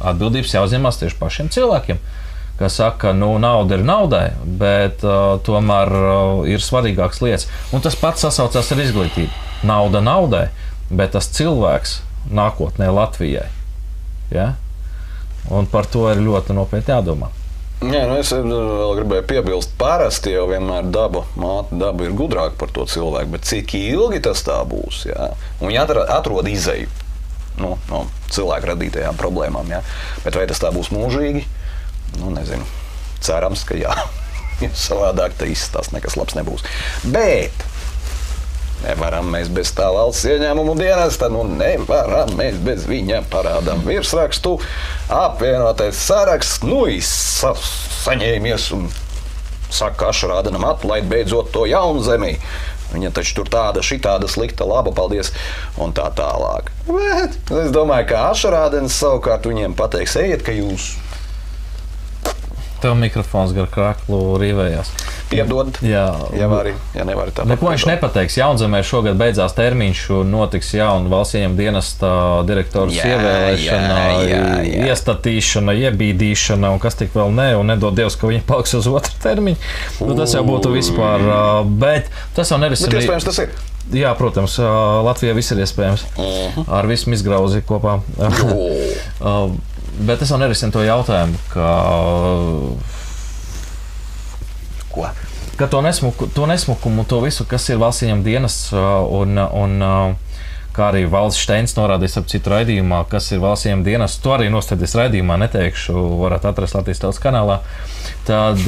atbildības jāuzņemās tieši pašiem cilvēkiem, kas saka, nauda ir naudai, bet tomēr ir svarīgākas lietas. Un tas pats sasaucās ar izglītību. Nauda naudai, bet tas cilvēks nākotnē Latvijai. Ja? Un par to ir ļoti nopietni jādomā. Jā, es vēl gribēju piebilst, parasti jau vienmēr daba ir gudrāka par to cilvēku, bet cik ilgi tas tā būs, jā? Un jāatrod izeju no cilvēku radītajām problēmām, jā? Bet vai tas tā būs mūžīgi? Nezinu. Cerams, ka jā. Savādāk tā izstās nekas labs nebūs. Bet nevaram mēs bez tā valsts ieņēmumu dienesta, nevaram mēs bez viņa parādām virsrakstu. Apvienotais saraksts, saņēmies un saka Ašrādenam atlaid beidzot to Jaunzemi. Viņa taču tur tāda, šitāda, slikta, laba, paldies, un tā tālāk. Bet es domāju, ka Ašrādens savukārt viņiem pateiks, ejiet, ka jūs... Tev mikrofons gar krāklu rīvējās. piedod, ja nevari tā. Neko viņš nepateiks. Jaunzemē šogad beidzās termiņš un notiks jauna valsts ieņem dienesta direktoras ievēlēšana, iestatīšana, iebīdīšana un kas tik vēl ne, un nedod Dievs, ka viņi paliks uz otru termiņu. Nu, tas jau būtu vispār, bet tas jau nerisina. Bet iespējams tas ir. Jā, protams, Latvijā viss ir iespējams. Ar visu izgrauzi kopā. Bet tas jau nerisina to jautājumu, ka to nesmukumu, to visu, kas ir valsts ieņem dienests un kā arī Valdis Steins norādījis ap citu raidījumā, kas ir valsts ieņem dienests, to arī nostādīs raidījumā, neteikšu, varat atrast Latvijas Tautas kanālā. Tad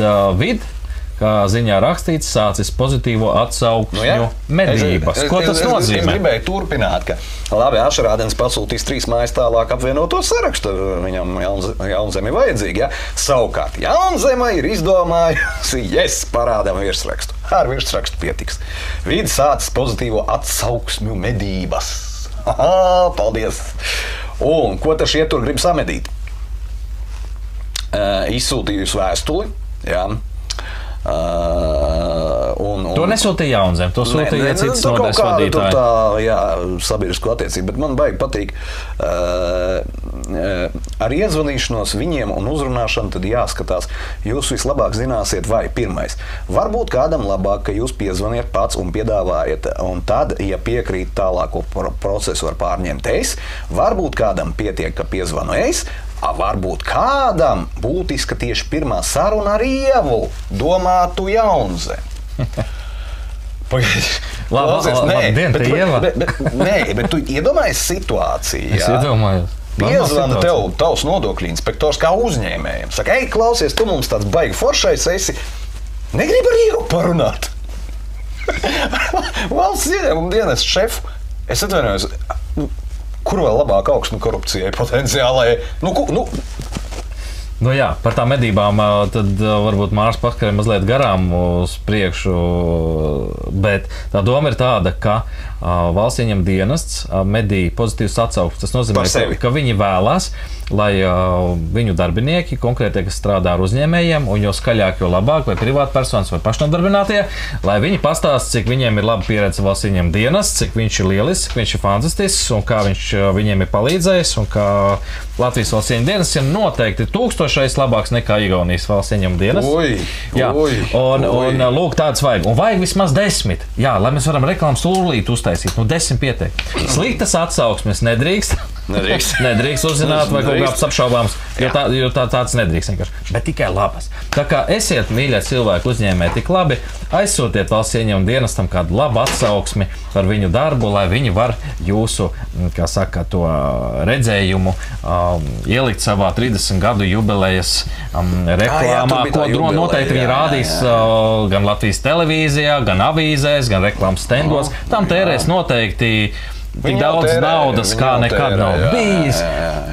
kā ziņā rakstīts, sācis pozitīvo atsauksmju medības. Ko tas nozīmē? Es gribēju turpināt, ka labi, Ašarādens pasūtīs 3 mājas tālāk apvienoto sarakstu. Viņam Jaunzeme vajadzīgi, ja? Savukārt Jaunzeme ir izdomājusi, parādām virsrakstu. Ar virsrakstu pietiks. Vide sācis pozitīvo atsauksmju medības. Aha, paldies! Un ko taši ietur grib samedīt? Izsūtījusi vēstuli, jā. To nesūtīja Jaunzeme, to sūtīja citas nodaļas vadītāji. Tā, jā, sabiedrisko attiecību, bet man baigi patīk ar iezvanīšanos viņiem un uzrunāšanu, tad jāskatās. Jūs vislabāk zināsiet, vai pirmais. Varbūt kādam labāk, ka jūs piezvaniet pats un piedāvājat, un tad, ja piekrīt tālāko procesu var pārņemt es, varbūt kādam pietiek, ka piezvanu es, varbūt kādam būtiska tieši pirmā saruna ar Ievu domātu Jaunzemi. Bet tu iedomājies situāciju. Es iedomājos. Piezvana tev tavs nodokļu inspektors kā uzņēmējiem. Saka, ej, klausies, tu mums tāds baigi foršais esi. Negribu ar Ievu parunāt. Valsts ieņēmuma dienas šefu. Es atvainojos. Kur vēl labāk augsnu korupcijai potenciālai? Nu jā, par tām medībām tad varbūt Mārs pakaļ mazliet garām uz priekšu, bet tā doma ir tāda, ka valsts ieņem dienests mediju pozitīvs atsauksmes. Tas nozīmē, ka viņi vēlās, lai viņu darbinieki, konkrētie, kas strādā ar uzņēmējiem, un jo skaļāk, jo labāk, vai privātpersonas, vai pašnodarbinātie, lai viņi pastāst, cik viņiem ir laba pieredze valsts ieņem dienests, cik viņš ir lielisks, cik viņš ir fantastisks, un kā viņš viņiem ir palīdzējis, un kā Latvijas valsts ieņem dienests ir noteikti 1000 labāks nekā Igaunijas valsts ieņem dienests. Un lūk, tāds vajag. Un vajag vismaz 10. Jā, lai mēs varam reklāmas tūlīt uztaisīt. 10 pietiek. Sliktas atsauksmes nedrīkst. Nedrīkst uzzināt vai kaut kāds apšaubāms, jo tāds nedrīkst vienkārši. Bet tikai labas. Tā kā esiet, mīļie cilvēki, uzņēmē tik labi, aizsūtiet valsts ieņēmuma dienestam kādu labu atsauksmi par viņu darbu, lai viņi var jūsu, kā saka, to redzējumu ielikt savā 30 gadu jubilejas reklāmā, ko noteikti viņi rādīs gan Latvijas televīzijā, gan avīzēs, gan reklāmas stendos. Tam tērēs noteikti tik daudz naudas, kā nekad nav bijis.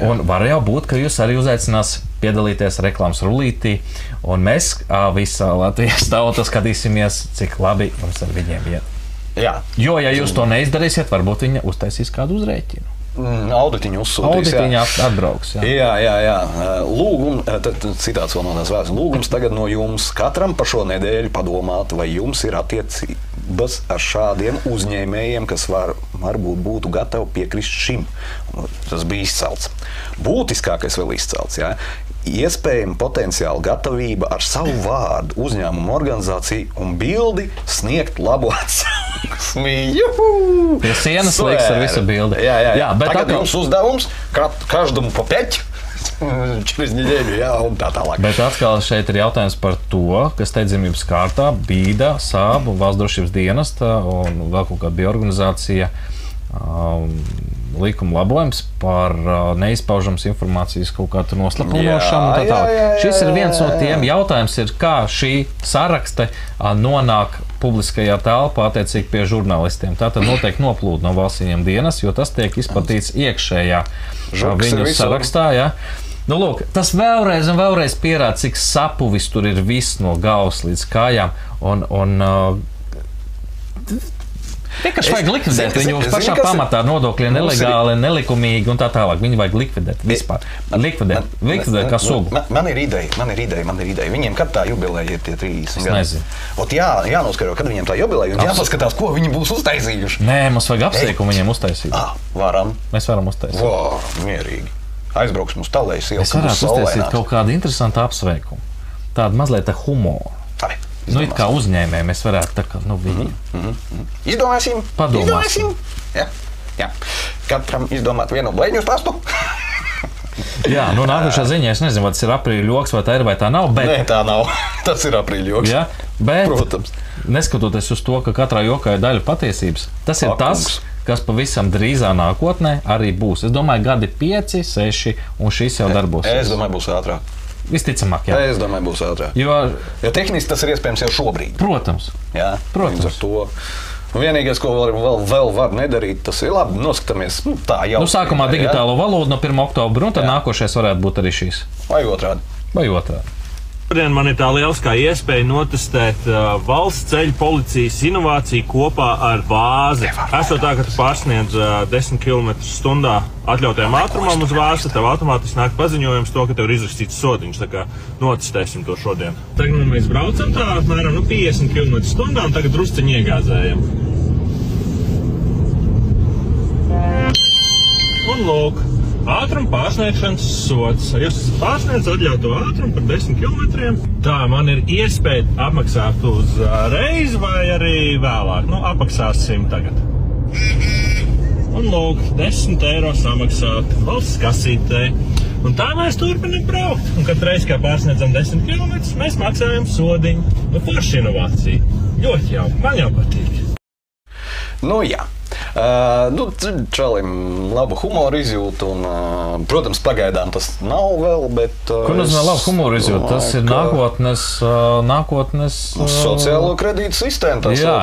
Un var jau būt, ka jūs arī uzaicinās piedalīties reklāmas rullītī, un mēs visā Latvijas tauta skatīsimies, cik labi jums ar viņiem iet. Jā. Jo, ja jūs to neizdarīsiet, varbūt viņa uztaisīs kādu uzrēķinu. Auditiņu uzsūtīs. Auditiņu atbrauks. Jā. Citāts vēl no tās vēstures. Lūgums tagad no jums katram par šo nedēļu padomāt, vai jums ir attiecības ar šādiem uzņēmējiem, kas varbūt būtu gatavi piekrist šim. Tas bija izcelts. Būtiskākais vēl izcelts. Jā. Iespējama potenciāla gatavība ar savu vārdu, uzņēmumu organizāciju un bildi sniegt labu atsauksmi. Pie sienas liks ar visu bildi. Jā, bet tagad jums uzdevums, každumu pa peķi, через неделю, un tā tālāk. Bet atkal šeit ir jautājums par to, ka steidzamības kārtā bīda SAB, Valsts drošības dienesta un vēl kaut kāda bija organizācija likuma labojums par neizpaužamas informācijas kaut kādu noslapinošanu. Šis ir viens no tiem jautājums, kā šī sarakste nonāk publiskajā telpā attiecīgi pie žurnālistiem. Tātad noteikti noplūd no valsts ieņem dienas, jo tas tiek izplatīts iekšējā viņu sarakstā. Ja? Nu, lūk, tas vēlreiz un vēlreiz pierāda, cik sapuvis tur ir viss no galvas līdz kājām. Vienkārši vajag likvidēt viņu pašā pamatā nodokļi nelegāli, nelikumīgi un tā tālāk. Viņu vajag likvidēt vispār. Likvidēt kā sugu. Man ir ideja. Viņiem kad tā jubileja ir tie 30 gadi? Nezinu. Ot jānoskaro, kad viņiem tā jubileja un jāpaskatās, ko viņi būs uztaisījuši. Nē, mums vajag apsveikumu viņiem uztaisīt. Varam. Mēs varam uztaisīt. Mierīgi. Aizbrauksim uz Talējas ielu. Mēs varētu uztaisīt kaut kādu interesantu apsveikumu. Tādu mazliet ar humoru. It kā uzņēmēji mēs varētu tā kā, Izdomāsim. Padomāsim. Jā. Katram izdomāt vienu blēņu pastu. Jā, nākošā ziņā es nezinu, vai tas ir aprīļa joks, vai tā ir, vai tā nav, bet... Nē, tā nav. Tas ir aprīļa joks. Jā, bet, protams, neskatoties uz to, ka katrā jokā ir daļa patiesības, tas ir tas, kas pavisam drīzā nākotnē arī būs. Es domāju, gadi 5, 6, un šis jau darbosies. Es domāju, būs ātrāk. Visticamāk, jā. Es domāju, būs ātrāk. Jo tehniski tas ir iespējams jau šobrīd. Protams. Jā, protams. Ar to. Vienīgais, ko vēl var nedarīt, tas ir labi. Noskatāmies, tā jau. Sākumā digitālo valodu no 1. oktobra, un tad nākošais varētu būt arī šīs. Vai otrādi. Šodien man ir tā lieliskā iespēja notestēt valsts ceļu policijas inovāciju kopā ar vāzi. Esot tā, ka tu pārsniedz 10 km/h atļautajam ātrumam uz vāzi, tev automātiski nāk paziņojums to, ka tev ir izrakstīts sodiņš. Tā kā notestēsim to šodien. Tagad mēs braucam tā apmēram 50 km/h un tagad drusciņi iegāzējam. Un lūk. Ātruma pārsniegšanas sods. Jūs pārsniedz atļautu ātrumu par 10 km. Tā, man ir iespēja apmaksāt uz reizi vai arī vēlāk. Apmaksāsim tagad. Un lūk, 10 eiro samaksāt valsts kasītē. Un tā mēs turpinām braukt. Un kad reiz kā pārsniedzam 10 km, mēs maksājam sodiņu. Forša inovācija. Ļoti jauki. Man jau patīk. Jā. Čalim labu humoru izjūtu un, protams, pagaidām tas nav vēl, bet... Ko nozīmē labu humoru izjūtu? Tas ir nākotnes... Sociālo kredītu sistēmu. Jā,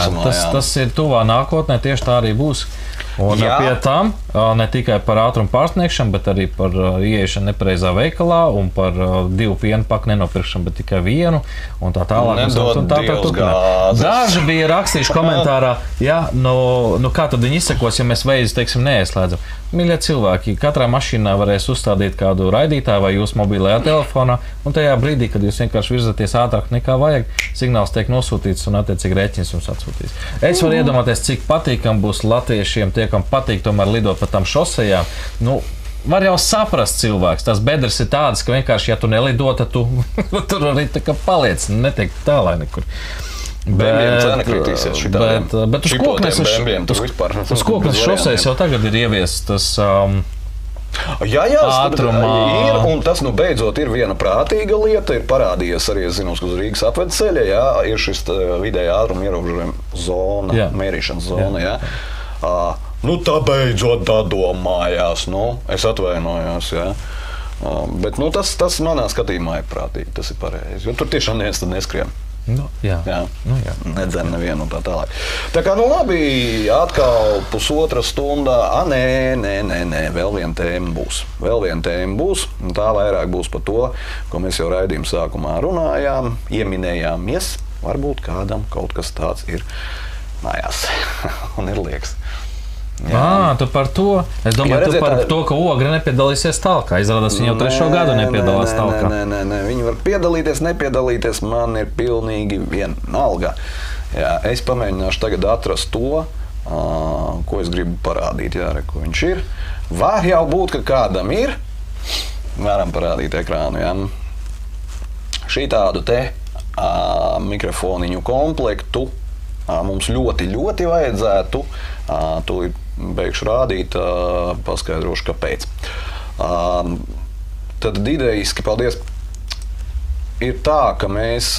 tas ir tuvā nākotnē, tieši tā arī būs. Un pie tam ne tikai par ātrumu pārsniegšanu, bet arī par ieiešanu nepareizā veikalā un par 2 pienu paku nenopirkšanu, bet tikai vienu un tā tālāk. Daži bija rakstījuši komentārā, kā tad viņi izsakos, ja mēs veizi, teiksim, neieslēdzam. Mīļie cilvēki, katrā mašīnā varēs uzstādīt kādu raidītāju vai jūsu mobilajā telefonā, un tajā brīdī, kad jūs vienkārši virzaties ātrāk nekā vajag, signāls tiek nosūtīts un attiecīgi rēķins jums atsūtīs. Es varu iedomāties, cik patīkam būs latviešiem, tie, kam patīk tomēr lidot pa tam šosejām. Var jau saprast cilvēks, tās bedres ir tādas, ka vienkārši, ja tu nelido, tad tu tur arī tā kā paliec, netiek tālāk nekur. Bet uz koknes šosejas jau tagad ir ieviests tas ātrumā. Ir, un tas beidzot ir viena prātīga lieta. Ir parādījies arī, es zinu, uz Rīgas apvedceļa, ir šis vidēja ātruma ierobežojuma zona, mērīšanas zona. Tā beidzot domājās, es atvainojos. Bet tas manā skatījumā ir prātīgi, tas ir pareizi, jo tur tiešām neviens tad neskrien. Nedzen nevienu un tā tālāk. Tā kā, labi, atkal pusotra stundā. Nē, vēl viena tēma būs. Un tā vairāk būs par to, ko mēs jau raidījuma sākumā runājām, ieminējāmies. Varbūt kādam kaut kas tāds ir mājās un ir liekas. Tu par to. Es domāju, tu par to, ka Ogre nepiedalīsies talkā. Izrādās, viņa jau 3. gadu nepiedalās talkā. Nē, viņi var piedalīties, nepiedalīties. Man ir pilnīgi vienalga. Es pamēģināšu tagad atrast to, ko es gribu parādīt. Ko viņš ir. Var jau būt, ka kādam ir. Varam parādīt ekrānu. Šī tādu te mikrofoniņu komplektu mums ļoti, ļoti vajadzētu. Tūlīt beigšu rādīt, paskaidrošu, kāpēc. Tad idejiski, paldies, ir tā, ka mēs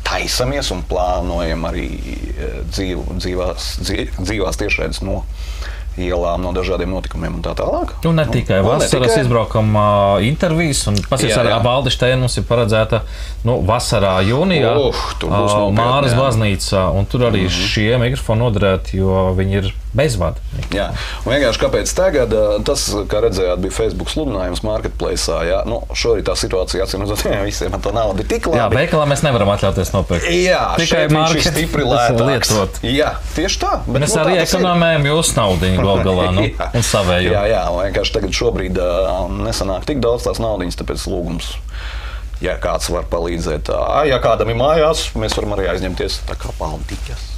taisamies un plānojam arī dzīvās tiešraides no ielām, no dažādiem notikumiem un tā tālāk. Un ne tikai vasaras izbraukuma intervijas, un pasies arī Baldištēna mums ir paredzēta vasarā jūnijā Māras baznīcā, un tur arī šie mikrofoni noderēti, jo viņi ir bezvada. Jā, un vienkārši kāpēc tagad, tas, kā redzējāt, bija Facebook sludinājums Marketplace'ā, jā, nu, šorīt tā situācija, atcīmredzot, visiem to naudu ir tik labi. Jā, veikalā mēs nevaram atļauties nopirkt. Jā, tikai viņš ir stipri lētāks. Jā, tieši tā. Bet, mēs arī ekonomējam jūsu naudiņu galā, un savēju. Jā, vienkārši tagad šobrīd nesanāk tik daudz tās naudiņas, tāpēc lūgums. Ja kāds var palīdzēt, ja kādam ir mājās, mēs varam arī aizņemties tā kā paldiķas.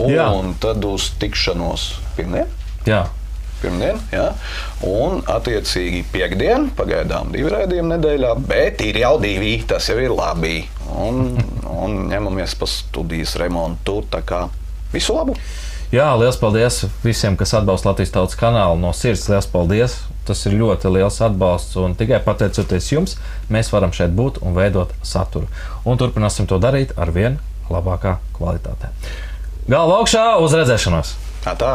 Un tad uz tikšanos pirmdien. Jā. Pirmdien, jā. Un attiecīgi piekdien, pagaidām 2 raidījumi nedēļā, bet ir jau 2, tas jau ir labi. Un ņemamies pa studijas remontu, tā kā visu labu. Jā, liels paldies visiem, kas atbalsta Latvijas Tautas kanālu. No sirds liels paldies. Tas ir ļoti liels atbalsts, un tikai pateicoties jums, mēs varam šeit būt un veidot saturu. Un turpināsim to darīt ar vien labākā kvalitātē. Galva augšā, uz redzēšanos! Tā!